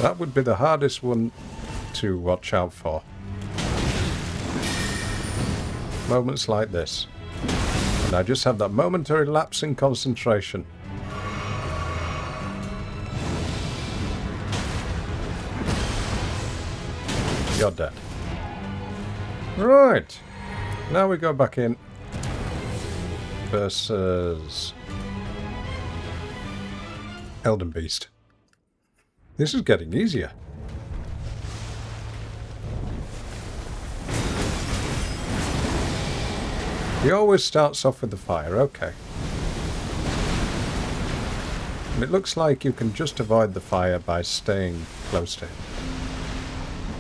S1: That would be the hardest one to watch out for. Moments like this. And I just have that momentary lapse in concentration. You're dead. Right. Now we go back in. Versus Elden Beast. This is getting easier. He always starts off with the fire, okay. And it looks like you can just avoid the fire by staying close to him.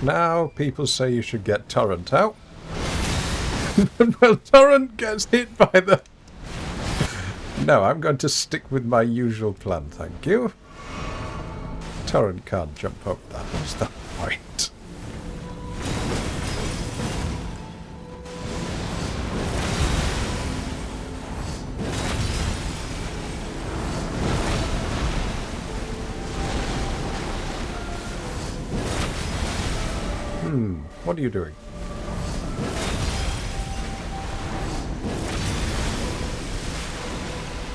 S1: Now people say you should get Torrent out. Well, Torrent gets hit by the... No, I'm going to stick with my usual plan, thank you. Torrent can't jump up that. What's the point? What are you doing?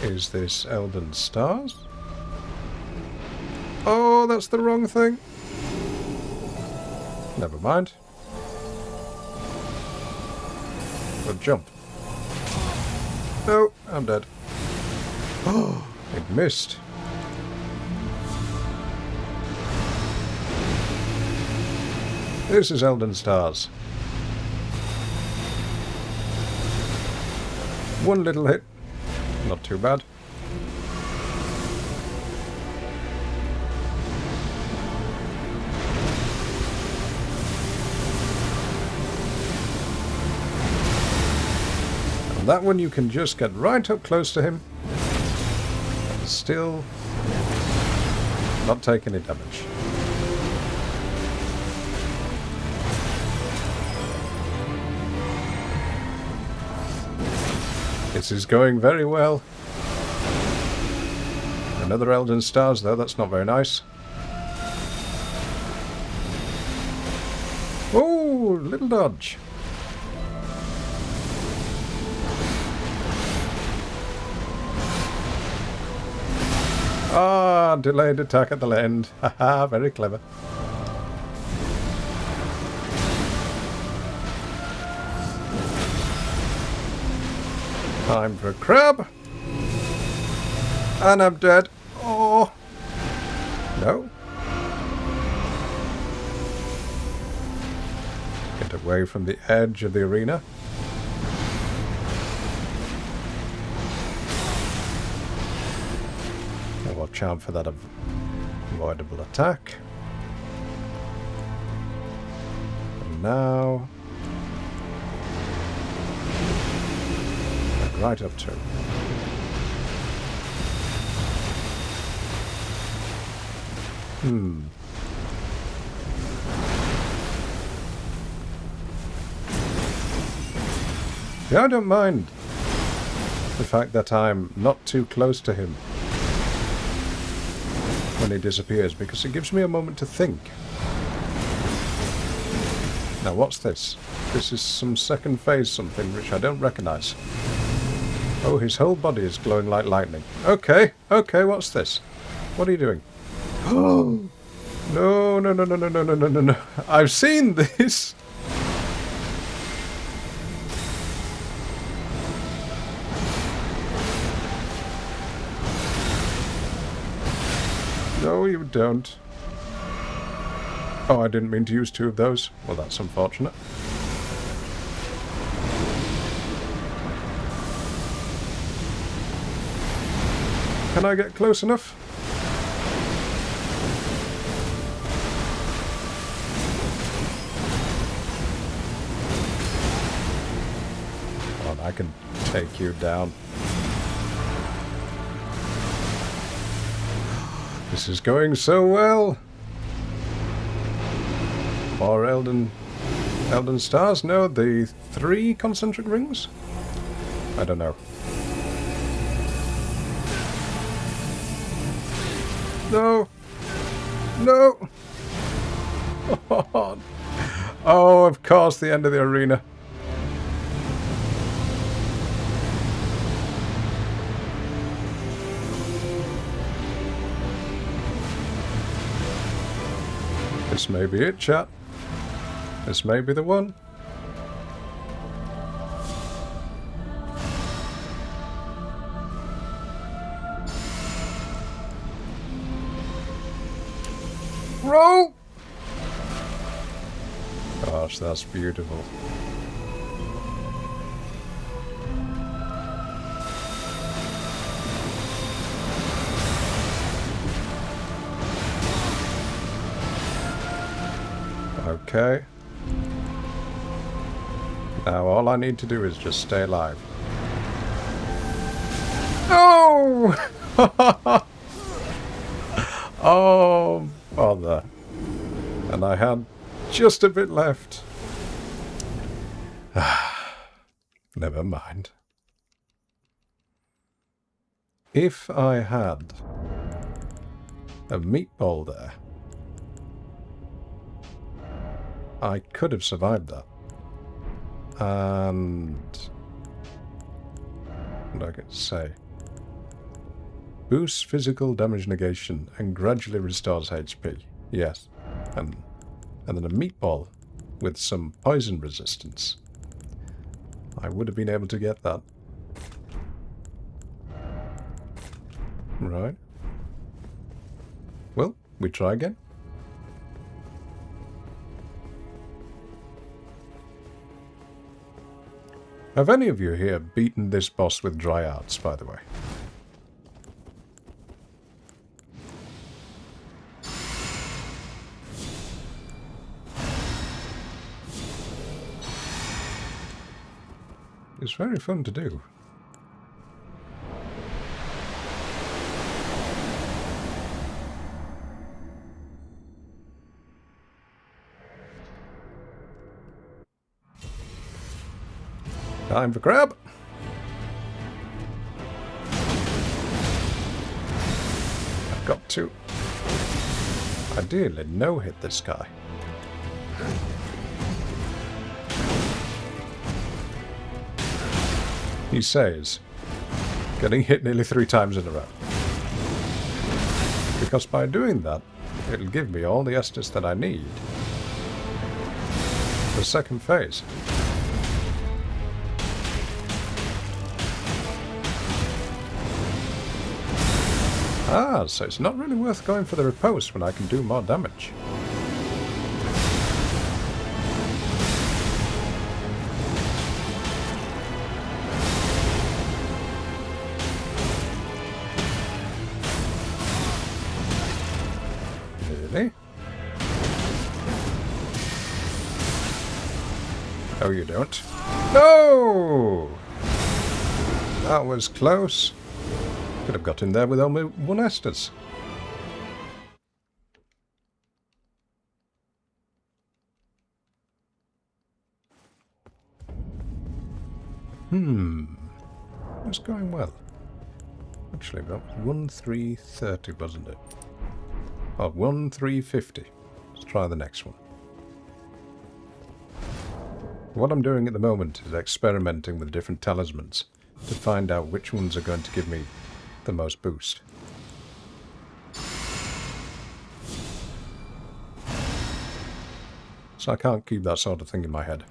S1: Is this Elden Stars? Oh, that's the wrong thing. Never mind. But jump. No, I'm dead. Oh, it missed. This is Elden Stars. One little hit. Not too bad. And that one you can just get right up close to him. And still not take any damage. This is going very well. Another Elden Stars though, that's not very nice. Oh, little dodge. Ah, delayed attack at the end. Haha, very clever. Time for a crab. And I'm dead. Oh. No. Get away from the edge of the arena. And watch out for that avoidable attack. And now... right up to. Yeah, I don't mind the fact that I'm not too close to him. when he disappears, because it gives me a moment to think. Now, what's this? This is some second phase something which I don't recognise. Oh, his whole body is glowing like lightning. Okay, okay, what's this? What are you doing? Oh! No, no, no, no, no, no, no, no, no, no. I've seen this! No, you don't. Oh, I didn't mean to use two of those. Well, that's unfortunate. Can I get close enough? Come on, I can take you down. This is going so well. Or Elden stars? No, the 3 concentric rings? I don't know. No! No! Oh, of course, the end of the arena. This may be it, chat. This may be the one. Roll! Gosh, that's beautiful. Okay. Now all I need to do is just stay alive. No! Oh, bother. And I had just a bit left. Never mind. If I had a meatball there, I could have survived that. And what do I get to say? Boosts physical damage negation and gradually restores HP. Yes. And then a meatball with some poison resistance. I would have been able to get that. Right. Well, we try again. Have any of you here beaten this boss with dry arts, by the way? It's very fun to do. Time for crab. I've got to ideally no-hit this guy. He says, getting hit nearly 3 times in a row. Because by doing that, it'll give me all the Estus that I need. The second phase. Ah, so it's not really worth going for the riposte when I can do more damage. Really? Oh, you don't? No! That was close. Could have got in there with only 1 Estus. It's going well. Actually, that was 1-3-30, wasn't it? Well, 1350. Let's try the next one. What I'm doing at the moment is experimenting with different talismans to find out which ones are going to give me the most boost. So I can't keep that sort of thing in my head.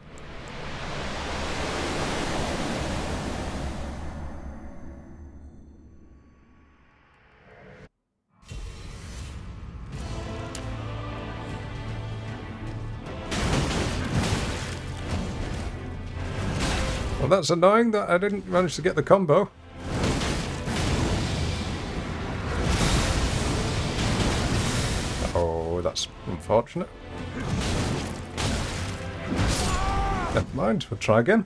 S1: Well, that's annoying that I didn't manage to get the combo. Oh, that's unfortunate. Never mind, we'll try again.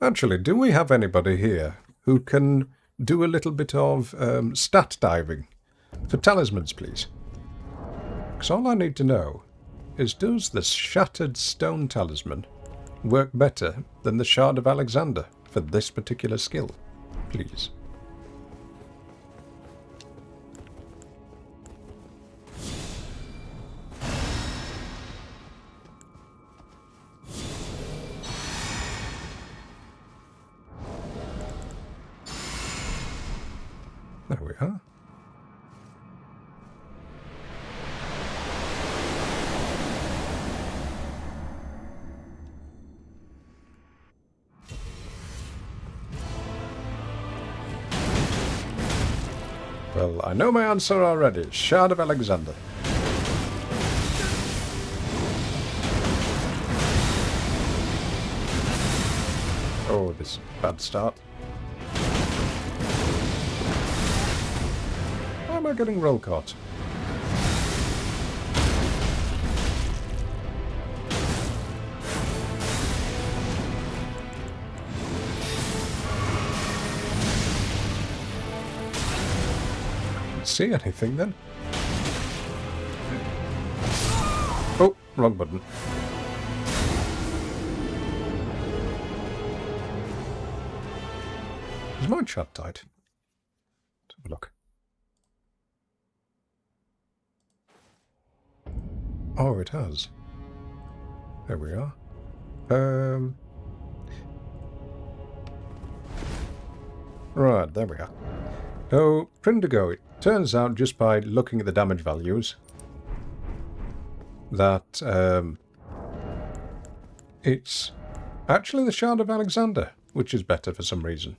S1: Actually, do we have anybody here who can do a little bit of stat diving for talismans, please? Because all I need to know is, does the Shattered Stone Talisman work better than the Shard of Alexander for this particular skill? Please. There we are. Well, I know my answer already. Shard of Alexander. Oh, this is a bad start. Why am I getting roll caught? See anything then? Oh, wrong button. Is my chat tight? Let's have a look. Oh, it has. There we are. Right, there we are. So, Prindigo, it turns out just by looking at the damage values that it's actually the Shard of Alexander, which is better for some reason.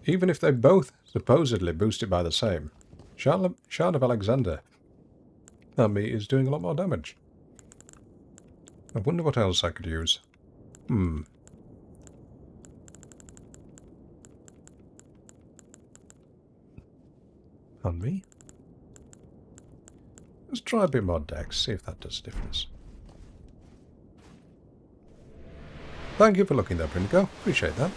S1: Even if they both supposedly boost it by the same. Shard of Alexander, that me, is doing a lot more damage. I wonder what else I could use. On me? Let's try a bit more dex, see if that does a difference. Thank you for looking there, Prindigo. Appreciate that.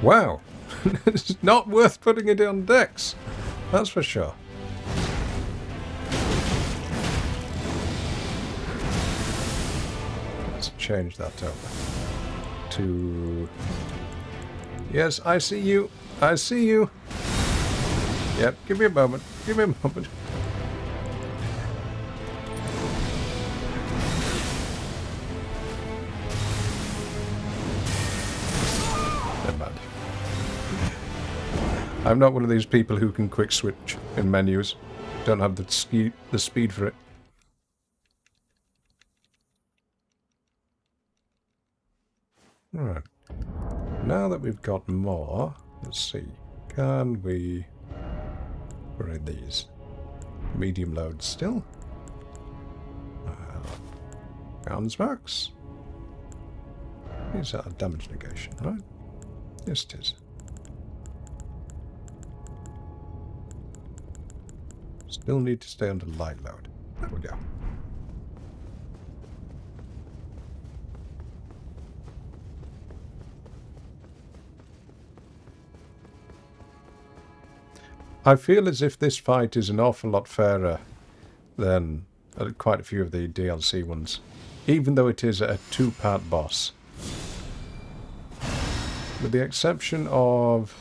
S1: Wow. It's not worth putting it on dex. That's for sure. Let's change that over to... Yes, I see you. I see you. Yep, give me a moment. Give me a moment. Never mind. I'm not one of these people who can quick switch in menus. Don't have the speed for it. Right. Now that we've got more, let's see. Can we upgrade these? Medium load still? Guns max? Is that a damage negation, right? Yes, it is. Still need to stay under light load. There we go. I feel as if this fight is an awful lot fairer than quite a few of the DLC ones, even though it is a 2-part boss. With the exception of...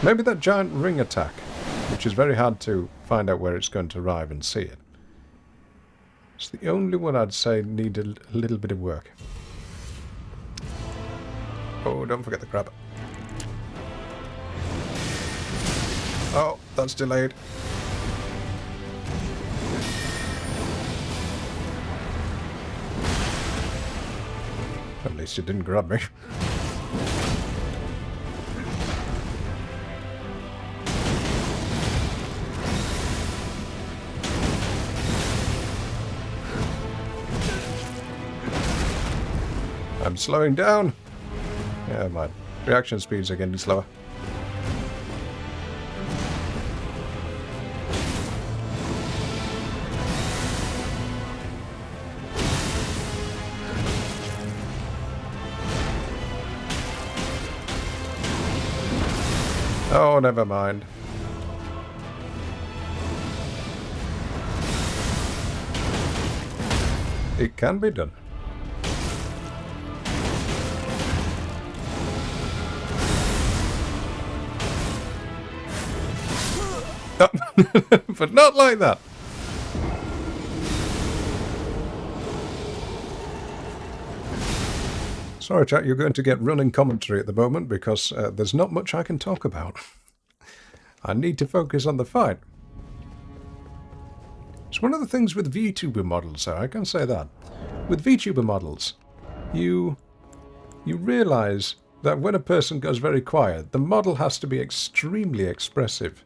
S1: maybe that giant ring attack, which is very hard to find out where it's going to arrive and see it. It's the only one I'd say needed a little bit of work. Oh, don't forget the crab. Oh, that's delayed. At least it didn't grab me. I'm slowing down. Yeah, my reaction speeds are getting slower. Oh, never mind. It can be done. But not like that. Sorry, chat, you're going to get running commentary at the moment because there's not much I can talk about. I need to focus on the fight. It's one of the things with VTuber models, though, I can say that. With VTuber models, you realise that when a person goes very quiet, the model has to be extremely expressive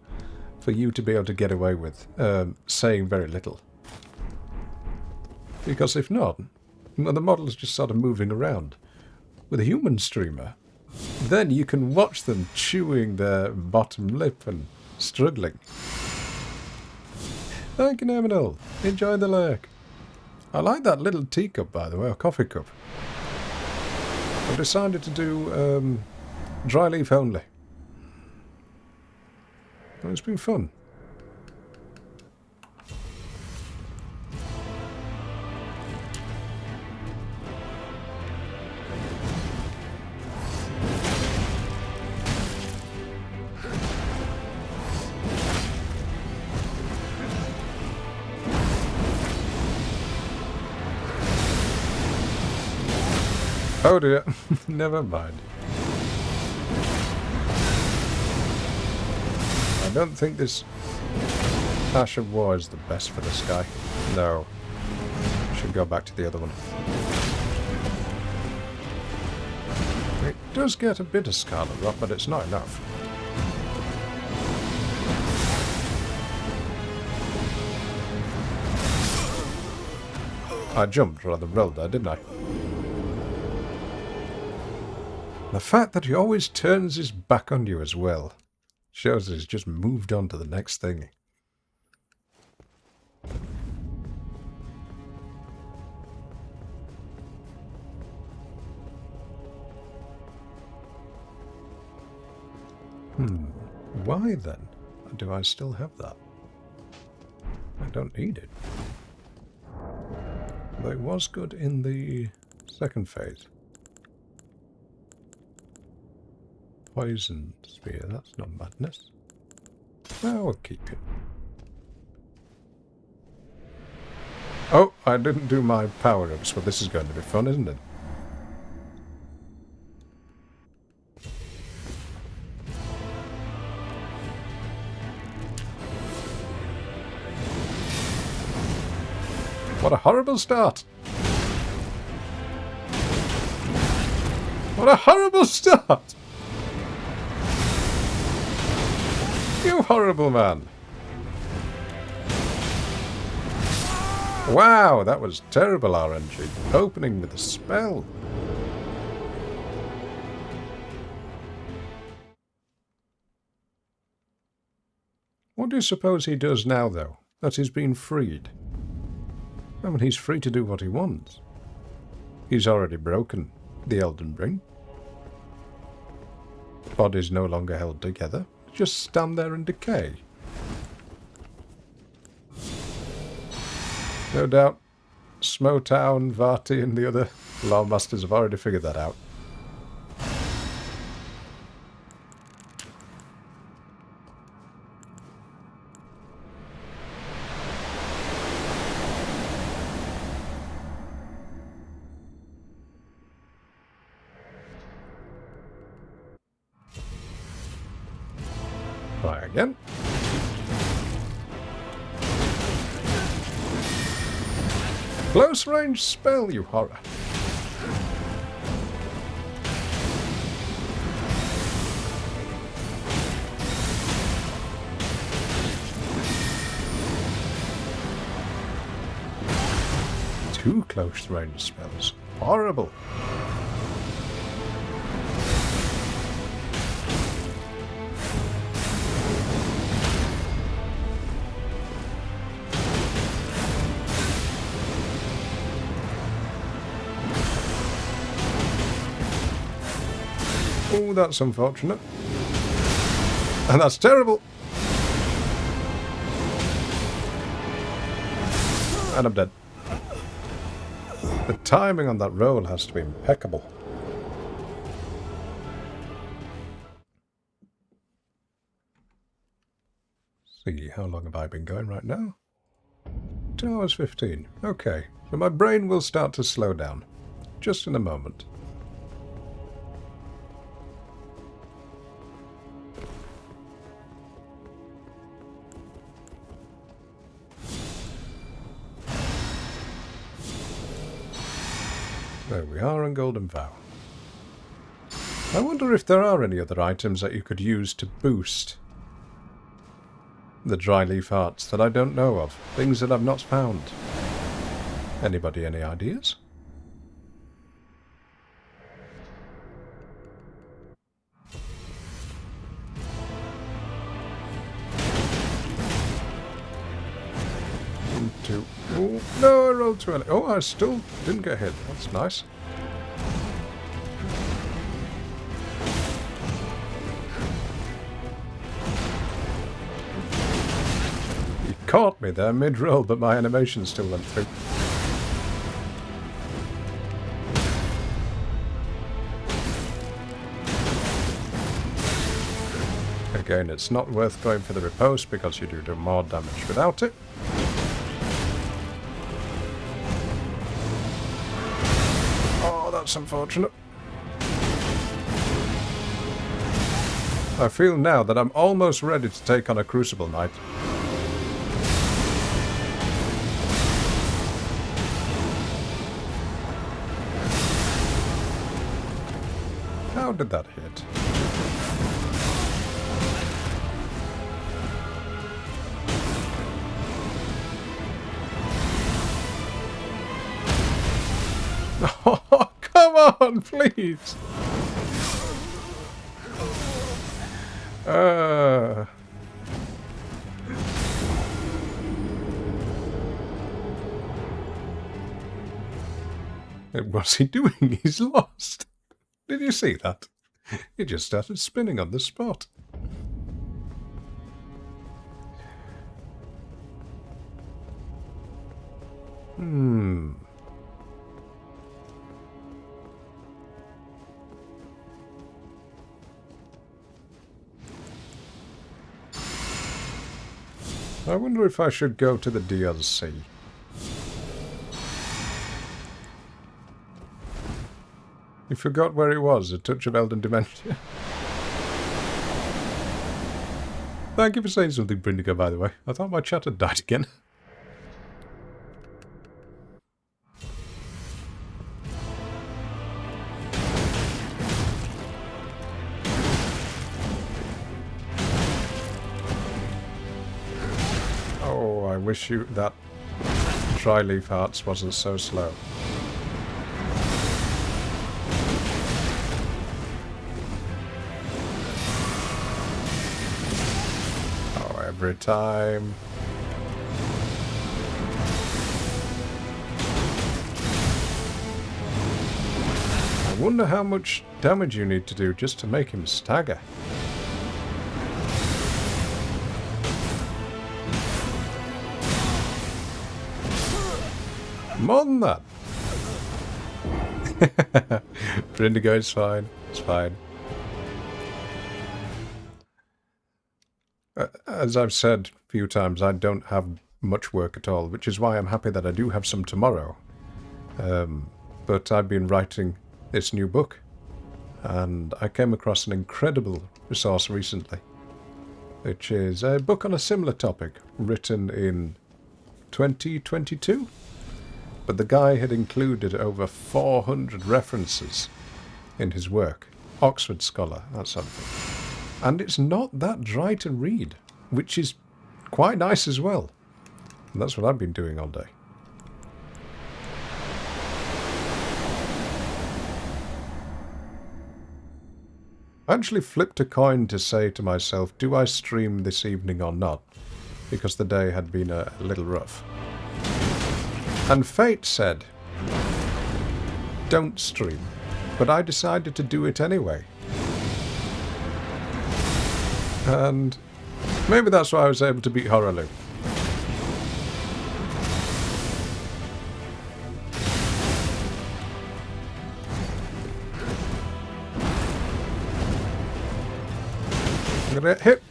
S1: for you to be able to get away with saying very little. Because if not, well, the model's just sort of moving around. With a human streamer, then you can watch them chewing their bottom lip and struggling. Thank you, Neminal. Enjoy the lurk. I like that little teacup, by the way, a coffee cup. I've decided to do dry leaf only. Well, it's been fun. Oh dear, never mind. I don't think this Ash of War is the best for this guy. No. Should go back to the other one. It does get a bit of Scarlet Rot, but it's not enough. I jumped rather than rolled there, didn't I? The fact that he always turns his back on you as well shows he's just moved on to the next thing. Why then do I still have that? I don't need it. Though it was good in the second phase. Poison spear, that's not madness. Well, we'll keep it. Oh, I didn't do my power-ups, but this is going to be fun, isn't it? What a horrible start! What a horrible start! You horrible man! Wow, that was terrible RNG. Opening with a spell. What do you suppose he does now, though, that he's been freed? I mean, he's free to do what he wants. He's already broken the Elden Ring. bodies no longer held together. Just stand there and decay. No doubt Smotown, Vati and the other Lawmasters have already figured that out. Try again. Close range spell, you horror. Two close range spells. Horrible. Oh, that's unfortunate. And that's terrible. And I'm dead. The timing on that roll has to be impeccable. See, how long have I been going right now? 2 hours 15. Okay, so my brain will start to slow down. Just in a moment. There we are on Golden Vow. I wonder if there are any other items that you could use to boost the dry leaf hearts that I don't know of. Things that I've not found. Anybody any ideas? Two. Oh, no, I rolled too early. Oh, I still didn't get hit. That's nice. You caught me there mid-roll, but my animation still went through. Again, it's not worth going for the riposte because you do more damage without it. That's unfortunate. I feel now that I'm almost ready to take on a Crucible Knight. How did that hit? Oh, come on, please. What's he doing? He's lost. Did you see that? He just started spinning on the spot. I wonder if I should go to the DLC. You forgot where it was, a touch of Elden dementia. Thank you for saying something, Brindica, by the way. I thought my chat had died again. Oh, I wish you that dry leaf hearts wasn't so slow. Every time. I Wonder how much damage you need to do just to make him stagger. More than that. Indigo, it's fine. It's fine. As I've said a few times, I don't have much work at all, which is why I'm happy that I do have some tomorrow. But I've been writing this new book, and I came across an incredible resource recently, which is a book on a similar topic, written in 2022. But the guy had included over 400 references in his work. Oxford scholar, that sort of thing. And it's not that dry to read, which is quite nice as well. And that's what I've been doing all day. I actually flipped a coin to say to myself, do I stream this evening or not? Because the day had been a little rough. And fate said, don't stream. But I decided to do it anyway. And maybe that's why I was able to beat Horrorloo. I'm gonna get hit.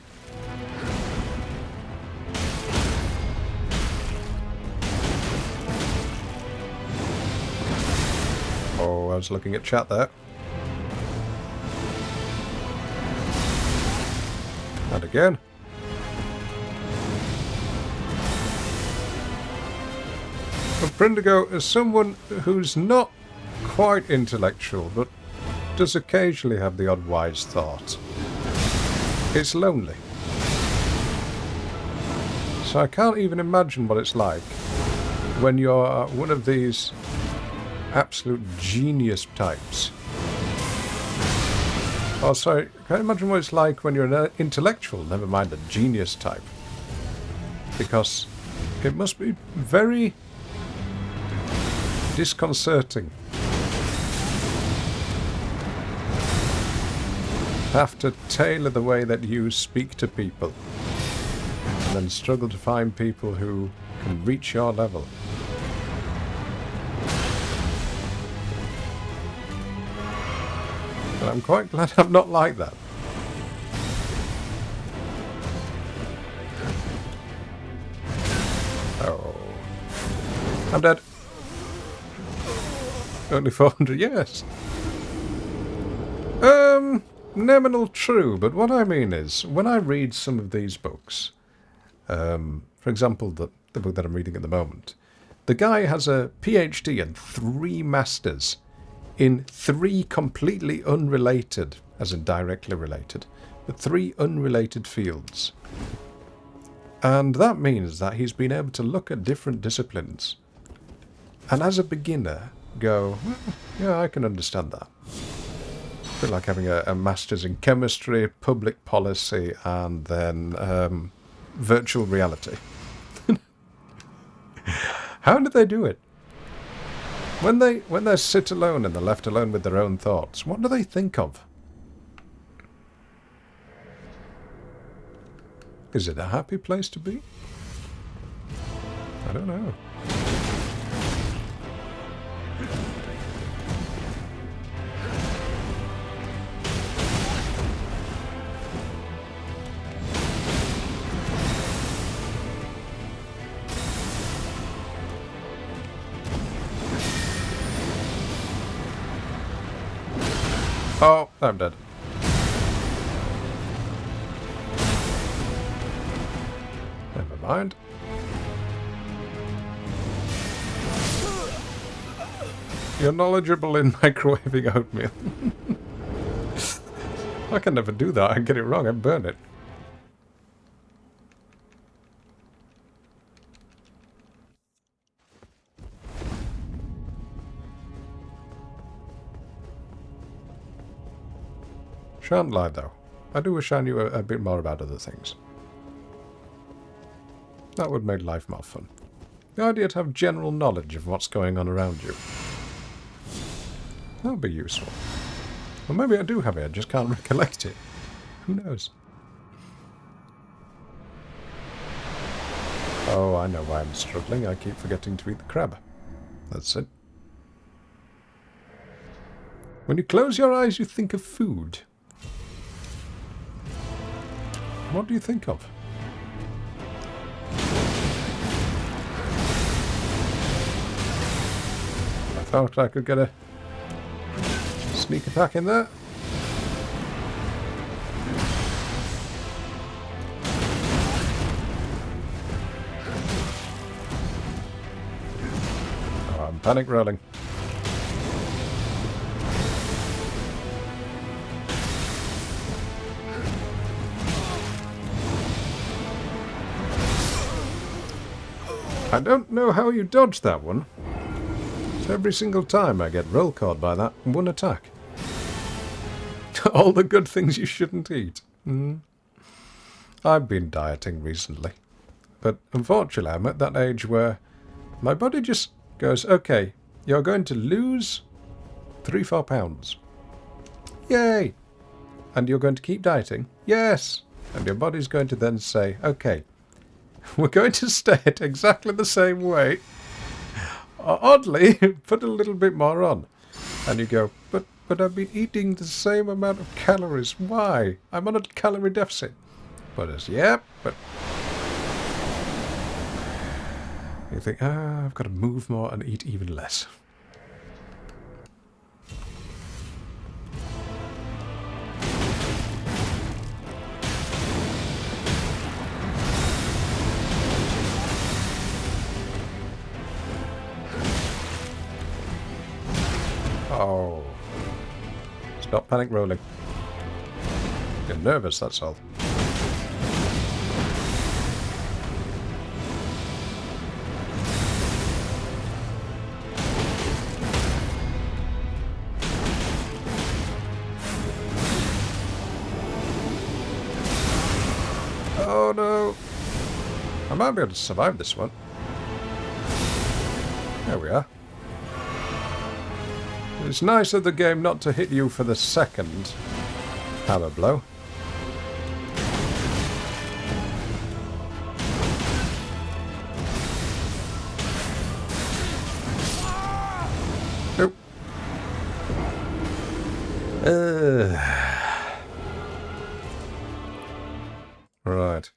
S1: Oh, I was looking at chat there. And again. But Prindigo is someone who's not quite intellectual, but does occasionally have the odd wise thought. It's lonely. So I can't even imagine what it's like when you're one of these absolute genius types. Oh, sorry, I can't imagine what it's like when you're an intellectual, never mind a genius type. Because it must be very disconcerting. Have to tailor the way that you speak to people. And then struggle to find people who can reach your level. And I'm quite glad I'm not like that. Oh. I'm dead. Only 400, yes. Nominal true, but what I mean is, when I read some of these books, for example, the book that I'm reading at the moment, the guy has a PhD and 3 masters in 3 completely unrelated, as in directly related, but 3 unrelated fields. And that means that he's been able to look at different disciplines, and as a beginner, go, well, yeah, I can understand that. A bit like having a master's in chemistry, public policy, and then virtual reality. How do they do it? When they sit alone and they're left alone with their own thoughts, what do they think of? Is it a happy place to be? I don't know. Oh, I'm dead. Never mind. You're knowledgeable in microwaving oatmeal. I can never do that. I get it wrong. I burn it. Shan't lie, though. I do wish I knew a bit more about other things. That would make life more fun. The idea to have general knowledge of what's going on around you. That'll be useful. Or maybe I do have it, I just can't recollect it. Who knows? Oh, I know why I'm struggling. I keep forgetting to eat the crab. That's it. When you close your eyes, you think of food. What do you think of? I thought I could get a sneak attack in there. Oh, I'm panic rolling. I don't know how you dodged that one. Every single time I get roll called by that one attack. All the good things you shouldn't eat. I've been dieting recently. But unfortunately I'm at that age where my body just goes, okay, you're going to lose 3-4 pounds. Yay! And you're going to keep dieting? Yes! And your body's going to then say, okay, we're going to stay at exactly the same weight. Oddly, put a little bit more on. And you go, but I've been eating the same amount of calories. Why? I'm on a calorie deficit. But it's, yep, but... You think, I've got to move more and eat even less. Oh. Stop panic rolling. You're nervous, that's all. Oh no! I might be able to survive this one. There we are. It's nice of the game not to hit you for the second hammer blow. Nope. Right.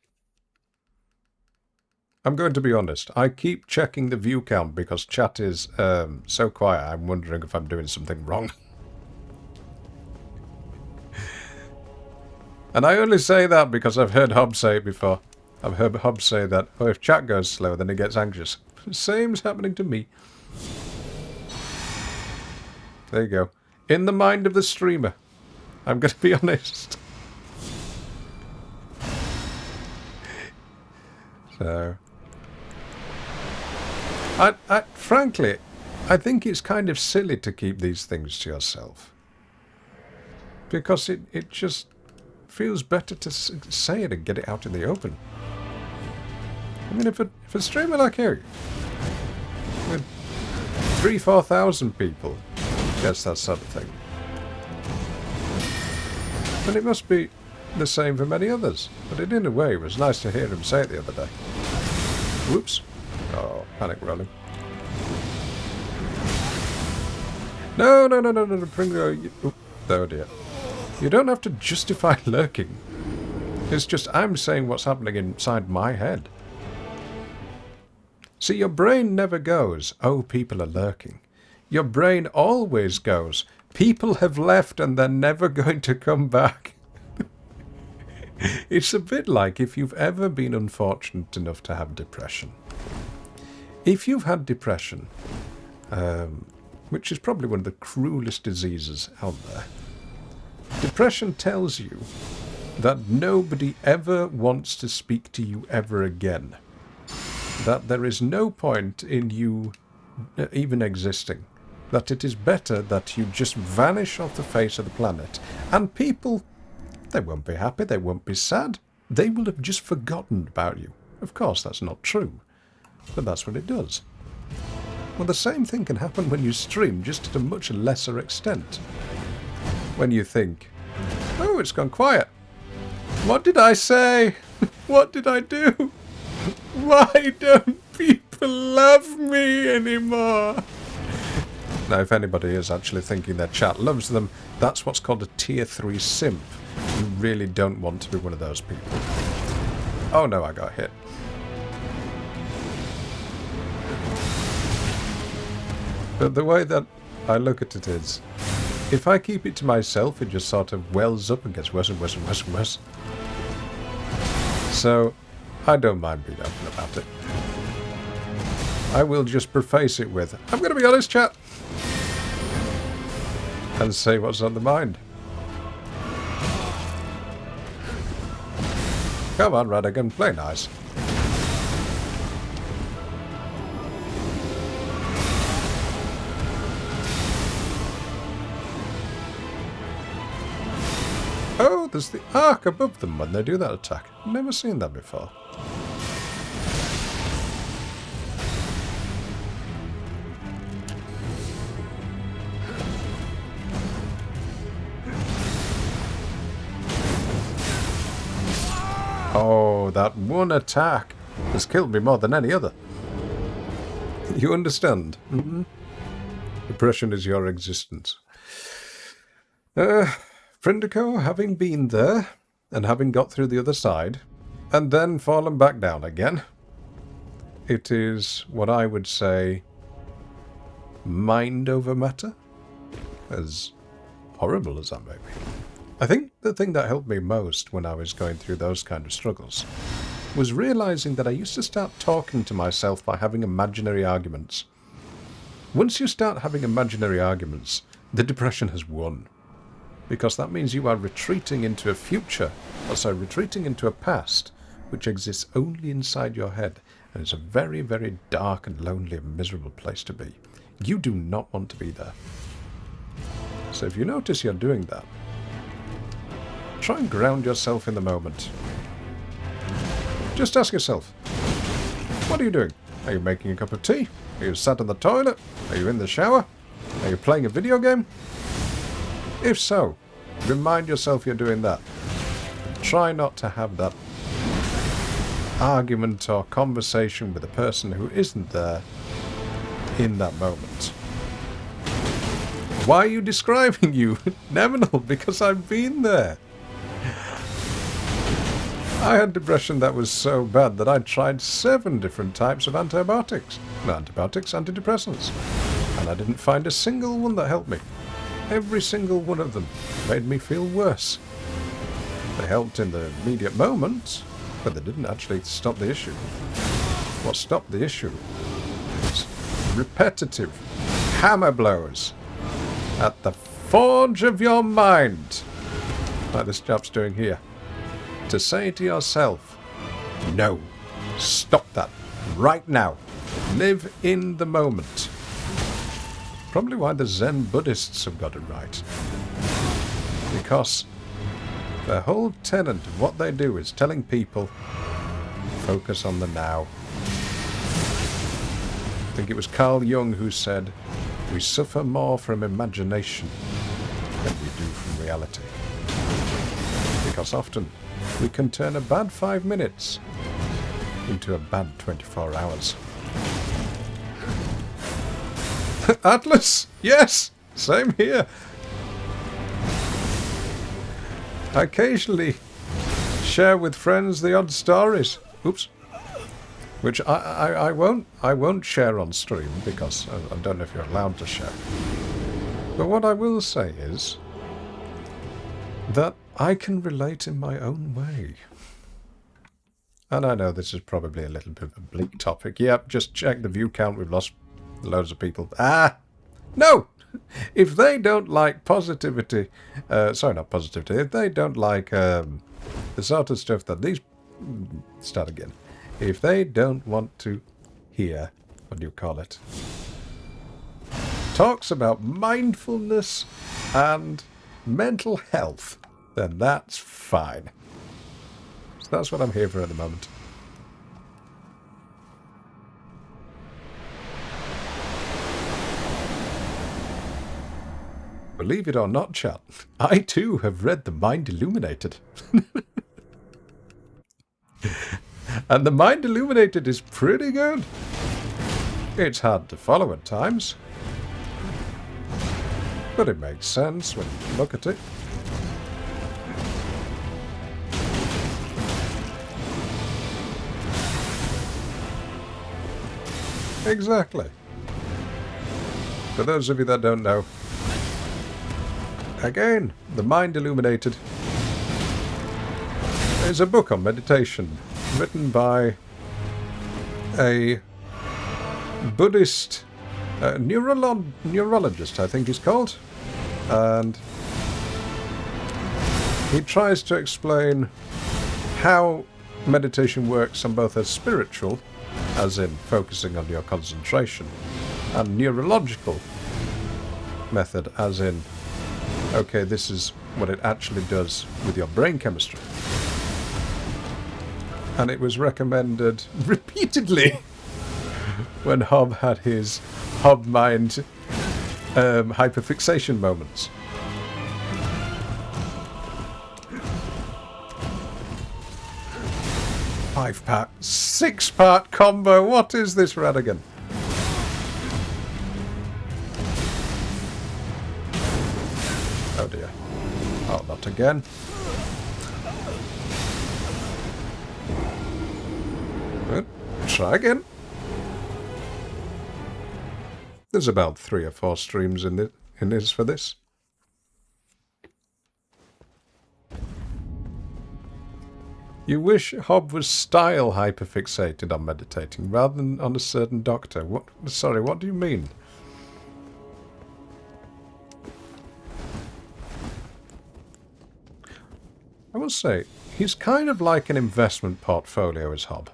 S1: I'm going to be honest. I keep checking the view count because chat is so quiet. I'm wondering if I'm doing something wrong. And I only say that because I've heard Hobbs say it before. I've heard Hobbs say that, oh, if chat goes slow, then he gets anxious. Same's happening to me. There you go. In the mind of the streamer. I'm going to be honest. So... frankly, I think it's kind of silly to keep these things to yourself. Because it just feels better to say it and get it out in the open. I mean, if a streamer like you, with 3,000-4,000 people, gets that sort of thing, then it must be the same for many others. But in a way, it was nice to hear him say it the other day. Whoops. Oh, panic rolling. No, Pringo. Oh dear. You don't have to justify lurking. It's just I'm saying what's happening inside my head. See, your brain never goes, oh, people are lurking. Your brain always goes, people have left and they're never going to come back. It's a bit like if you've ever been unfortunate enough to have depression. If you've had depression, which is probably one of the cruelest diseases out there, depression tells you that nobody ever wants to speak to you ever again. That there is no point in you even existing. That it is better that you just vanish off the face of the planet. And people, they won't be happy, they won't be sad. They will have just forgotten about you. Of course, that's not true. But that's what it does. Well, the same thing can happen when you stream, just at a much lesser extent. When you think, oh, it's gone quiet. What did I say? What did I do? Why don't people love me anymore? Now, if anybody is actually thinking their chat loves them, that's what's called a tier 3 simp. You really don't want to be one of those people. Oh no, I got hit. But the way that I look at it is, if I keep it to myself, it just sort of wells up and gets worse and worse and worse and worse. So, I don't mind being open about it. I will just preface it with, I'm going to be honest, chat, and say what's on the mind. Come on, Radigan, play nice. Oh, there's the arc above them when they do that attack. Never seen that before. Oh, that one attack has killed me more than any other. You understand? Mm-hmm. Depression is your existence. Prindico, having been there, and having got through the other side, and then fallen back down again, it is what I would say mind over matter, as horrible as that may be. I think the thing that helped me most when I was going through those kind of struggles was realizing that I used to start talking to myself by having imaginary arguments. Once you start having imaginary arguments, the depression has won. Because that means you are retreating into a future, retreating into a past, which exists only inside your head, and it's a very, very dark and lonely and miserable place to be. You do not want to be there. So if you notice you're doing that, try and ground yourself in the moment. Just ask yourself, what are you doing? Are you making a cup of tea? Are you sat in the toilet? Are you in the shower? Are you playing a video game? If so, remind yourself you're doing that. Try not to have that argument or conversation with a person who isn't there in that moment. Why are you describing you? Neminal, because I've been there. I had depression that was so bad that I tried 7 different types of antibiotics. Not antibiotics, antidepressants. And I didn't find a single one that helped me. Every single one of them made me feel worse. They helped in the immediate moment, but they didn't actually stop the issue. What stopped the issue was repetitive hammer blows at the forge of your mind, like this chap's doing here. To say to yourself, no, stop that right now. Live in the moment. Probably why the Zen Buddhists have got it right. Because their whole tenet of what they do is telling people, focus on the now. I think it was Carl Jung who said, we suffer more from imagination than we do from reality. Because often we can turn a bad 5 minutes into a bad 24 hours. Atlas! Yes! Same here. I occasionally share with friends the odd stories. Oops. Which I won't share on stream because I don't know if you're allowed to share. But what I will say is that I can relate in my own way. And I know this is probably a little bit of a bleak topic. Yep, just check the view count. We've lost loads of people. No! If they don't like positivity, sorry, not positivity, if they don't like the sort of stuff that these... Start again. If they don't want to hear, what do you call it? Talks about mindfulness and mental health, then that's fine. So that's what I'm here for at the moment. believe it or not, chat, I too have read The Mind Illuminated. And The Mind Illuminated is pretty good. It's hard to follow at times, but it makes sense when you look at it. Exactly. For those of you that don't know, again, The Mind Illuminated is a book on meditation written by a Buddhist neurologist, I think he's called. And he tries to explain how meditation works on both a spiritual, as in focusing on your concentration, and neurological method, as in, okay, this is what it actually does with your brain chemistry. And it was recommended repeatedly when Hob had his Hob mind hyperfixation moments. Five-part, six-part combo. What is this, Radigan? Oh dear. Oh, not again. Good. Try again. There's about 3 or 4 streams in this for this. You wish Hob was style hyperfixated on meditating rather than on a certain doctor. What? Sorry, what do you mean? I will say, he's kind of like an investment portfolio, is Hob.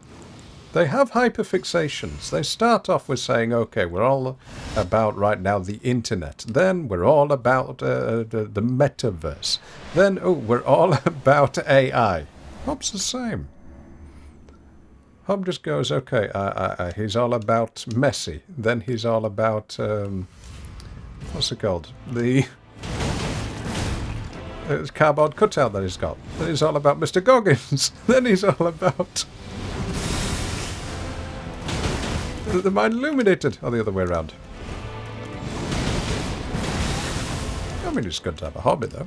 S1: They have hyperfixations. They start off with saying, okay, we're all about right now the internet. Then we're all about the metaverse. Then, oh, we're all about AI. Hob's the same. Hob just goes, okay, he's all about Messi. Then he's all about, what's it called? The cardboard cutout that he's got. Then he's all about Mr. Goggins. Then he's all about The Mind Illuminated, or the other way around. I mean, it's good to have a hobby, though.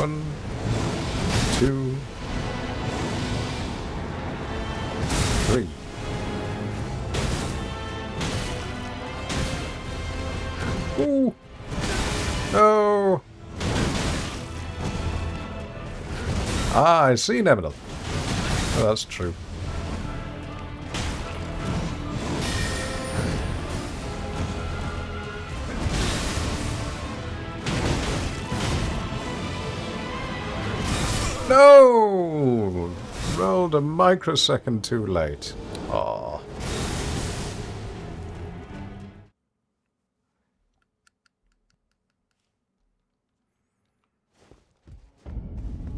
S1: One, two, 3. Ooh! No! Ah, I see Neminal. Oh, that's true. No! Rolled a microsecond too late. Aww.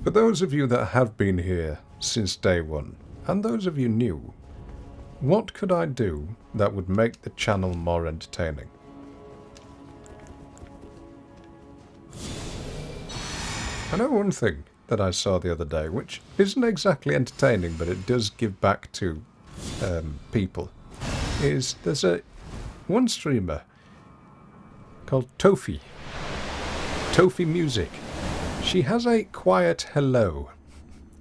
S1: For those of you that have been here since day one, and those of you new, what could I do that would make the channel more entertaining? I know one thing that I saw the other day, which isn't exactly entertaining, but it does give back to people, is there's one streamer called Tofi Music. She has a quiet hello,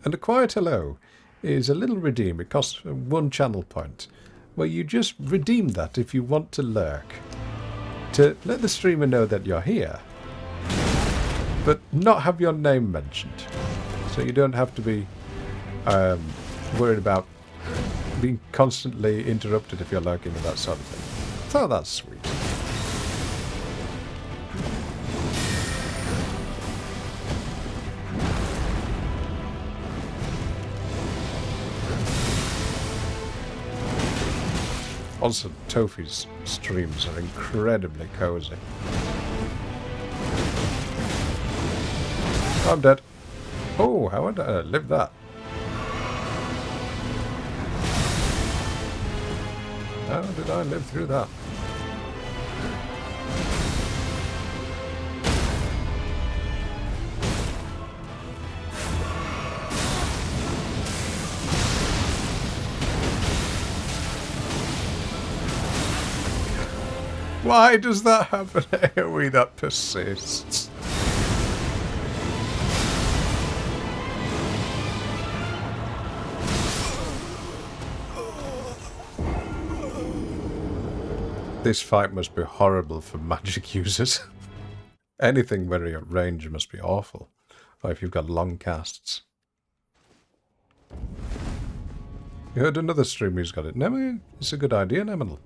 S1: and a quiet hello is a little redeem. It costs 1 channel point, where you just redeem that if you want to lurk, to let the streamer know that you're here, but not have your name mentioned. So you don't have to be worried about being constantly interrupted if you're lurking and that sort of thing. So that's sweet. Also, Tofi's streams are incredibly cozy. I'm dead. Oh, how did I live that? How did I live through that? Why does that happen? AoE that persists. This fight must be horrible for magic users. Anything very at range must be awful. Or if you've got long casts. You heard another stream who's got it. Nemel, it's a good idea, Nemel.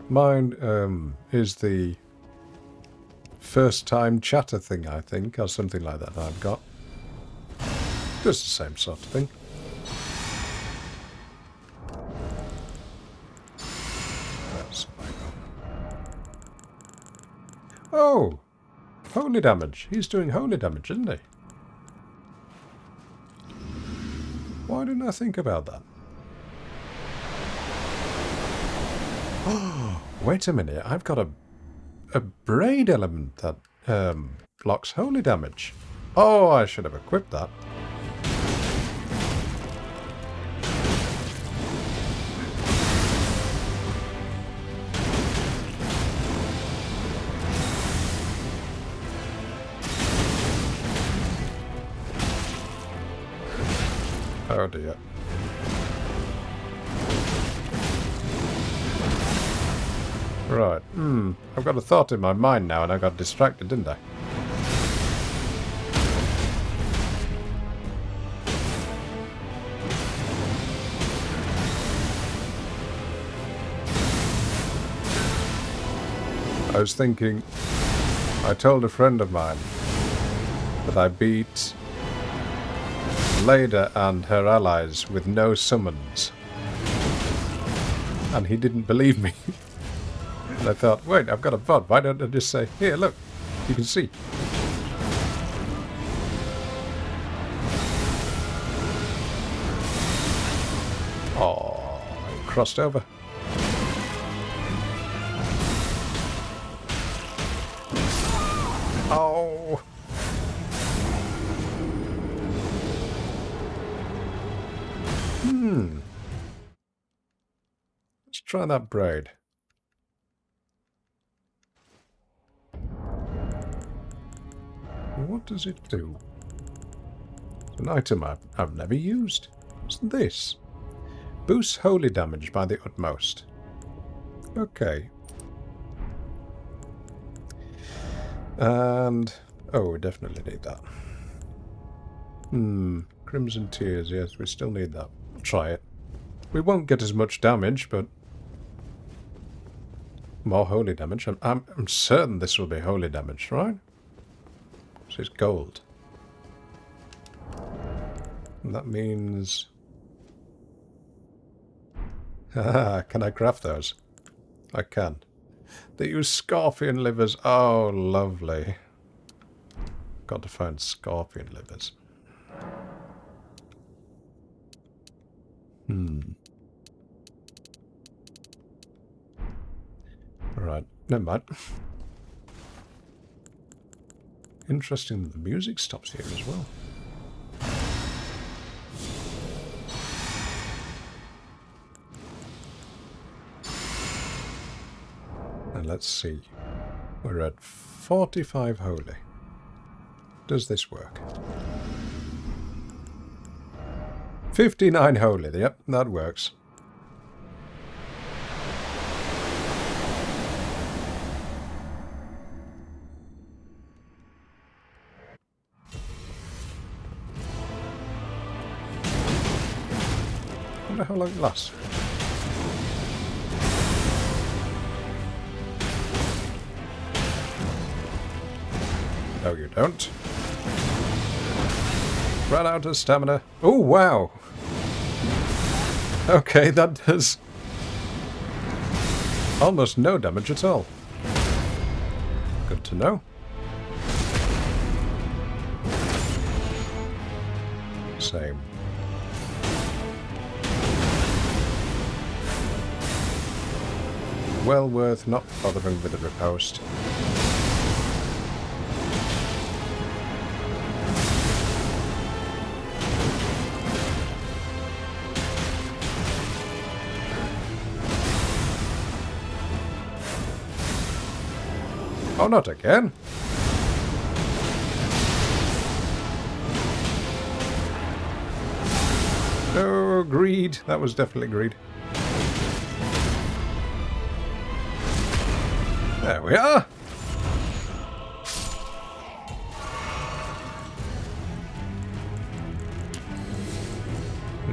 S1: Mine is the first time chatter thing, I think, or something like that I've got. Just the same sort of thing. Oh! Holy damage. He's doing holy damage, isn't he? Why didn't I think about that? Oh, wait a minute. I've got a braid element that blocks holy damage. Oh, I should have equipped that. Oh dear. Right. I've got a thought in my mind now and I got distracted, didn't I? I was thinking, I told a friend of mine that I beat Leda and her allies with no summons. And he didn't believe me. And I thought, wait, I've got a VOD. Why don't I just say, here, look, you can see. Oh, I crossed over. Oh. Let's try that braid. What does it do? It's an item I've never used. What's this? Boosts holy damage by the utmost. Okay. And... oh, we definitely need that. Crimson Tears, yes, we still need that. We'll try it. We won't get as much damage, but... more holy damage. I'm certain this will be holy damage, right? So it's gold. And that means... haha, can I craft those? I can. They use scorpion livers. Oh, lovely. Got to find scorpion livers. Right, never mind. Interesting that the music stops here as well. And let's see. We're at 45 holy. Does this work? 59 holy. Yep, that works. I wonder how long it lasts. No, you don't. Ran out of stamina. Oh, wow. Okay, that does almost no damage at all. Good to know. Same. Well worth not bothering with the riposte. Oh, not again. No, greed. That was definitely greed. There we are.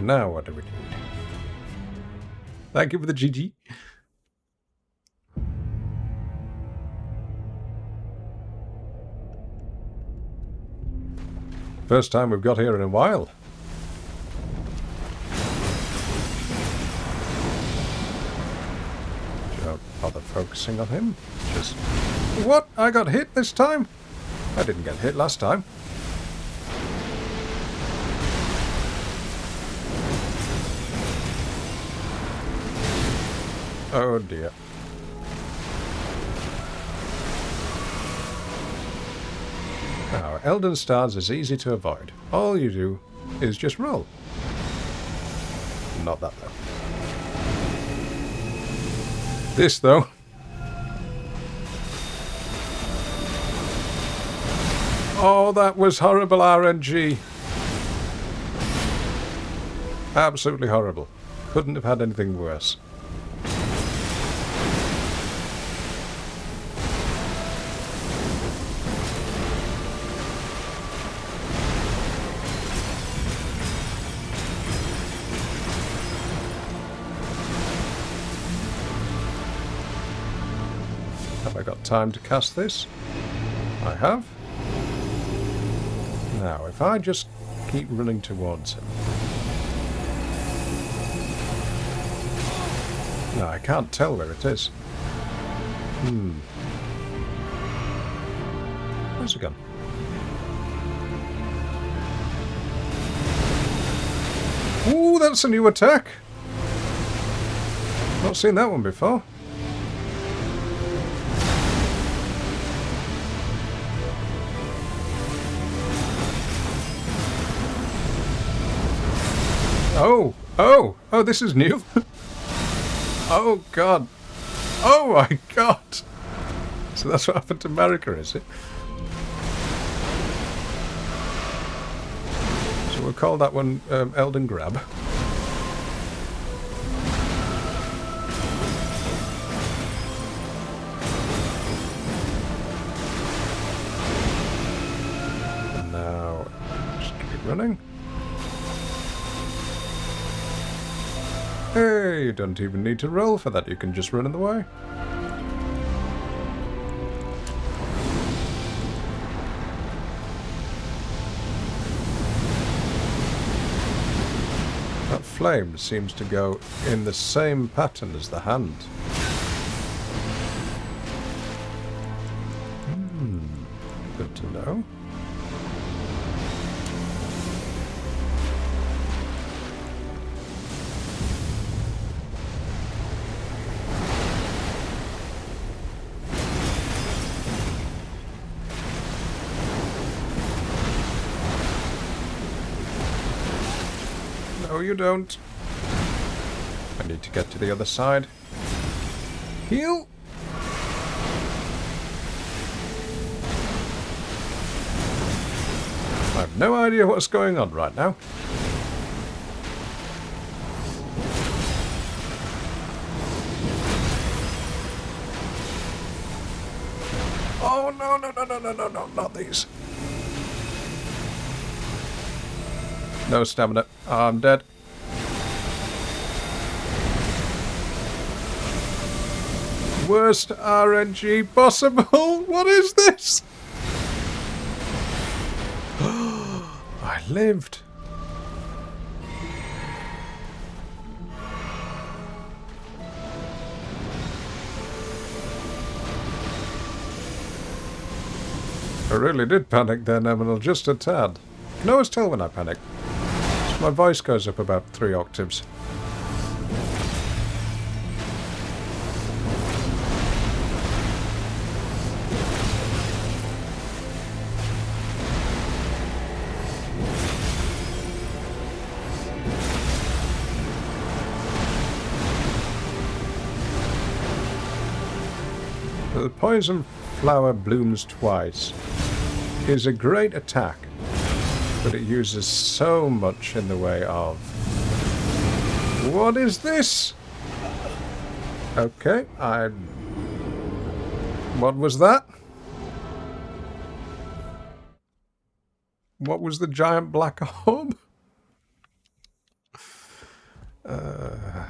S1: Now what do we need? Thank you for the GG. First time we've got here in a while. Don't bother focusing on him. Just... What? I got hit this time? I didn't get hit last time. Oh dear. Now, Elden stars is easy to avoid. All you do is just roll. Not that, though. This, though. Oh, that was horrible RNG. Absolutely horrible. Couldn't have had anything worse. Have I got time to cast this? I have. Now, if I just keep running towards him. No, I can't tell where it is. Where's it gone? Ooh, that's a new attack! Not seen that one before. Oh, this is new. Oh, God. Oh, my God. So that's what happened to America, is it? So we'll call that one Elden Grab. And now, just keep running. Hey, you don't even need to roll for that, you can just run in the way. That flame seems to go in the same pattern as the hand. Good to know. No, you don't. I need to get to the other side. Heal! I have no idea what's going on right now. Oh, no, not these. No stamina. I'm dead. Worst RNG possible. What is this? I lived. I really did panic then, Eminal, just a tad. You can always tell when I panic. My voice goes up about 3 octaves. The poison flower blooms twice is a great attack, but it uses so much in the way of... What is this? Okay, What was that? What was the giant black orb? Oh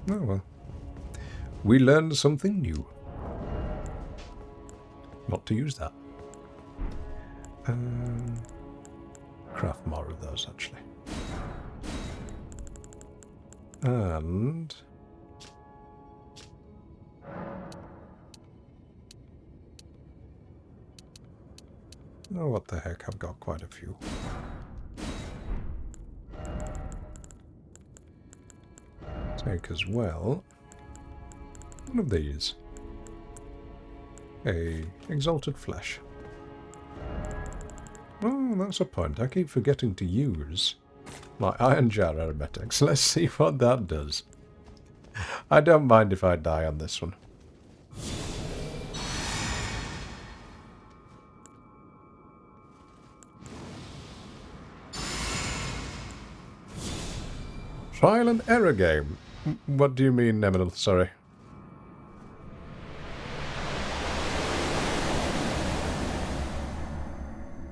S1: well. We learned something new. Not to use that. Craft more of those, actually. And... oh, what the heck, I've got quite a few. Take as well one of these. A exalted flesh. Oh, that's a point. I keep forgetting to use my iron jar aromatics. Let's see what that does. I don't mind if I die on this one. Trial and error game. What do you mean, Eminal? Sorry.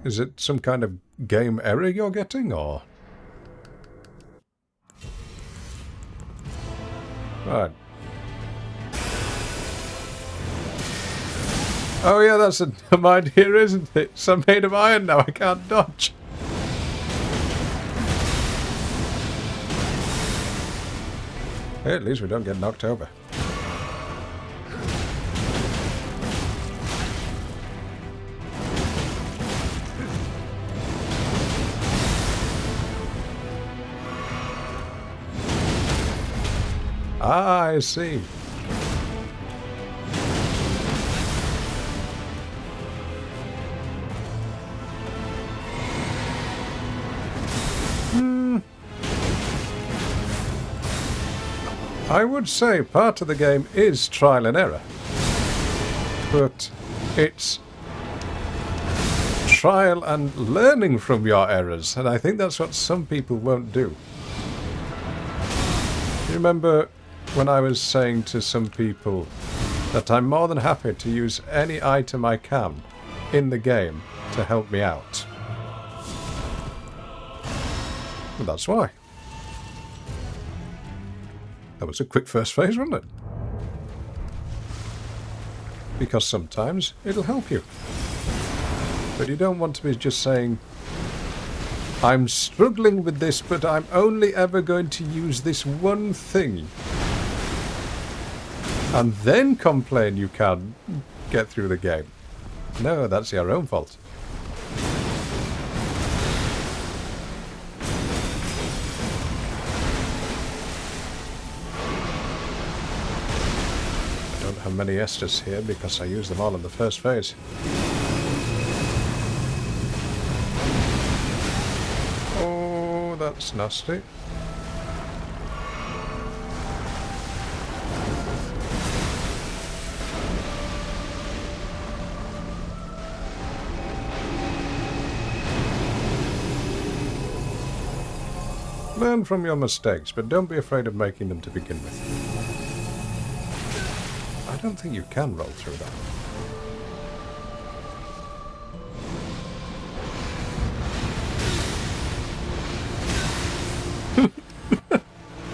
S1: Is it some kind of game error you're getting, or...? Right. Oh yeah, that's a dumb idea, isn't it? So I'm made of iron now, I can't dodge. Hey, at least we don't get knocked over. Ah, I see. I would say part of the game is trial and error, but it's trial and learning from your errors, and I think that's what some people won't do. You remember when I was saying to some people that I'm more than happy to use any item I can in the game to help me out? Well, that's why. That was a quick first phase, wasn't it? Because sometimes it'll help you. But you don't want to be just saying, I'm struggling with this, but I'm only ever going to use this one thing. And then complain you can't get through the game. No, that's your own fault. I don't have many Estus here because I used them all in the first phase. Oh, that's nasty. Learn from your mistakes, but don't be afraid of making them to begin with. I don't think you can roll through that.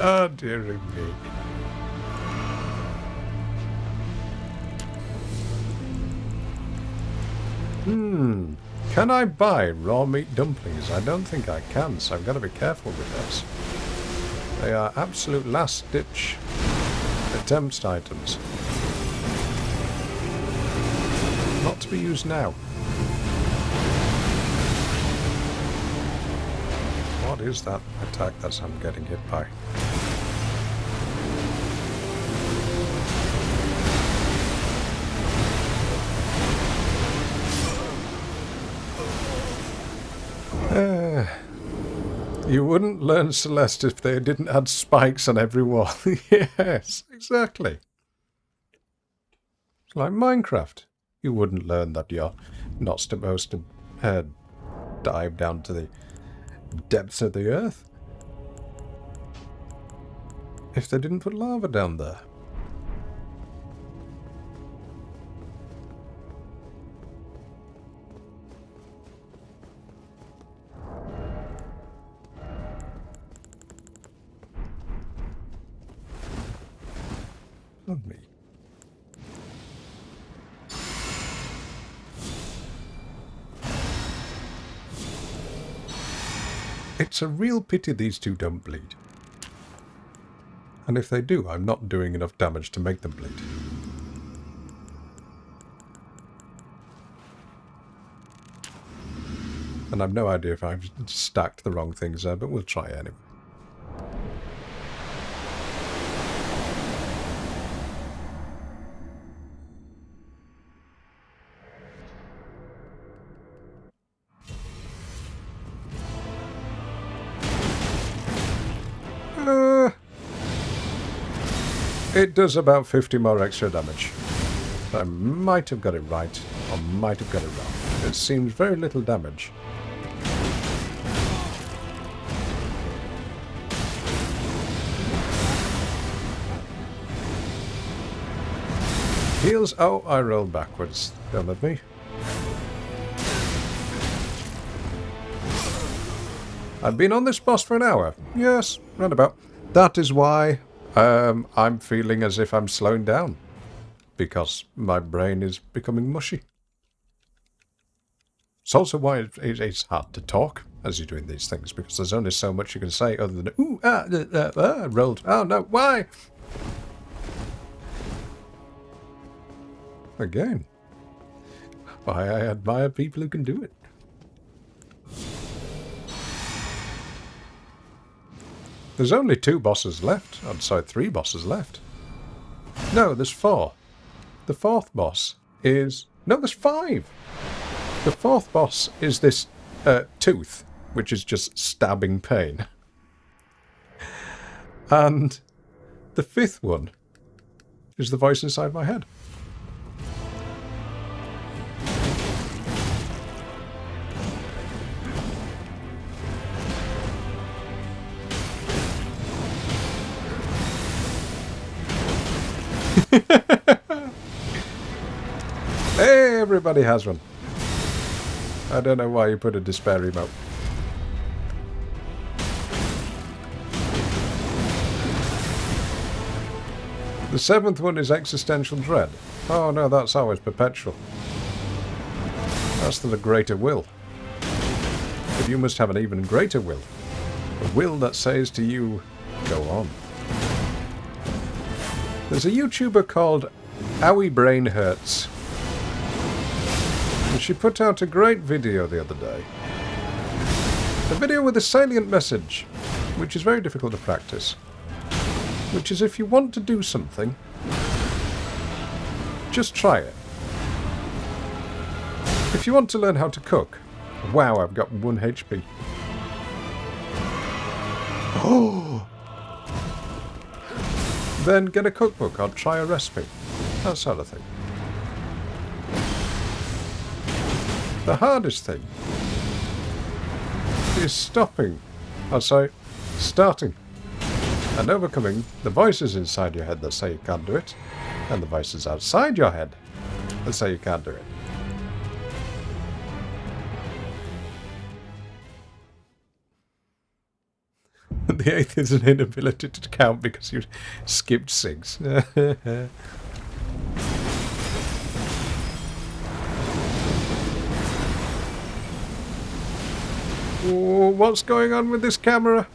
S1: Oh, dearie me. Can I buy raw meat dumplings? I don't think I can, so I've got to be careful with those. They are absolute last-ditch attempt items. Not to be used now. What is that attack that I'm getting hit by? You wouldn't learn Celeste if they didn't add spikes on every wall. Yes, exactly. It's like Minecraft. You wouldn't learn that you're not supposed to dive down to the depths of the earth if they didn't put lava down there. Love me. It's a real pity these two don't bleed. And if they do, I'm not doing enough damage to make them bleed. And I've no idea if I've stacked the wrong things there, but we'll try anyway. It does about 50 more extra damage. I might have got it right, or might have got it wrong. It seems very little damage. Heals. Oh, I rolled backwards. Don't let me. I've been on this boss for an hour. Yes, roundabout. That is why I'm feeling as if I'm slowing down. Because my brain is becoming mushy. It's also why it's hard to talk as you're doing these things, because there's only so much you can say other than, ooh, rolled. Oh no, why? Again. Why I admire people who can do it. There's only 2 bosses left. I'm sorry, 3 bosses left. No, there's 4. The 4th boss is... No, there's 5! The 4th boss is this tooth, which is just stabbing pain. And the 5th one is the voice inside my head. Hey, everybody has one. I don't know why you put a despair emote. The 7th one is existential dread. Oh no, that's always perpetual. That's the greater will. But you must have an even greater will. A will that says to you, go on. There's a YouTuber called Owie Brain Hurts. And she put out a great video the other day. A video with a salient message, which is very difficult to practice. Which is, if you want to do something, just try it. If you want to learn how to cook, wow, I've got 1 HP. Oh! Then get a cookbook or try a recipe. That sort of thing. The hardest thing is starting and overcoming the voices inside your head that say you can't do it, and the voices outside your head that say you can't do it. The 8th is an inability to count because you skipped 6. Oh, what's going on with this camera?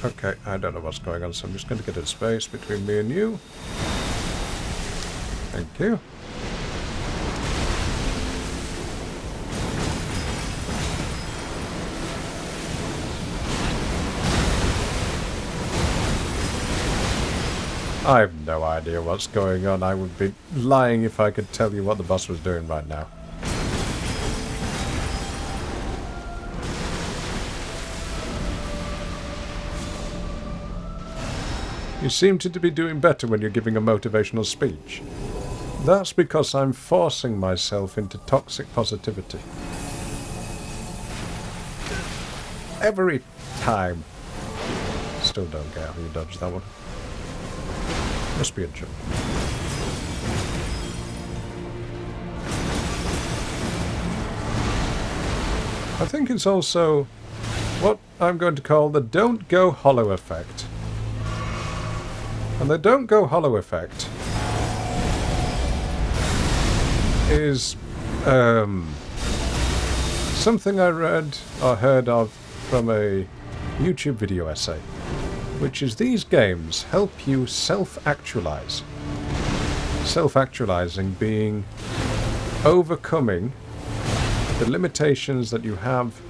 S1: Okay, I don't know what's going on, so I'm just going to get a space between me and you. Thank you. I have no idea what's going on. I would be lying if I could tell you what the boss was doing right now. You seem to be doing better when you're giving a motivational speech. That's because I'm forcing myself into toxic positivity. Every time. Still don't get how you dodged that one. Must be a joke. I think it's also what I'm going to call the don't go hollow effect. And the don't go hollow effect is something I read or heard of from a YouTube video essay, which is these games help you self-actualize. Self-actualizing being overcoming the limitations that you have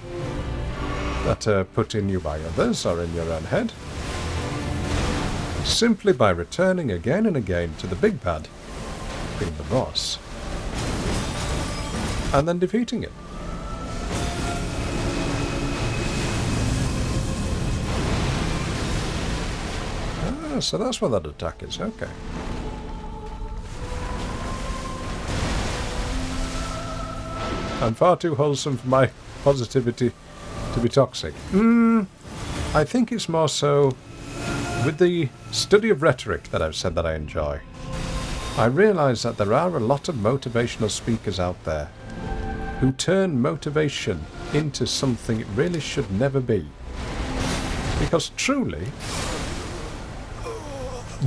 S1: that are put in you by others or in your own head, simply by returning again and again to the big bad, being the boss, and then defeating it. Ah, so that's what that attack is, okay. I'm far too wholesome for my positivity to be toxic. I think it's more so with the study of rhetoric that I've said that I enjoy. I realise that there are a lot of motivational speakers out there who turn motivation into something it really should never be. Because truly,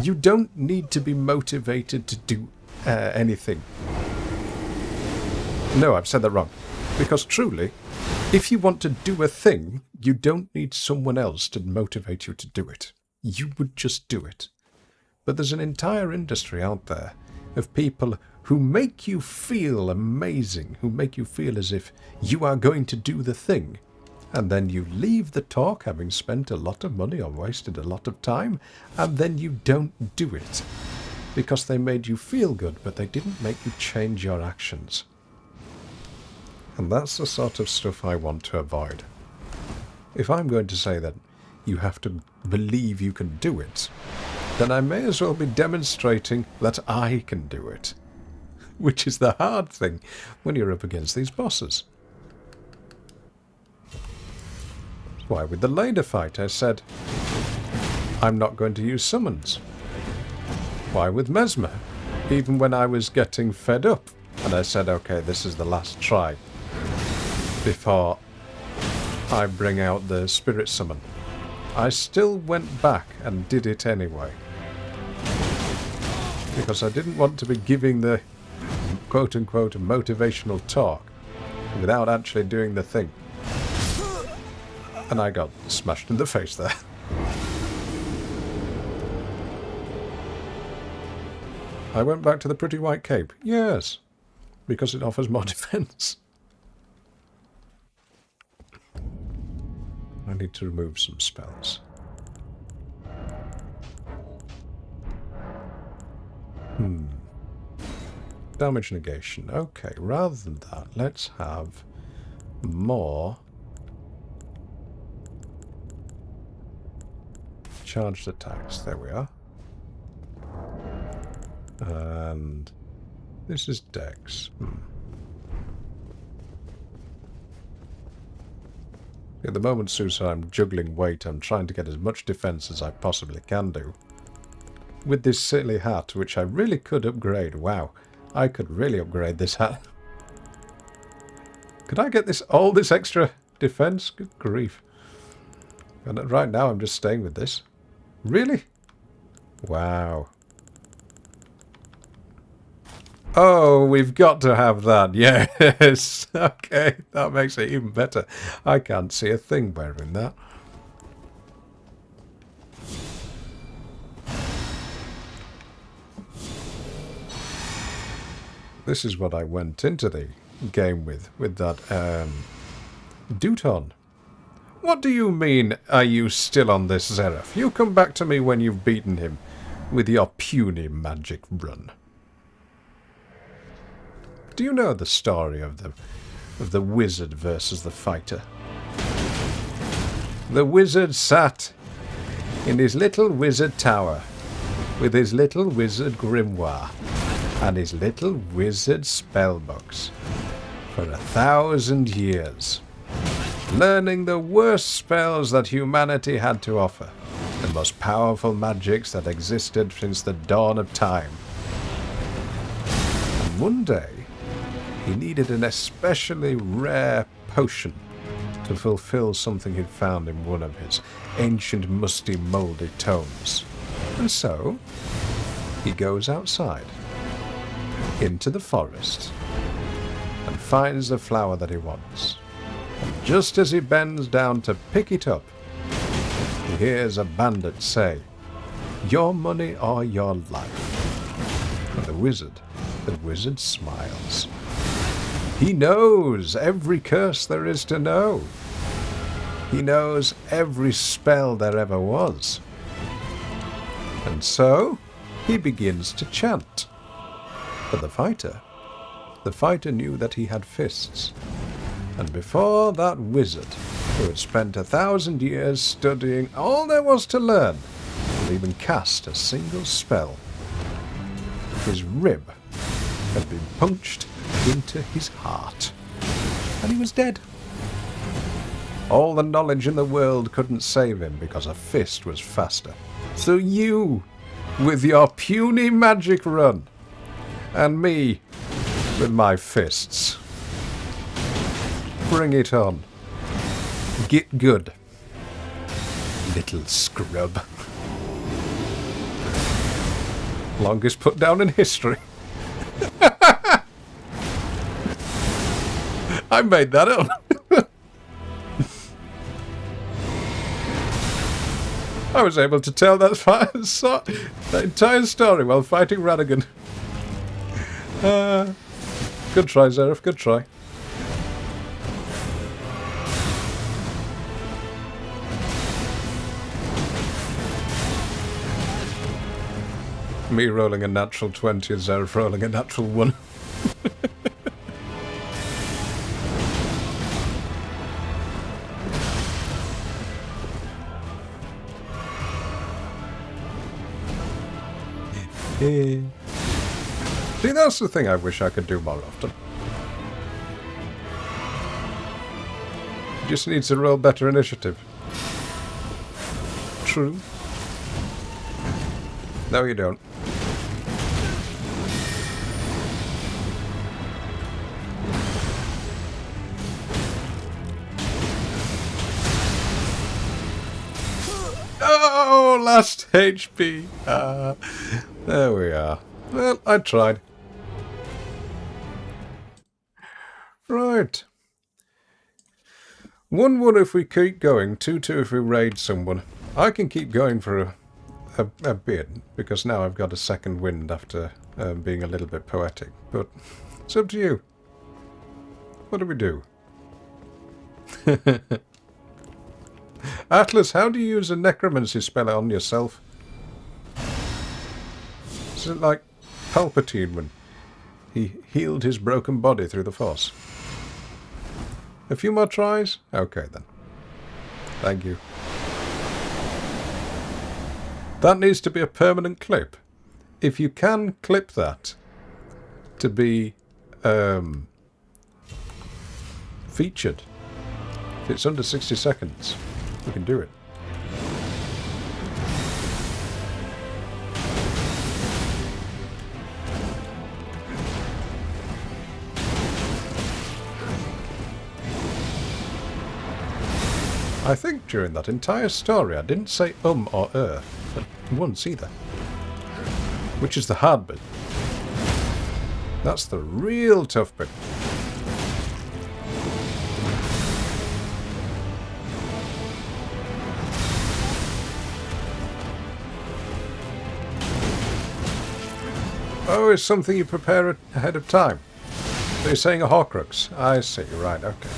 S1: you don't need to be motivated to do anything. No, I've said that wrong. Because truly, if you want to do a thing, you don't need someone else to motivate you to do it. You would just do it. But there's an entire industry out there of people who make you feel amazing, who make you feel as if you are going to do the thing. And then you leave the talk having spent a lot of money or wasted a lot of time, and then you don't do it. Because they made you feel good, but they didn't make you change your actions. And that's the sort of stuff I want to avoid. If I'm going to say that you have to believe you can do it, then I may as well be demonstrating that I can do it. Which is the hard thing when you're up against these bosses. That's why with the Lader fight I said, I'm not going to use summons. Why with Mesmer? Even when I was getting fed up, and I said, okay, this is the last try before I bring out the Spirit Summon. I still went back and did it anyway. Because I didn't want to be giving the quote-unquote motivational talk without actually doing the thing. And I got smashed in the face there. I went back to the pretty white cape. Yes, because it offers more defense. I need to remove some spells. Damage negation. Okay, rather than that, let's have more charged attacks. There we are. And this is Dex. At the moment, Susa, I'm juggling weight. I'm trying to get as much defense as I possibly can do. With this silly hat, which I really could upgrade. Wow, I could really upgrade this hat. Could I get all this extra defense? Good grief. And right now, I'm just staying with this. Really? Wow. Oh, we've got to have that. Yes. Okay, that makes it even better. I can't see a thing wearing that. This is what I went into the game with that Duton. What do you mean, are you still on this, Zeref? You come back to me when you've beaten him with your puny magic run. Do you know the story of the wizard versus the fighter? The wizard sat in his little wizard tower with his little wizard grimoire and his little wizard spellbooks for 1,000 years, learning the worst spells that humanity had to offer, the most powerful magics that existed since the dawn of time. And one day, he needed an especially rare potion to fulfill something he'd found in one of his ancient, musty, mouldy tomes. And so, he goes outside, into the forest, and finds the flower that he wants. And just as he bends down to pick it up, he hears a bandit say, "Your money or your life." And the wizard smiles. He knows every curse there is to know. He knows every spell there ever was. And so, he begins to chant. But the fighter knew that he had fists. And before that wizard, who had spent 1,000 years studying all there was to learn, could even cast a single spell, his rib had been punched into his heart, and he was dead. All the knowledge in the world couldn't save him because a fist was faster. So you, with your puny magic run, and me with my fists, bring it on. Get good, little scrub. Longest put down in history. I made that up. I was able to tell that entire story while fighting Radagon. Good try, Zeref, good try. Me rolling a natural 20 and Zeref rolling a natural 1. See, that's the thing I wish I could do more often. Just needs to roll better initiative. True. No, you don't. Oh, last HP. There we are. Well, I tried. Right. 1-1 if we keep going, 2-2 if we raid someone. I can keep going for a bit, because now I've got a second wind after being a little bit poetic. But it's up to you. What do we do? Atlas, how do you use a necromancy spell on yourself? Is it like Palpatine when he healed his broken body through the Force? A few more tries? Okay then. Thank you. That needs to be a permanent clip. If you can clip that to be featured, if it's under 60 seconds, we can do it. I think during that entire story I didn't say or once either. Which is the hard bit. That's the real tough bit. Oh, it's something you prepare ahead of time. So you're saying a Horcrux. I see, right, okay.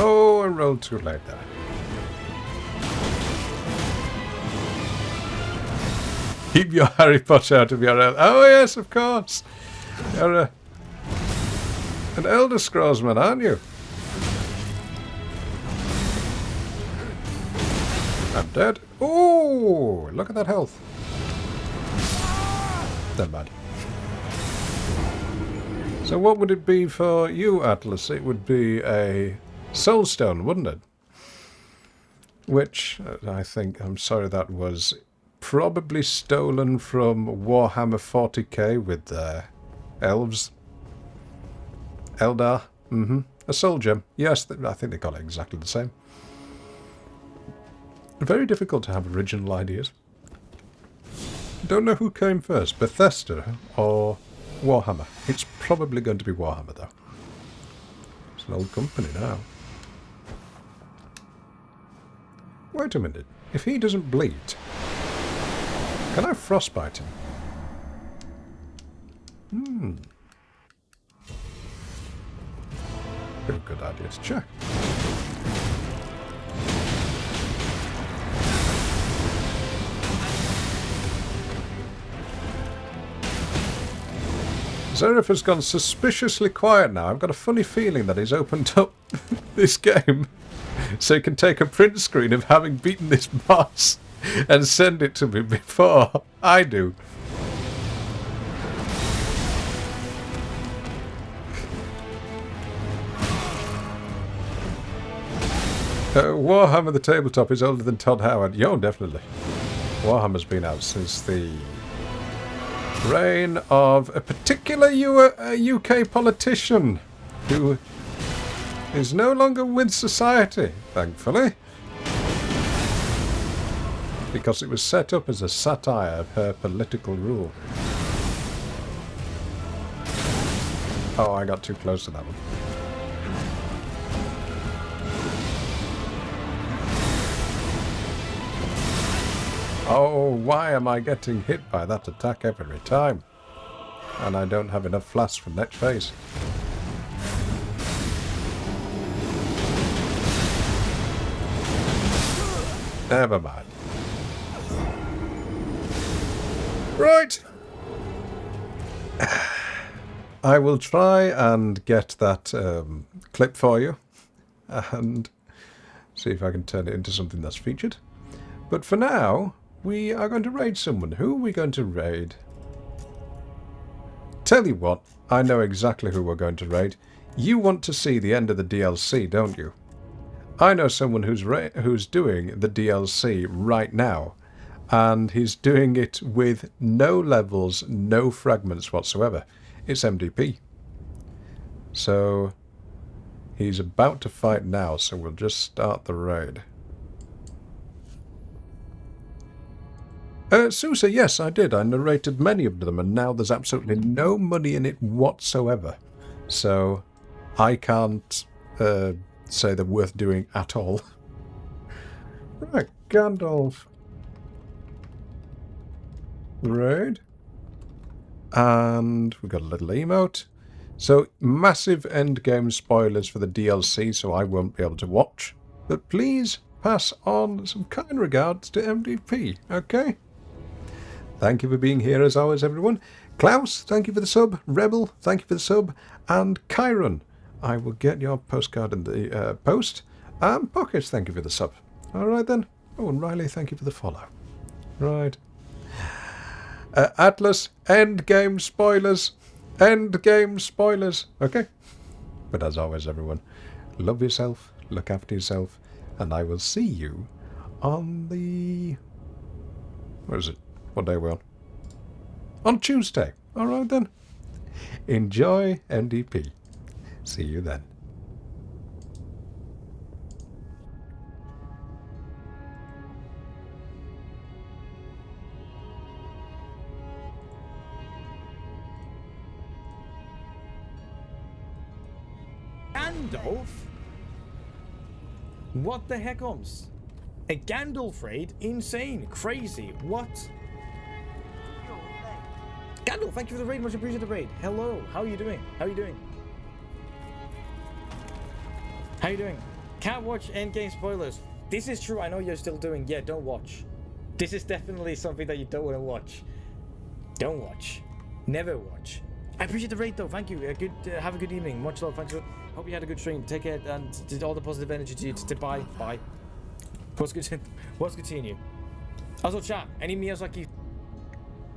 S1: Oh, I rolled too late there. Keep your Harry Potter out of your... Oh, yes, of course. You're an Elder Scrollsman, aren't you? I'm dead. Oh, look at that health. Never mind. So what would it be for you, Atlas? It would be a Soulstone, wouldn't it? Which, I think, I'm sorry, that was probably stolen from Warhammer 40k with elves. Eldar. A soul gem. Yes, I think they got it exactly the same. Very difficult to have original ideas. Don't know who came first, Bethesda or Warhammer. It's probably going to be Warhammer, though. It's an old company now. Wait a minute. If he doesn't bleed, can I frostbite him? Be a good idea to check. Xerath has gone suspiciously quiet now. I've got a funny feeling that he's opened up this game so he can take a print screen of having beaten this boss and send it to me before I do. Warhammer the tabletop is older than Todd Howard. Yo, definitely. Warhammer's been out since the reign of a particular UK politician who is no longer with society, thankfully. Because it was set up as a satire of her political rule. Oh, I got too close to that one. Oh, why am I getting hit by that attack every time? And I don't have enough flasks for next phase. Never mind. Right. I will try and get that clip for you and see if I can turn it into something that's featured. But for now, we are going to raid someone. Who are we going to raid? Tell you what, I know exactly who we're going to raid. You want to see the end of the DLC, don't you? I know someone who's doing the DLC right now, and he's doing it with no levels, no fragments whatsoever. It's MDP. So he's about to fight now, so we'll just start the raid. Sousa, yes, I did. I narrated many of them, and now there's absolutely no money in it whatsoever. So I can't say they're worth doing at all. Right, Gandolph. Raid. And we've got a little emote. So, massive endgame spoilers for the DLC, so I won't be able to watch. But please pass on some kind regards to MDP, okay? Thank you for being here as always, everyone. Klaus, thank you for the sub. Rebel, thank you for the sub. And Chiron, I will get your postcard in the post. And Pockets, thank you for the sub. Alright then. Oh, and Riley, thank you for the follow. Right. Atlas, endgame spoilers. Endgame spoilers. Okay. But as always, everyone, love yourself, look after yourself, and I will see you on the... What is it? What day are we on? on Tuesday. Alright then. Enjoy NDP. See you then.
S3: Gandalf? What the heck, a Gandalf raid? Insane, crazy, what? Gandalf, thank you for the raid, much appreciated the raid. Hello, how are you doing? How are you doing? How are you doing? Can't watch endgame spoilers. This is true, I know you're still doing. Yeah, don't watch. This is definitely something that you don't want to watch. Don't watch. Never watch. I appreciate the raid though, thank you. Have a good evening. Much love, thanks for... Hope you had a good stream. Take care and did all the positive energy to you. Bye. Bye. Let's continue. Also, chat. Any Miyazaki